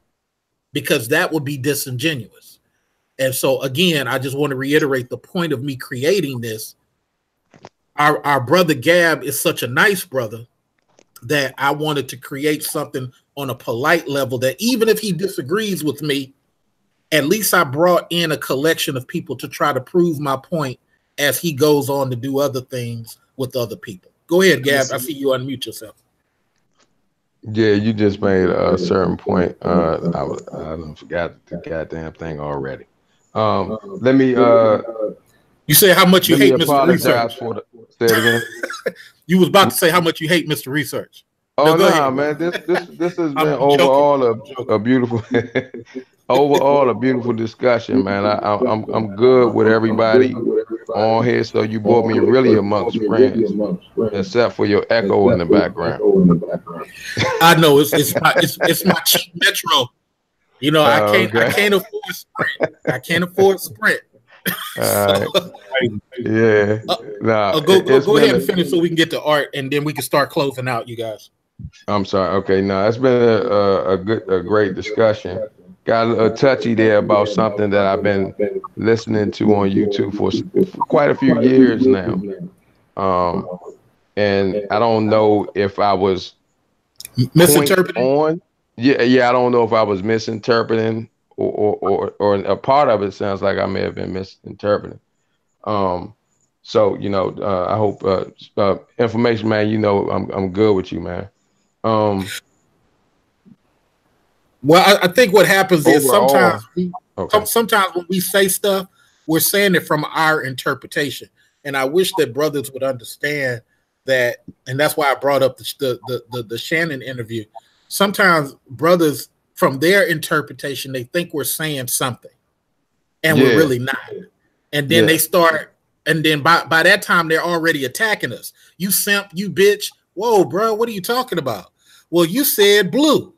because that would be disingenuous. And so, again, I just want to reiterate the point of me creating this. Our brother Gab is such a nice brother that I wanted to create something on a polite level that even if he disagrees with me, at least I brought in a collection of people to try to prove my point as he goes on to do other things with other people. Go ahead, Gab. I see you unmute yourself. Yeah, you just made a certain point. I forgot the goddamn thing already. Let me. You say how much you hate Mr. Research. Say it again. You was about to say how much you hate Mr. Research. Oh no, man! This has been overall a beautiful, overall a beautiful discussion, man. I'm good with everybody on here, so you brought me really amongst friends, except for your echo in the background. I know it's my cheap Metro. You know, I can't afford Sprint. I can't afford Sprint. right. Yeah. Nah, go ahead and finish so we can get to Art, and then we can start closing out, you guys. I'm sorry. Okay, no, it's been a great discussion. Got a touchy there about something that I've been listening to on YouTube for quite a few years now. And I don't know if I was misinterpreting. Yeah, I don't know if I was misinterpreting or a part of it sounds like I may have been misinterpreting. So I hope information, man. I'm good with you, man. Well, I think what happens is sometimes when we say stuff, we're saying it from our interpretation, and I wish that brothers would understand that, and that's why I brought up the Shannon interview. Sometimes brothers, from their interpretation, they think we're saying something, and we're really not. And then they start, and then by that time they're already attacking us. You simp, you bitch. Whoa, bro, what are you talking about? Well, you said blue,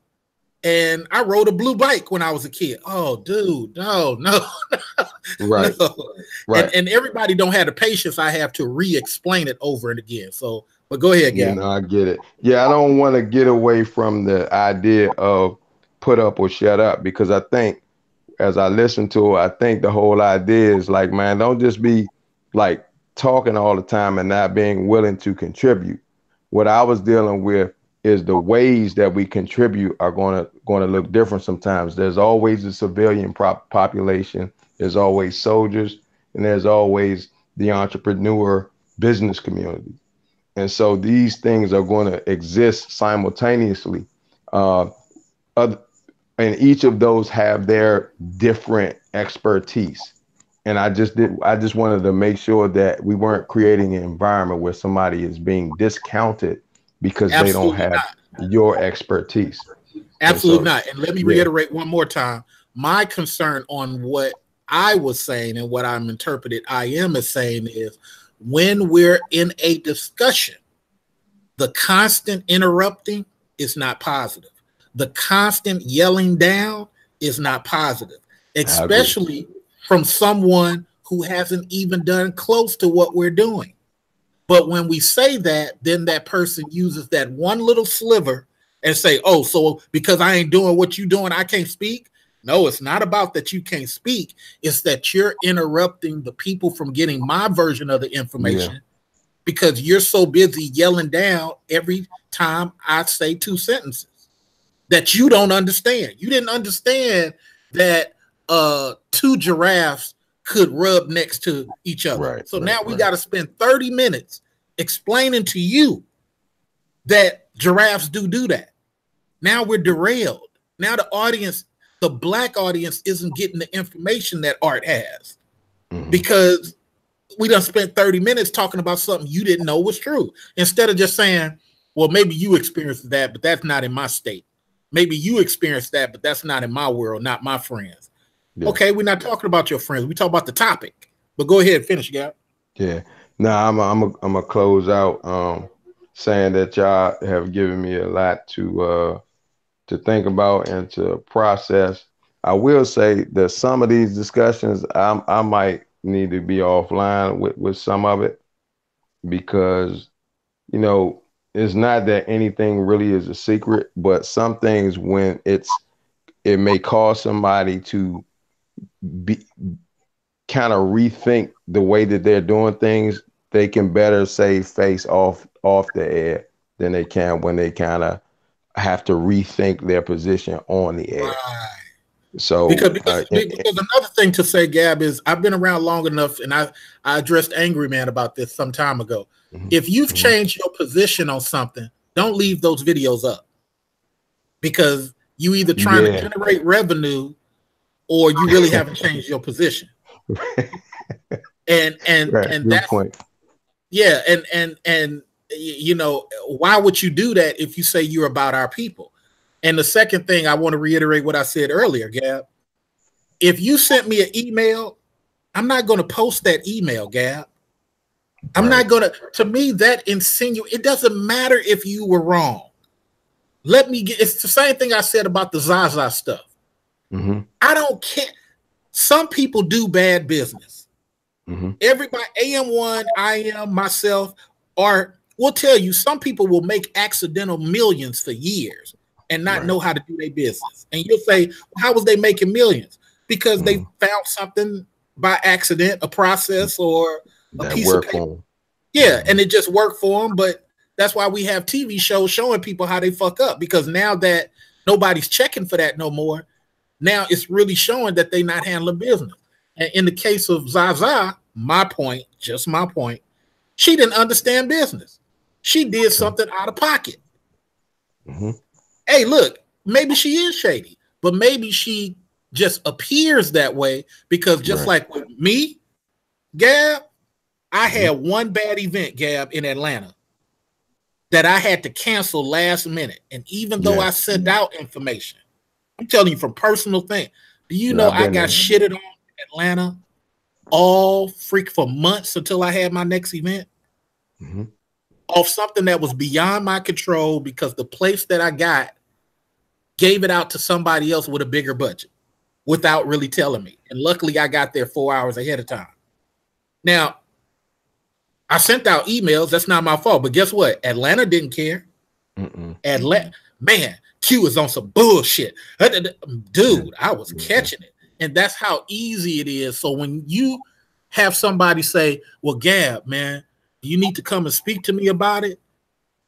and I rode a blue bike when I was a kid. Oh, dude, no. Right. No. Right. And everybody don't have the patience I have to re-explain it over and again. So, but go ahead, Gab. I get it. Yeah, I don't want to get away from the idea of put up or shut up, because I think as I listen to it, I think the whole idea is like, man, don't just be like talking all the time and not being willing to contribute. What I was dealing with is the ways that we contribute are going to look different sometimes. There's always a civilian population, there's always soldiers, and there's always the entrepreneur business community. And so these things are going to exist simultaneously. And each of those have their different expertise. And I just wanted to make sure that we weren't creating an environment where somebody is being discounted because they don't have your expertise. Absolutely not. And let me reiterate one more time. My concern on what I was saying and what I'm interpreted I am as saying is, when we're in a discussion, the constant interrupting is not positive. The constant yelling down is not positive, especially from someone who hasn't even done close to what we're doing. But when we say that, then that person uses that one little sliver and say, oh, so because I ain't doing what you're doing, I can't speak. No, it's not about that you can't speak. It's that you're interrupting the people from getting my version of the information because you're so busy yelling down every time I say two sentences that you don't understand. You didn't understand that two giraffes could rub next to each other. So now we got to spend 30 minutes explaining to you that giraffes do that. Now we're derailed. Now the audience, the black audience, isn't getting the information that Art has because we done spent 30 minutes talking about something you didn't know was true. Instead of just saying, well, maybe you experienced that, but that's not in my state. Maybe you experienced that, but that's not in my world, not my friends. Yeah. Okay, we're not talking about your friends. We talk about the topic. But go ahead and finish, Gab. Yeah. No, I'm a close out saying that y'all have given me a lot to think about and to process. I will say that some of these discussions I might need to be offline with some of it, because it's not that anything really is a secret, but some things, when it may cause somebody to be kind of rethink the way that they're doing things, they can better save face off the air than they can when they kind of have to rethink their position on the air. Right. So because another thing to say, Gab, is I've been around long enough, and I addressed Angry Man about this some time ago. If you've changed your position on something, don't leave those videos up, because you either trying to generate revenue or you really haven't changed your position. and that's point. Yeah, and why would you do that if you say you're about our people? And the second thing, I want to reiterate what I said earlier, Gab. If you sent me an email, I'm not going to post that email, Gab. I'm not going to me, that insinuates, it doesn't matter if you were wrong. It's the same thing I said about the Zaza stuff. I don't care. Some people do bad business. Everybody, AM1, I am, myself, will tell you some people will make accidental millions for years and not know how to do their business. And you'll say, well, how was they making millions? Because they found something by accident, a process or a piece of paper. Yeah, and it just worked for them. But that's why we have TV shows showing people how they fuck up, because now that nobody's checking for that no more, now it's really showing that they're not handling business. And in the case of Zaza, just my point, she didn't understand business. She did something out of pocket. Hey, look, maybe she is shady, but maybe she just appears that way because just like with me, Gab, I had one bad event, Gab, in Atlanta that I had to cancel last minute. And even though I sent out information, I'm telling you from personal thing, do you know I got shitted on in Atlanta all for months until I had my next event? Off something that was beyond my control because the place that I got gave it out to somebody else with a bigger budget without really telling me. And luckily I got there 4 hours ahead of time. Now, I sent out emails. That's not my fault. But guess what? Atlanta didn't care. Atlanta, man, Q is on some bullshit. Dude, I was catching it. And that's how easy it is. So when you have somebody say, well, Gab, man, you need to come and speak to me about it.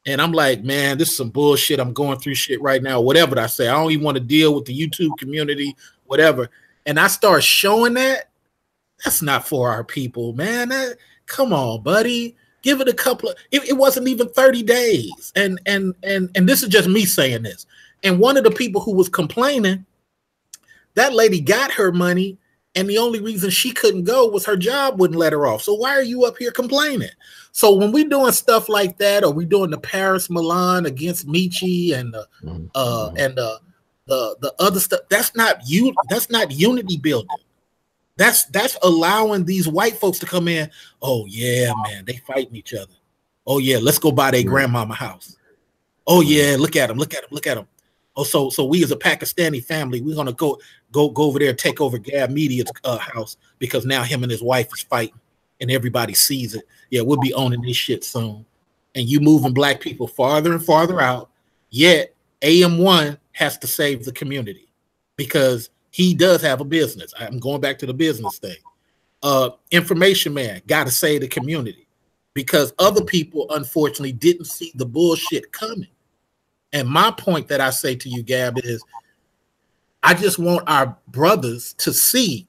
And I'm like, man, this is some bullshit. I'm going through shit right now. Whatever I say, I don't even want to deal with the YouTube community, whatever. And I start showing that's not for our people, man. Come on, buddy. Give it a couple of, it wasn't even 30 days. And this is just me saying this. And one of the people who was complaining, that lady got her money, and the only reason she couldn't go was her job wouldn't let her off. So why are you up here complaining? So when we doing stuff like that, or we doing the Paris Milan against Michi and the other stuff, that's not unity building. That's allowing these white folks to come in. Oh yeah, man, they fighting each other. Oh yeah, let's go buy their grandmama house. Oh yeah, look at them. Oh, so we as a Pakistani family, we're gonna go over there and take over Gab Media's house because now him and his wife is fighting and everybody sees it. Yeah, we'll be owning this shit soon. And you moving black people farther and farther out, yet AM1 has to save the community because he does have a business. I'm going back to the business thing. Information man got to save the community because other people, unfortunately, didn't see the bullshit coming. And my point that I say to you, Gab, is I just want our brothers to see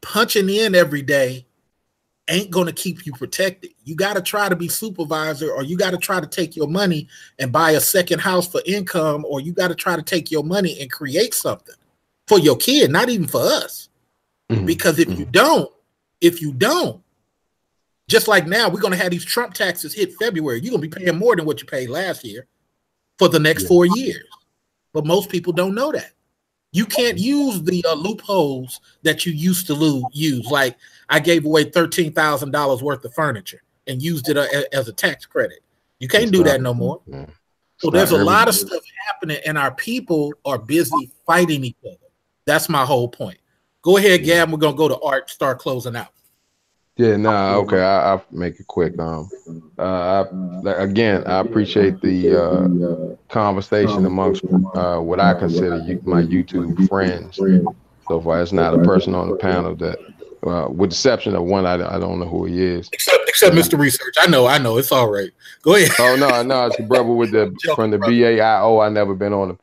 punching in every day ain't going to keep you protected. You got to try to be supervisor, or you got to try to take your money and buy a second house for income, or you got to try to take your money and create something for your kid, not even for us. Because if you don't, just like now, we're going to have these Trump taxes hit February. You're going to be paying more than what you paid last year for the next 4 years. But most people don't know that. You can't use the loopholes that you used to use. Like I gave away $13,000 worth of furniture and used it as a tax credit. You can't do that no more. So there's a lot of stuff happening, and our people are busy fighting each other. That's my whole point. Go ahead, Gab. We're going to go to Art, start closing out. Yeah, okay. I'll make it quick. Again, I appreciate the conversation amongst what I consider my YouTube friends. So far, it's not a person on the panel that, with the exception of one, I don't know who he is. Except Mr. Research. I know. It's all right. Go ahead. Oh no, it's the brother from the BAIO. I never been on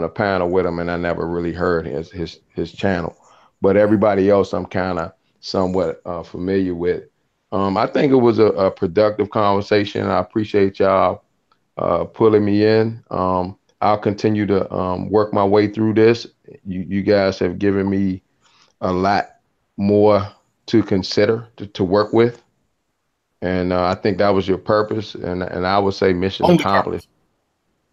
a panel with him, and I never really heard his channel. But everybody else, I'm kind of somewhat familiar with. I think it was a productive conversation. I appreciate y'all pulling me in. I'll continue to work my way through this. You guys have given me a lot more to consider to work with, and I think that was your purpose. And I would say mission accomplished.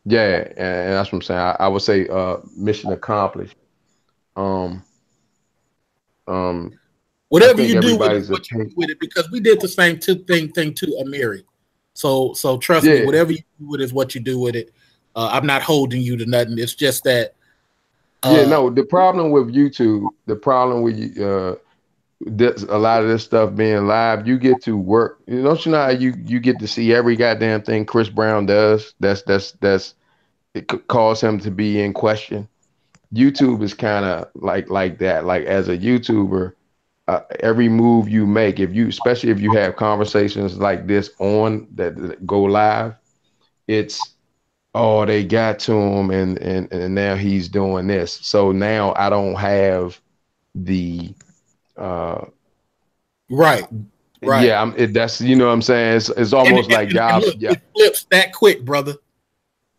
Yeah, and that's what I'm saying. I would say mission accomplished. Whatever you do with it, because we did the same thing to Amiri. So trust me, whatever you do with it is what you do with it. I'm not holding you to nothing. It's just that. The problem with YouTube, a lot of this stuff being live, you get to work. Don't you know how you get to see every goddamn thing Chris Brown does? It could cause him to be in question. YouTube is kind of like that. Like as a YouTuber, every move you make, especially if you have conversations like this on that go live, it's oh they got to him and now he's doing this. So now I don't have the right. yeah. That's what I'm saying. It's almost like y'all look, yeah it flips that quick, brother.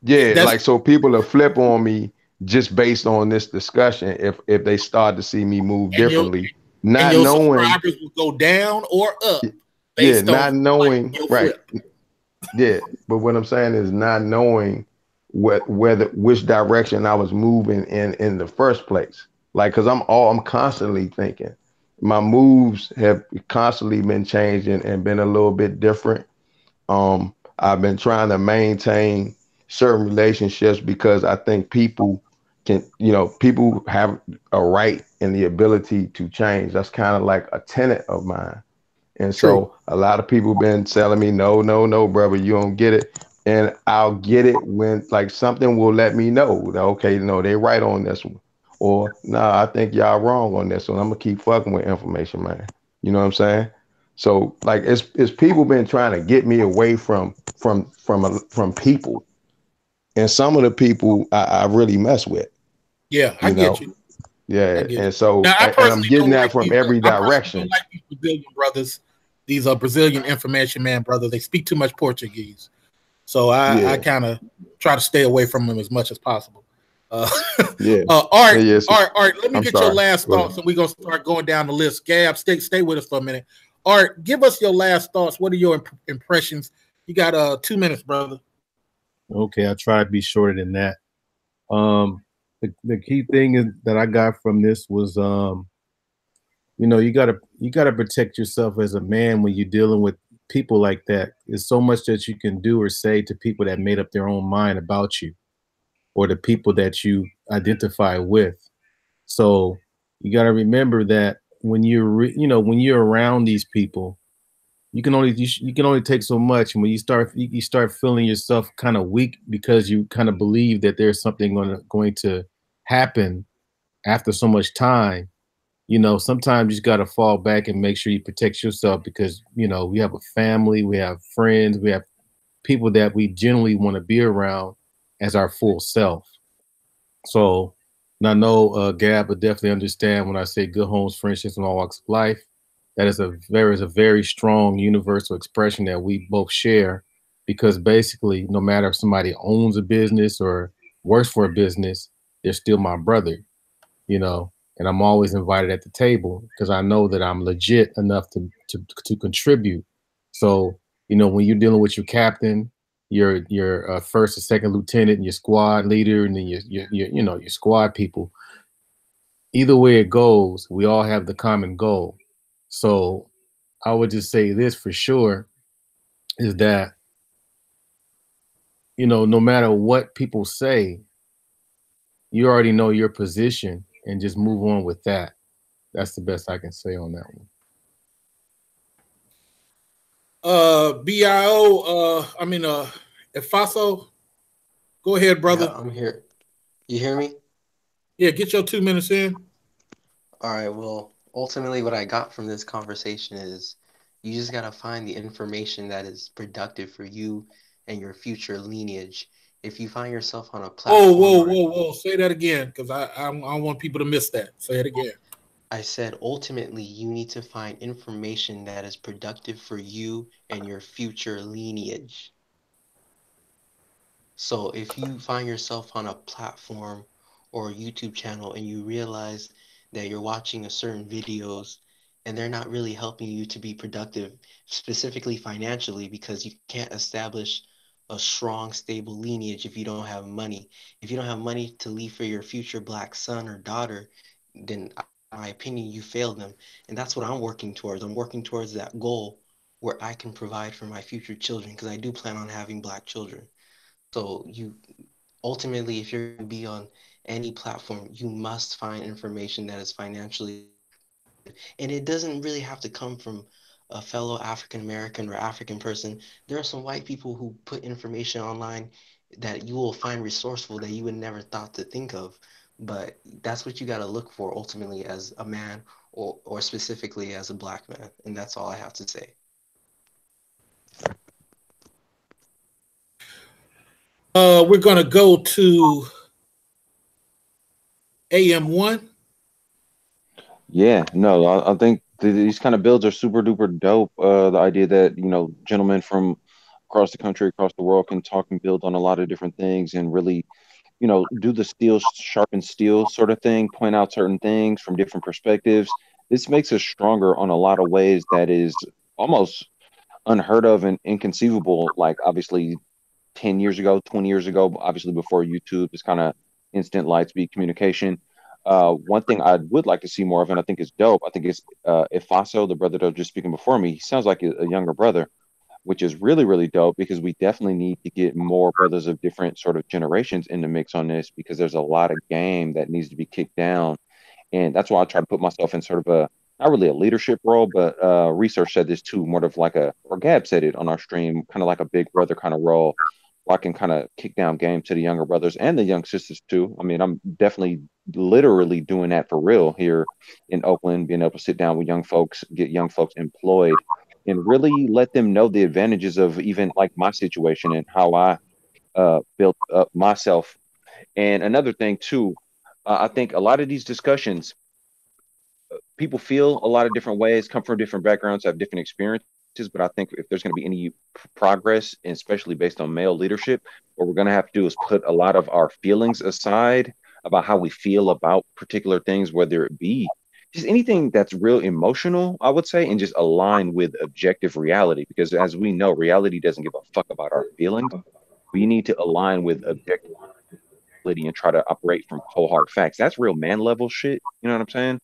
yeah. Like so people will flip on me just based on this discussion if they start to see me move differently, not your knowing subscribers will go down or up yeah, based not on knowing right. flip. Yeah, but what I'm saying is not knowing which direction I was moving in the first place. Like, cause I'm constantly thinking. My moves have constantly been changing and been a little bit different. I've been trying to maintain certain relationships because I think people people have a right and the ability to change. That's kind of like a tenet of mine. And True. so a lot of people been telling me, no, no, no, brother, you don't get it. And I'll get it when like something will let me know that, okay, no, they right on this one. Or nah, I think y'all wrong on this one. I'm gonna keep fucking with information, man. You know what I'm saying? So like it's people been trying to get me away from people. And some of the people I really mess with, Yeah, I you get know. you. I Yeah. get And you. so Now, and I'm getting that from every I personally direction. don't like these Brazilian brothers. These are Brazilian information man brothers. They speak too much Portuguese, so I Yeah. kind of try to stay away from them as much as possible. Uh, Yeah. Art, Yeah, so, Art. Let me I'm get your sorry. last Go ahead. thoughts, and we're gonna start going down the list. Gab, stay with us for a minute. Art, give us your last thoughts. What are your impressions? You got 2 minutes, brother. Okay, I'll try to be shorter than that. The key thing is that I got from this was you gotta protect yourself as a man when you're dealing with people like that. There's so much that you can do or say to people that made up their own mind about you or the people that you identify with. So you got to remember that when when you're around these people, you can only take so much. And when you start feeling yourself kind of weak because you kind of believe that there's something going to happen after so much time. Sometimes you just got to fall back and make sure you protect yourself because we have a family, we have friends, we have people that we generally want to be around as our full self. So, and I know Gab would definitely understand when I say good homes, friendships, and all walks of life. There is a very strong universal expression that we both share, because basically, no matter if somebody owns a business or works for a business, they're still my brother, you know. And I'm always invited at the table because I know that I'm legit enough to contribute. So, when you're dealing with your captain, your first or second lieutenant, and your squad leader, and then your squad people. Either way it goes, we all have the common goal. So I would just say this for sure is that no matter what people say, you already know your position and just move on with that. That's the best I can say on that one. BIO, Efaso, go ahead, brother. Yeah, I'm here. You hear me? Yeah, get your 2 minutes in. All right, well, ultimately what I got from this conversation is you just got to find the information that is productive for you and your future lineage. If you find yourself on a platform Whoa. Say that again, because I don't want people to miss that. Say it again. I said ultimately you need to find information that is productive for you and your future lineage. So if you find yourself on a platform or a YouTube channel and you realize that you're watching a certain videos and they're not really helping you to be productive, specifically financially, because you can't establish a strong, stable lineage if you don't have money. If you don't have money to leave for your future black son or daughter, then in my opinion, you failed them. And that's what I'm working towards. I'm working towards that goal where I can provide for my future children because I do plan on having black children. So you ultimately, if you're going to be on any platform, you must find information that is financially. And it doesn't really have to come from a fellow African American or African person. There are some white people who put information online that you will find resourceful that you would never thought to think of. But that's what you got to look for ultimately as a man, or specifically as a black man. And that's all I have to say. We're going to go to AM1. Yeah, no, I think these kind of builds are super duper dope. The idea that, gentlemen from across the country, across the world can talk and build on a lot of different things and really, do the steel sharpen steel sort of thing, point out certain things from different perspectives. This makes us stronger on a lot of ways that is almost unheard of and inconceivable. Like obviously 10 years ago, 20 years ago, obviously before YouTube, this kind of instant light speed communication. One thing I would like to see more of, and I think is dope, I think it's Ifaso, the brother that was just speaking before me. He sounds like a younger brother, which is really, really dope because we definitely need to get more brothers of different sort of generations in the mix on this, because there's a lot of game that needs to be kicked down. And that's why I try to put myself in sort of a, not really a leadership role, but research said this too, more of like or Gab said it on our stream, kind of like a big brother kind of role, where I can kind of kick down game to the younger brothers and the young sisters too. I mean, I'm definitely literally doing that for real here in Oakland, being able to sit down with young folks, get young folks employed, and really let them know the advantages of even like my situation and how I built up myself. And another thing too, I think a lot of these discussions, people feel a lot of different ways, come from different backgrounds, have different experiences. But I think if there's going to be any progress, and especially based on male leadership, what we're going to have to do is put a lot of our feelings aside about how we feel about particular things, whether it be just anything that's real emotional, I would say, and just align with objective reality. Because as we know, reality doesn't give a fuck about our feelings. We need to align with objective and try to operate from whole hard facts. That's real man level shit. You know what I'm saying?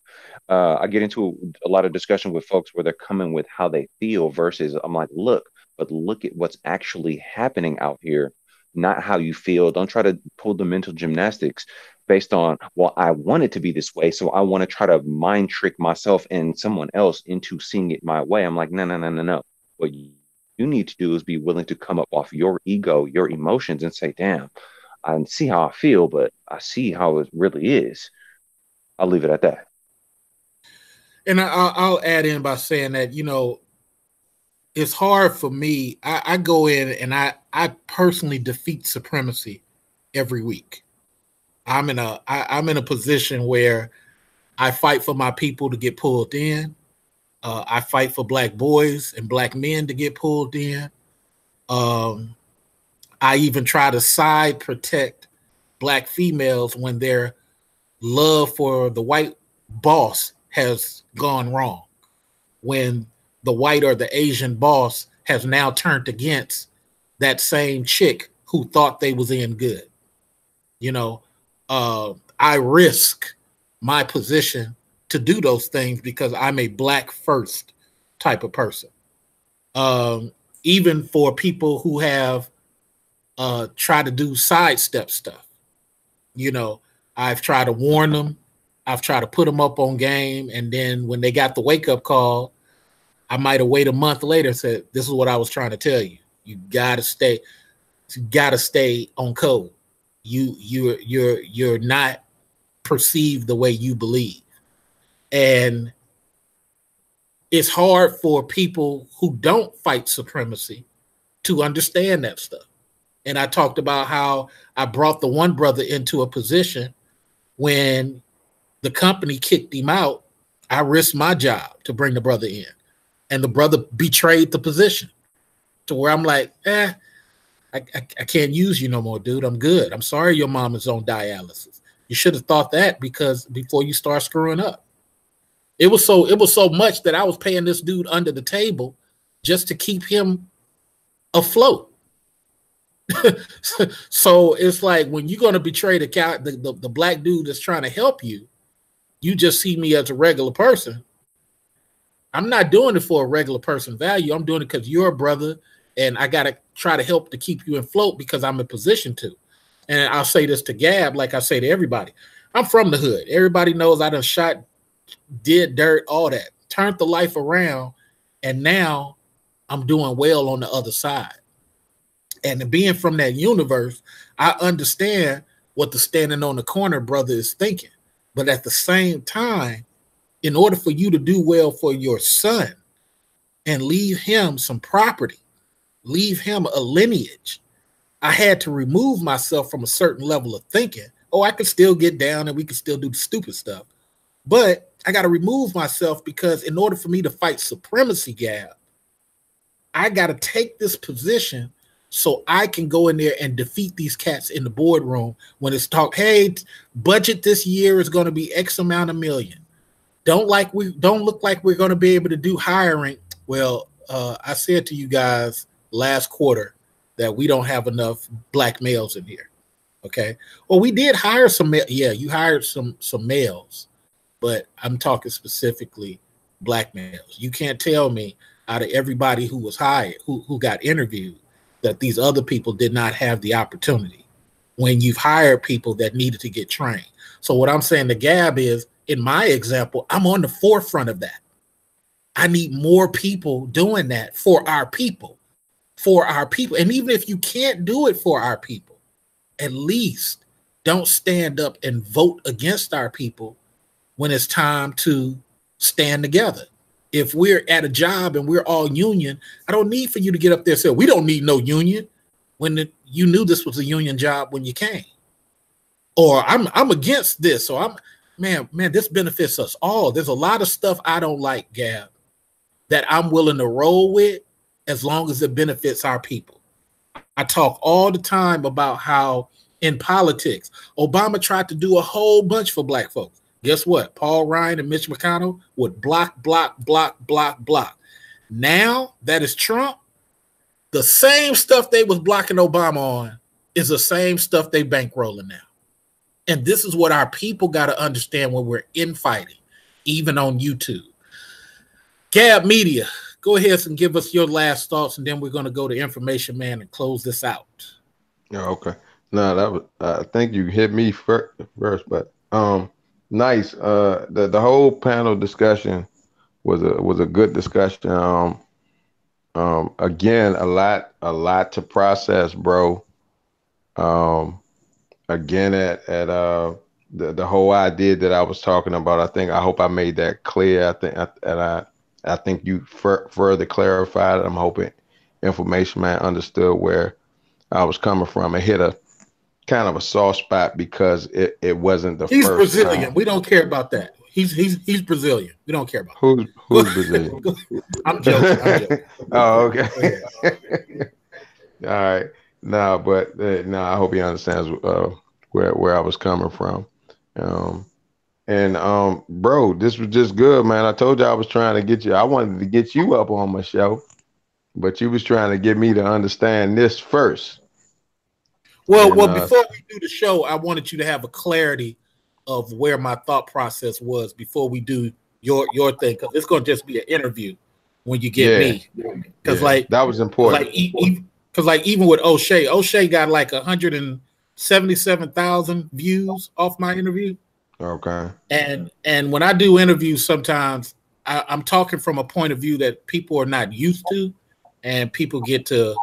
I get into a lot of discussion with folks where they're coming with how they feel versus I'm like, look at what's actually happening out here, not how you feel. Don't try to pull the mental gymnastics based on, well, I want it to be this way, so I want to try to mind trick myself and someone else into seeing it my way. I'm like, no. What you need to do is be willing to come up off your ego, your emotions, and say, damn, I see how I feel, but I see how it really is. I'll leave it at that. And I'll add in by saying that, it's hard for me. I go in and I personally defeat supremacy every week. I'm in a position where I fight for my people to get pulled in. I fight for black boys and black men to get pulled in. I even try to side protect black females when their love for the white boss has gone wrong, when the white or the Asian boss has now turned against that same chick who thought they was in good. I risk my position to do those things because I'm a black first type of person. Even for people who have tried to do sidestep stuff, I've tried to warn them. I've tried to put them up on game. And then when they got the wake up call, I might have waited a month later and said, this is what I was trying to tell you. You gotta stay on code. You're not perceived the way you believe. And it's hard for people who don't fight supremacy to understand that stuff. And I talked about how I brought the one brother into a position when the company kicked him out. I risked my job to bring the brother in, and the brother betrayed the position to where I'm like, I can't use you no more, dude. I'm good. I'm sorry your mom is on dialysis. You should have thought that because before you start screwing up. It was so much that I was paying this dude under the table just to keep him afloat. So it's like when you're going to betray the black dude that's trying to help you, you just see me as a regular person. I'm not doing it for a regular person value. I'm doing it because you're a brother, and I got to try to help to keep you afloat because I'm in position to. And I'll say this to Gab, like I say to everybody. I'm from the hood. Everybody knows I done shot did dirt, all that, turned the life around, and now I'm doing well on the other side. And being from that universe, I understand what the standing on the corner brother is thinking. But at the same time, in order for you to do well for your son and leave him some property, leave him a lineage, I had to remove myself from a certain level of thinking. Oh, I could still get down and we could still do the stupid stuff. But I got to remove myself because in order for me to fight supremacy, Gab, I got to take this position so I can go in there and defeat these cats in the boardroom when it's talk, hey, budget this year is going to be X amount of million. Don't look like we're going to be able to do hiring. Well, I said to you guys last quarter that we don't have enough black males in here. Okay. Well, we did hire some. Yeah, you hired some males, but I'm talking specifically black males. You can't tell me out of everybody who was hired, who got interviewed, that these other people did not have the opportunity when you've hired people that needed to get trained. So what I'm saying to Gab is, in my example, I'm on the forefront of that. I need more people doing that for our people. And even if you can't do it for our people, at least don't stand up and vote against our people when it's time to stand together. If we're at a job and we're all union, I don't need for you to get up there and say, we don't need no union, when you knew this was a union job when you came. Or I'm against this, or man, this benefits us all. There's a lot of stuff I don't like, Gab, that I'm willing to roll with as long as it benefits our people. I talk all the time about how in politics, Obama tried to do a whole bunch for black folks. Guess what? Paul Ryan and Mitch McConnell would block. Now that is Trump, the same stuff they was blocking Obama on is the same stuff they bankrolling now. And this is what our people got to understand when we're infighting, even on YouTube. Gab Media, go ahead and give us your last thoughts, and then we're going to go to Information Man and close this out. Yeah, okay. No, that was I think you hit me first, but nice. The whole panel discussion was a good discussion. Again, a lot to process, bro. Again, at the whole idea that I was talking about, I hope I made that clear. I think you further clarified. I'm hoping Information Man understood where I was coming from. It hit a kind of a soft spot because it wasn't the He's first Brazilian. time. We don't care about that. He's Brazilian. We don't care about who's Brazilian. I'm joking. Oh, okay. All right. No, but I hope he understands where I was coming from. Bro, this was just good, man. I told you I was trying to get you. I wanted to get you up on my show, but you was trying to get me to understand this first. Well, before we do the show, I wanted you to have a clarity of where my thought process was before we do your thing, because it's going to just be an interview when you get me. Because that was important. Because even with O'Shea got like 177,000 views off my interview. Okay. And when I do interviews, sometimes I'm talking from a point of view that people are not used to, and people get to,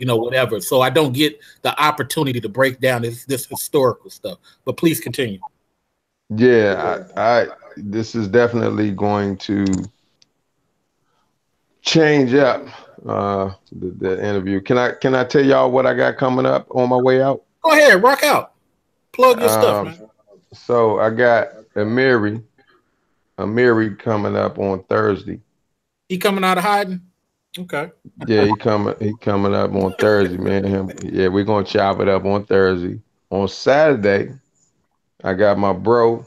whatever. So I don't get the opportunity to break down this historical stuff. But please continue. Yeah, I this is definitely going to change up the interview. Can I tell y'all what I got coming up on my way out? Go ahead, rock out. Plug your stuff, man. So I got Amiri coming up on Thursday. He coming out of hiding? Okay. Yeah, he coming up on Thursday, man. We're gonna chop it up on Thursday. On Saturday, I got my bro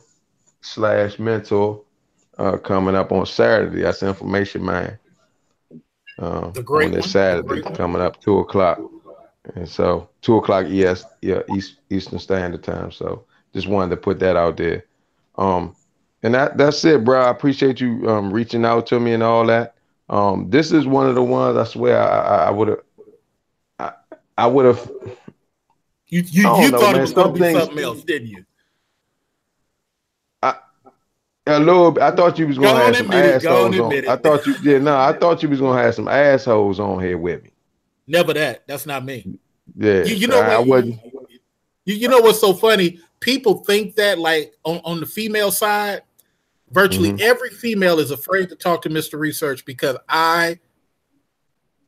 / mentor coming up on Saturday. That's Information Man. The great on this Saturday coming up 2:00. And so 2:00 Eastern Standard Time. So just wanted to put that out there. And that's it, bro. I appreciate you reaching out to me and all that. This is one of the ones I swear I would have. You thought it was going to be something else, didn't you? A little bit. I thought you was gonna have some assholes on. I thought you did. No, I thought you was gonna have some assholes on here with me. Never that. That's not me. Yeah, you know what? I wasn't. You know what's so funny? People think that like on the female side, virtually every female is afraid to talk to Mr. Research because I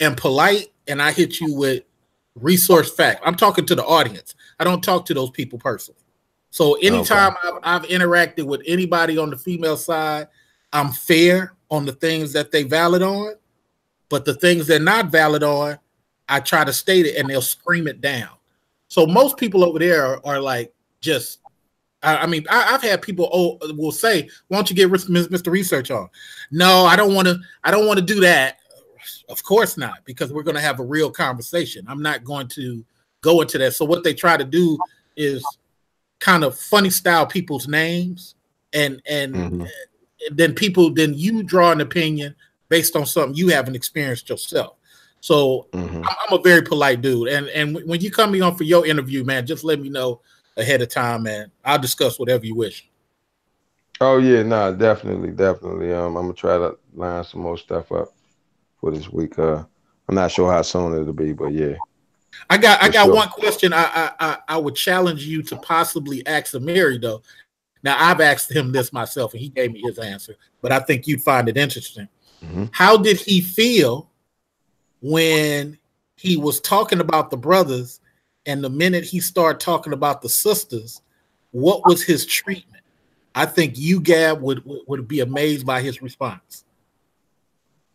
am polite and I hit you with resource fact. I'm talking to the audience. I don't talk to those people personally. So anytime I've interacted with anybody on the female side, I'm fair on the things that they valid on, but the things they're not valid on, I try to state it and they'll scream it down. So most people over there are like just, I mean, I've had people will say, "Why don't you get Mr. Research on?" No, I don't want to do that. Of course not, because we're going to have a real conversation. I'm not going to go into that. So what they try to do is kind of funny style people's names, and then you draw an opinion based on something you haven't experienced yourself. So I'm a very polite dude, and when you come me on for your interview, man, just let me know ahead of time, man. I'll discuss whatever you wish. Oh yeah, no, definitely. I'm gonna try to line some more stuff up for this week. I'm not sure how soon it'll be, but yeah. I got one question. I would challenge you to possibly ask Amiri though. Now I've asked him this myself, and he gave me his answer, but I think you'd find it interesting. How did he feel when he was talking about the brothers, and the minute he started talking about the sisters, what was his treatment? I think you, Gab, would be amazed by his response.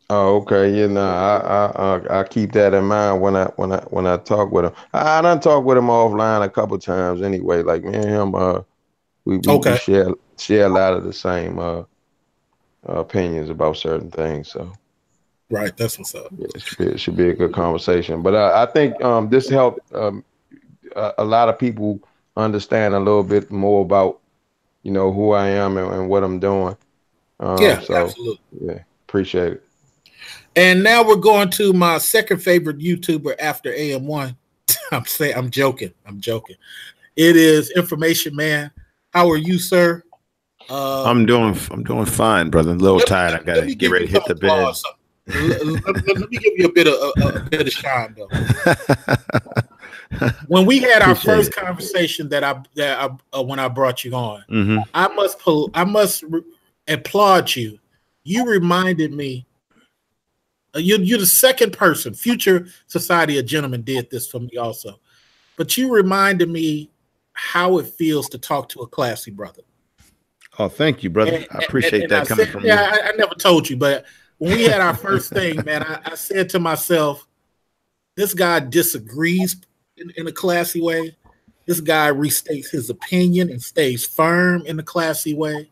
Oh, okay. Yeah, I keep that in mind when I talk with him. I done talk with him offline a couple times anyway. Like me and him, we share a lot of the same opinions about certain things. So. Right, that's what's up. Yeah, it should be a good conversation. But I think this helped a lot of people understand a little bit more about, who I am and what I'm doing. Absolutely. Yeah, appreciate it. And now we're going to my second favorite YouTuber after AM1. I'm joking. It is Information Man. How are you, sir? I'm doing fine, brother. I'm a little tired. I gotta get ready to hit the bed. Let me give you a bit of shine though. When we had our first conversation when I brought you on, I must applaud you. You reminded me. You're the second person. Future Society of Gentlemen did this for me also, but you reminded me how it feels to talk to a classy brother. Oh, thank you, brother. I appreciate that coming from you. Yeah, I never told you, but when we had our first thing, man, I said to myself, this guy disagrees in a classy way. This guy restates his opinion and stays firm in a classy way.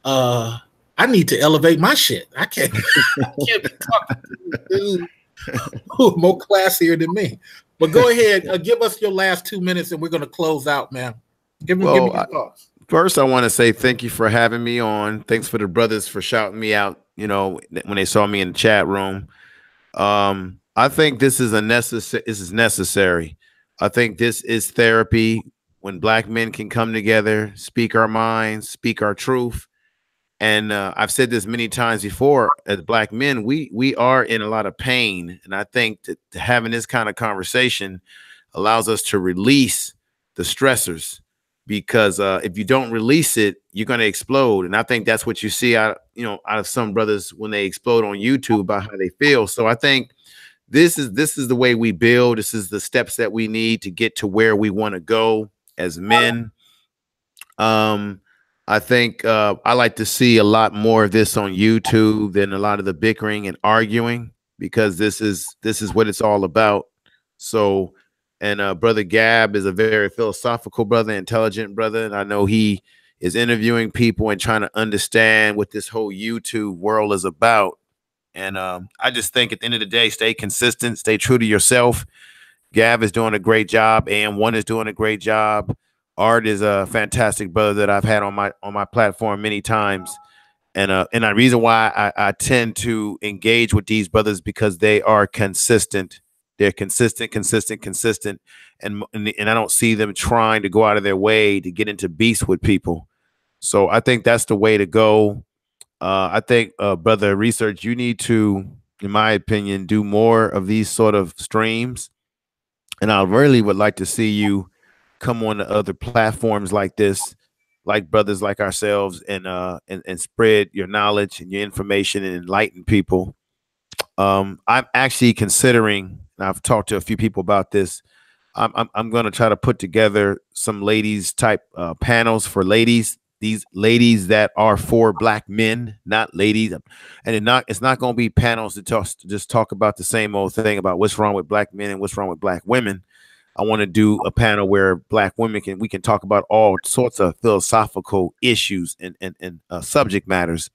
I need to elevate my shit. I can't be talking to a dude who's more classier than me. But go ahead, give us your last 2 minutes, and we're going to close out, man. Give me your thoughts. First, I want to say thank you for having me on. Thanks for the brothers for shouting me out, when they saw me in the chat room. I think this is necessary. I think this is therapy when Black men can come together, speak our minds, speak our truth. And I've said this many times before, as Black men, we are in a lot of pain. And I think that having this kind of conversation allows us to release the stressors, because if you don't release it, you're going to explode. And I think that's what you see out of some brothers when they explode on YouTube about how they feel. So I think this is the way we build. This is the steps that we need to get to where we want to go as men. I think I like to see a lot more of this on YouTube than a lot of the bickering and arguing, because this is what it's all about. So, and Brother Gab is a very philosophical brother, intelligent brother, and I know he is interviewing people and trying to understand what this whole YouTube world is about. And I just think at the end of the day, stay consistent, stay true to yourself. Gab is doing a great job. AM1 is doing a great job. Art is a fantastic brother that I've had on my platform many times. And the reason why I tend to engage with these brothers, because they are consistent. They're consistent. And I don't see them trying to go out of their way to get into beefs with people. So I think that's the way to go. I think, brother, research, you need to, in my opinion, do more of these sort of streams. And I really would like to see you come on to other platforms like this, like brothers like ourselves, and spread your knowledge and your information and enlighten people. I'm actually considering, and I've talked to a few people about this. I'm going to try to put together some ladies type panels for ladies. These ladies that are for black men, not ladies, and it's not going to be panels to just talk about the same old thing about what's wrong with black men and what's wrong with black women. I want to do a panel where black women we can talk about all sorts of philosophical issues and subject matters.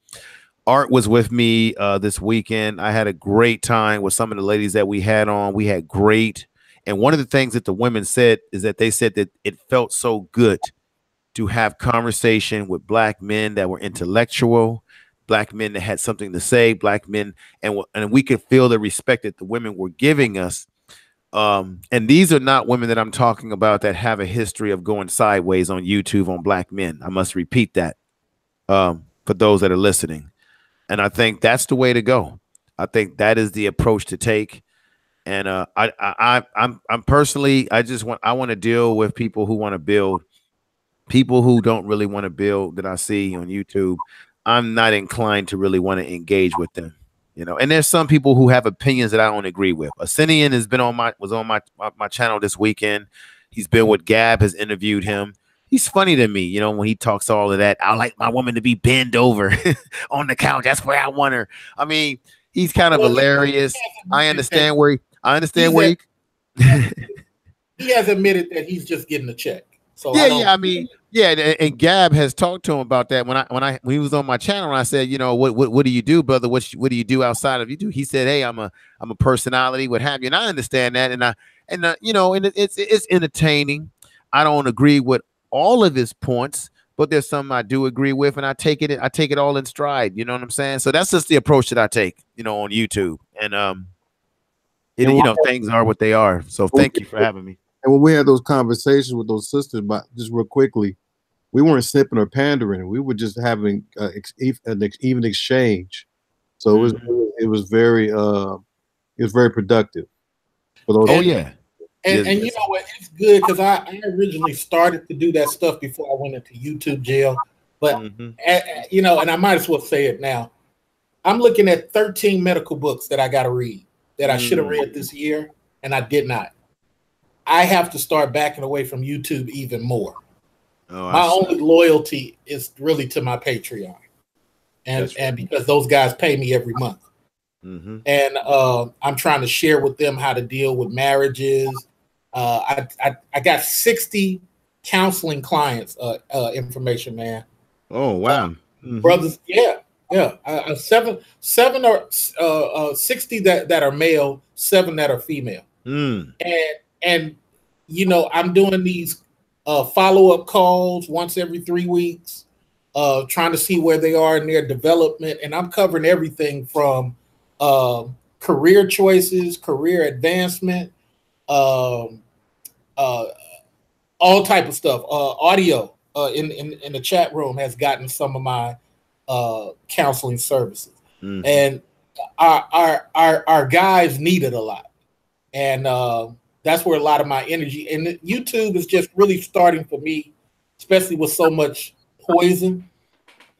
Art was with me this weekend. I had a great time with some of the ladies that we had on. We had great. And one of the things that the women said is that they said that it felt so good to have conversation with black men that were intellectual, black men that had something to say, black men, and we could feel the respect that the women were giving us. And these are not women that I'm talking about that have a history of going sideways on YouTube on black men. I must repeat that for those that are listening. And I think that's the way to go. I think that is the approach to take. And I'm personally, I want to deal with people who want to build. People who don't really want to build that I see on YouTube, I'm not inclined to really want to engage with them, you know. And there's some people who have opinions that I don't agree with. Ascenian was on my channel this weekend. He's been with Gab, has interviewed him. He's funny to me, you know, when he talks all of that. I like my woman to be bent over on the couch. That's where I want her. I mean, he's kind of hilarious. I understand where he has admitted that he's just getting a check. So I mean, and Gab has talked to him about that when he was on my channel, and I said, you know, what do you do, brother? What do you do outside of YouTube? He said, hey, I'm a personality, what have you, and I understand that, and you know, and it's entertaining. I don't agree with all of his points, but there's some I do agree with, and I take it all in stride. You know what I'm saying? So that's just the approach that I take, you know, on YouTube, and you know, things are what they are. So thank you for having me. And when we had those conversations with those sisters, but just real quickly, we weren't sipping or pandering. We were just having an even exchange. So it was very productive. For those and you know what? It's good because I originally started to do that stuff before I went into YouTube jail. But you know, and I might as well say it now. I'm looking at 13 medical books that I got to read that I should have read this year, and I did not. I have to start backing away from YouTube even more. My only loyalty is really to my Patreon, and because those guys pay me every month, and I'm trying to share with them how to deal with marriages. I got 60 counseling clients information, man. Oh wow, brothers, yeah. Seven or 60 that are male, 7 that are female, and you know, I'm doing these follow-up calls once every 3 weeks, trying to see where they are in their development, and I'm covering everything from career choices, career advancement, all type of stuff. Audio in the chat room has gotten some of my counseling services, and our guys need it a lot, and that's where a lot of my energy, and YouTube is just really starting for me, especially with so much poison.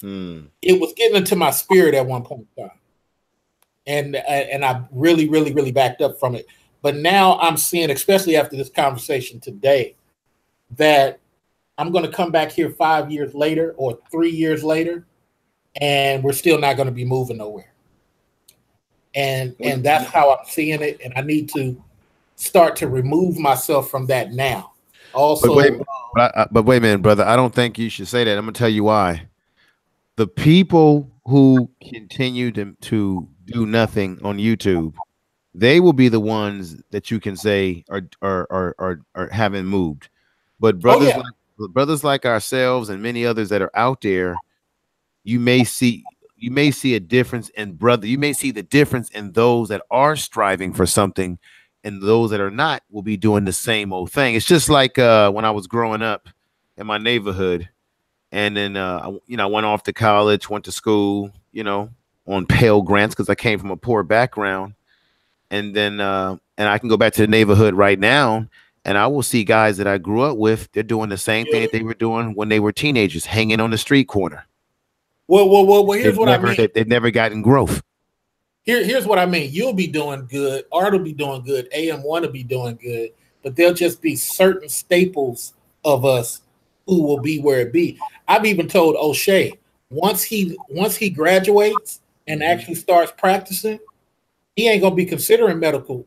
It was getting into my spirit at one point in time, and I really backed up from it. But now I'm seeing, especially after this conversation today, that I'm going to come back here 5 years later or 3 years later, and we're still not going to be moving nowhere. And that's how I'm seeing it, and I need to start to remove myself from that now. Also, but wait a minute, brother. I don't think you should say that. I'm gonna tell you why. The people who continue to do nothing on YouTube, they will be the ones that you can say are haven't moved. But brothers like ourselves and many others that are out there, you may see a difference in brother. You may see the difference in those that are striving for something, and those that are not will be doing the same old thing. It's just like when I was growing up in my neighborhood, And then, you know, I went off to college, went to school, you know, on Pell Grants because I came from a poor background. And then, and I can go back to the neighborhood right now, and I will see guys that I grew up with. They're doing the same thing that they were doing when they were teenagers, hanging on the street corner. Well, here's what I mean. They've never gotten growth. Here's what I mean. You'll be doing good. Art will be doing good. AM1 will be doing good. But there'll just be certain staples of us who will be where it be. I've even told O'Shea, once he graduates and actually starts practicing, he ain't gonna be considering medical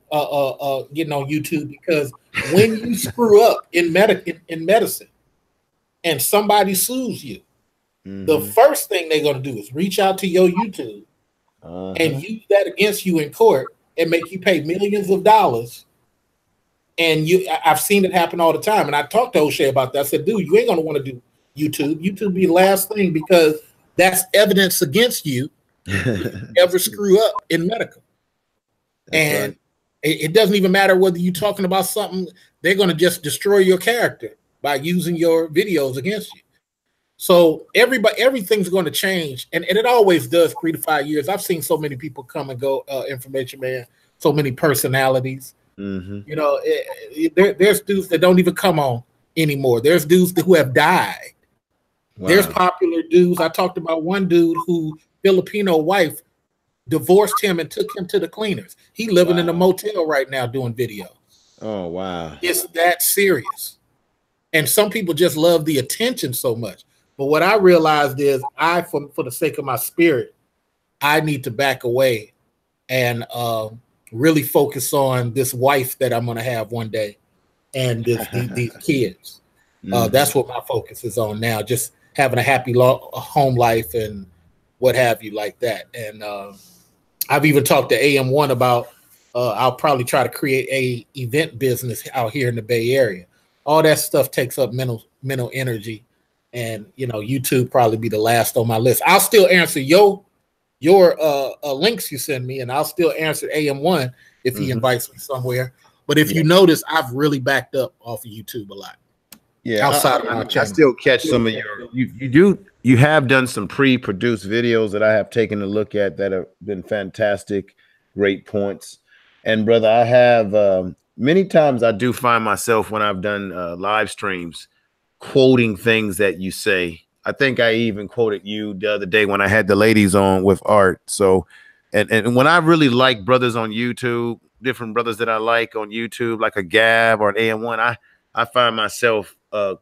getting on YouTube, because when you screw up in medicine and somebody sues you, the first thing they're gonna do is reach out to your YouTube and use that against you in court and make you pay millions of dollars. And I've seen it happen all the time. And I talked to O'Shea about that. I said, dude, you ain't gonna want to do YouTube. YouTube be the last thing, because that's evidence against you if you ever screw up in medical. And it doesn't even matter whether you're talking about something, they're going to just destroy your character by using your videos against you. So everything's going to change. And it always does 3 to 5 years. I've seen so many people come and go, Information Man, so many personalities. You know, there's dudes that don't even come on anymore. There's dudes who have died. Wow. There's popular dudes. I talked about one dude who Filipino wife divorced him and took him to the cleaners. He living in a motel right now doing video. Oh, wow. It's that serious. And some people just love the attention so much. But what I realized is for the sake of my spirit, I need to back away and really focus on this wife that I'm going to have one day and these kids. That's what my focus is on now, just having a happy home life and what have you like that. And I've even talked to AM1 about I'll probably try to create a event business out here in the Bay Area. All that stuff takes up mental energy, and you know, YouTube probably be the last on my list. I'll still answer your links you send me, and I'll still answer AM1 if he invites me somewhere. But if you notice, I've really backed up off of YouTube a lot. Yeah, outside of my channel. I still catch some of you have done some pre-produced videos that I have taken a look at that have been fantastic, great points. And brother, I have many times I do find myself when I've done live streams quoting things that you say. I think I even quoted you the other day when I had the ladies on with Art. So, and when I really like brothers on YouTube, different brothers that I like on YouTube, like a Gab or an AM1, I find myself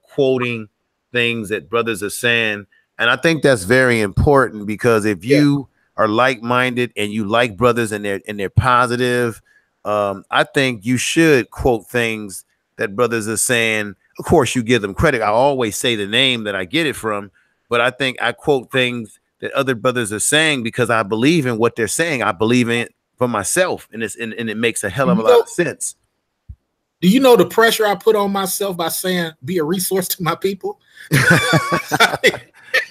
quoting things that brothers are saying. And I think that's very important, because if you are like-minded and you like brothers and they're positive, I think you should quote things that brothers are saying. Of course, you give them credit. I always say the name that I get it from, but I think I quote things that other brothers are saying because I believe in what they're saying. I believe in it for myself, and it makes a hell of a lot of sense. Do you know the pressure I put on myself by saying be a resource to my people?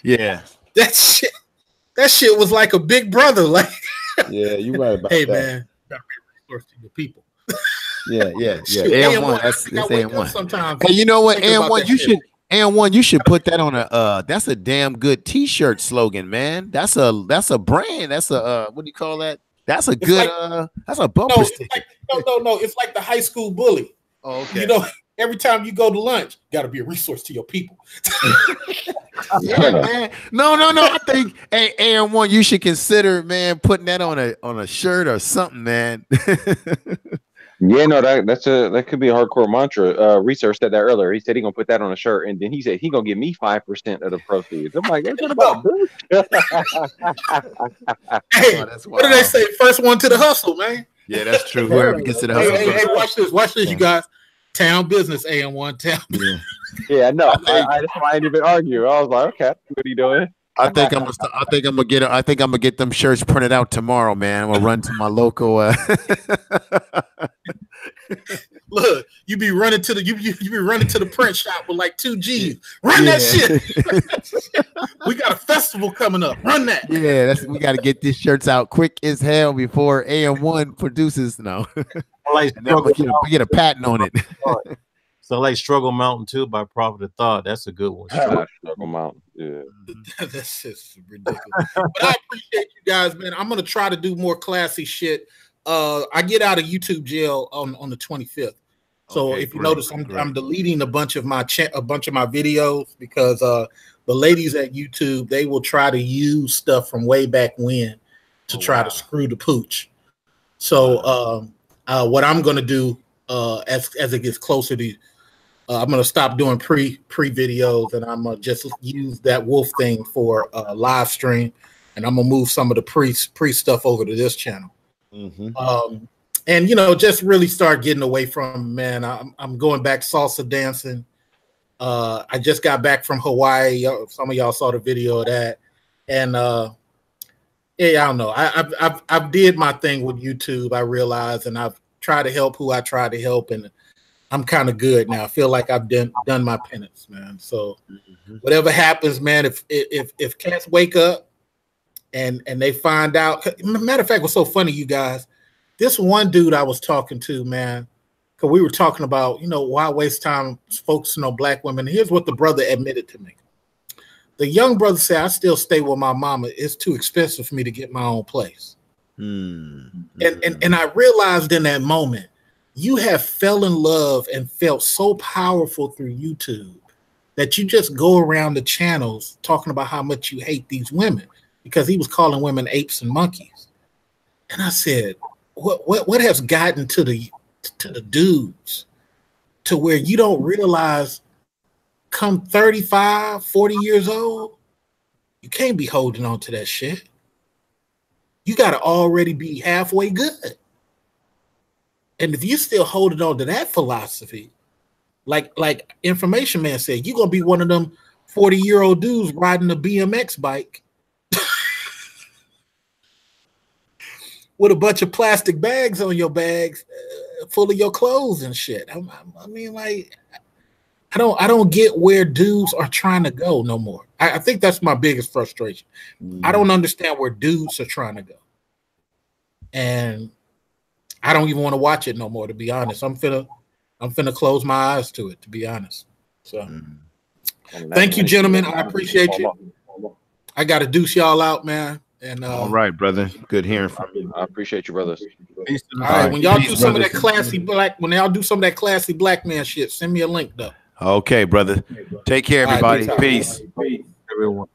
Yeah, that shit was like a big brother. Like, yeah, you're right about hey, that. man, gotta be a resource to your people. Yeah. AM1, that's AM1. Sometimes. Hey, you know what, AM1, you should put that on that's a damn good T-shirt slogan, man. That's a brand. That's a what do you call that? That's a good that's a bumper sticker. No, it's like the high school bully. Oh, okay. You know, every time you go to lunch, gotta be a resource to your people. Yeah, man. No. I think AM1, you should consider, man, putting that on a shirt or something, man. Yeah, no, that could be a hardcore mantra. Research said that earlier. He said he gonna put that on a shirt, and then he said he gonna give me 5% of the proceeds. I'm like, that's what about this? Hey, what do they say? First one to the hustle, man. Yeah, that's true. Whoever gets to the hustle. Hey, watch this, you guys. Town business, AM1 town. Yeah, no, I didn't even argue. I was like, okay, what are you doing? I think I'm gonna get them shirts printed out tomorrow, man. I'm gonna run to my local. Look, you be running to the print shop with like 2 G's. Run that shit. We got a festival coming up. Run that. Yeah, we got to get these shirts out quick as hell before AM1 produces. No, like we get a patent on it. So like Struggle Mountain too by Prophet of Thought. That's a good one. Struggle Mountain. Yeah. That's just ridiculous. But I appreciate you guys, man. I'm gonna try to do more classy shit. I get out of YouTube jail on the 25th. So Okay, if you great, notice, I'm deleting a bunch of my videos because the ladies at YouTube, they will try to use stuff from way back when to try to screw the pooch. So what I'm gonna do as it gets closer to I'm gonna stop doing pre videos, and I'm gonna just use that wolf thing for live stream, and I'm gonna move some of the pre stuff over to this channel. And just really start getting away from, man. I'm going back salsa dancing. I just got back from Hawaii. Some of y'all saw the video of that, and yeah, I don't know. I've did my thing with YouTube. I realize, and I've tried to help who I tried to help, and I'm kind of good now. I feel like I've done my penance, man. So whatever happens, man, if cats wake up and they find out, matter of fact, what's so funny, you guys, this one dude I was talking to, man, because we were talking about, why waste time focusing on black women. Here's what the brother admitted to me. The young brother said, I still stay with my mama. It's too expensive for me to get my own place. And I realized in that moment, you have fell in love and felt so powerful through YouTube that you just go around the channels talking about how much you hate these women, because he was calling women apes and monkeys. And I said, what has gotten to the dudes to where you don't realize come 35, 40 years old, you can't be holding on to that shit. You got to already be halfway good. And if you still holding on to that philosophy, like Information Man said, you're going to be one of them 40-year-old dudes riding a BMX bike with a bunch of plastic bags on your bags full of your clothes and shit. I mean, like, I don't get where dudes are trying to go no more. I think that's my biggest frustration. I don't understand where dudes are trying to go. And I don't even want to watch it no more, to be honest. I'm finna close my eyes to it, to be honest. So thank you, gentlemen. I appreciate you. I gotta deuce y'all out, man. And all right, brother. Good hearing from you. I appreciate you, brothers. All right, when y'all do some of that classy black man shit, send me a link though. Okay, brother. Take care, everybody. Peace. Everyone.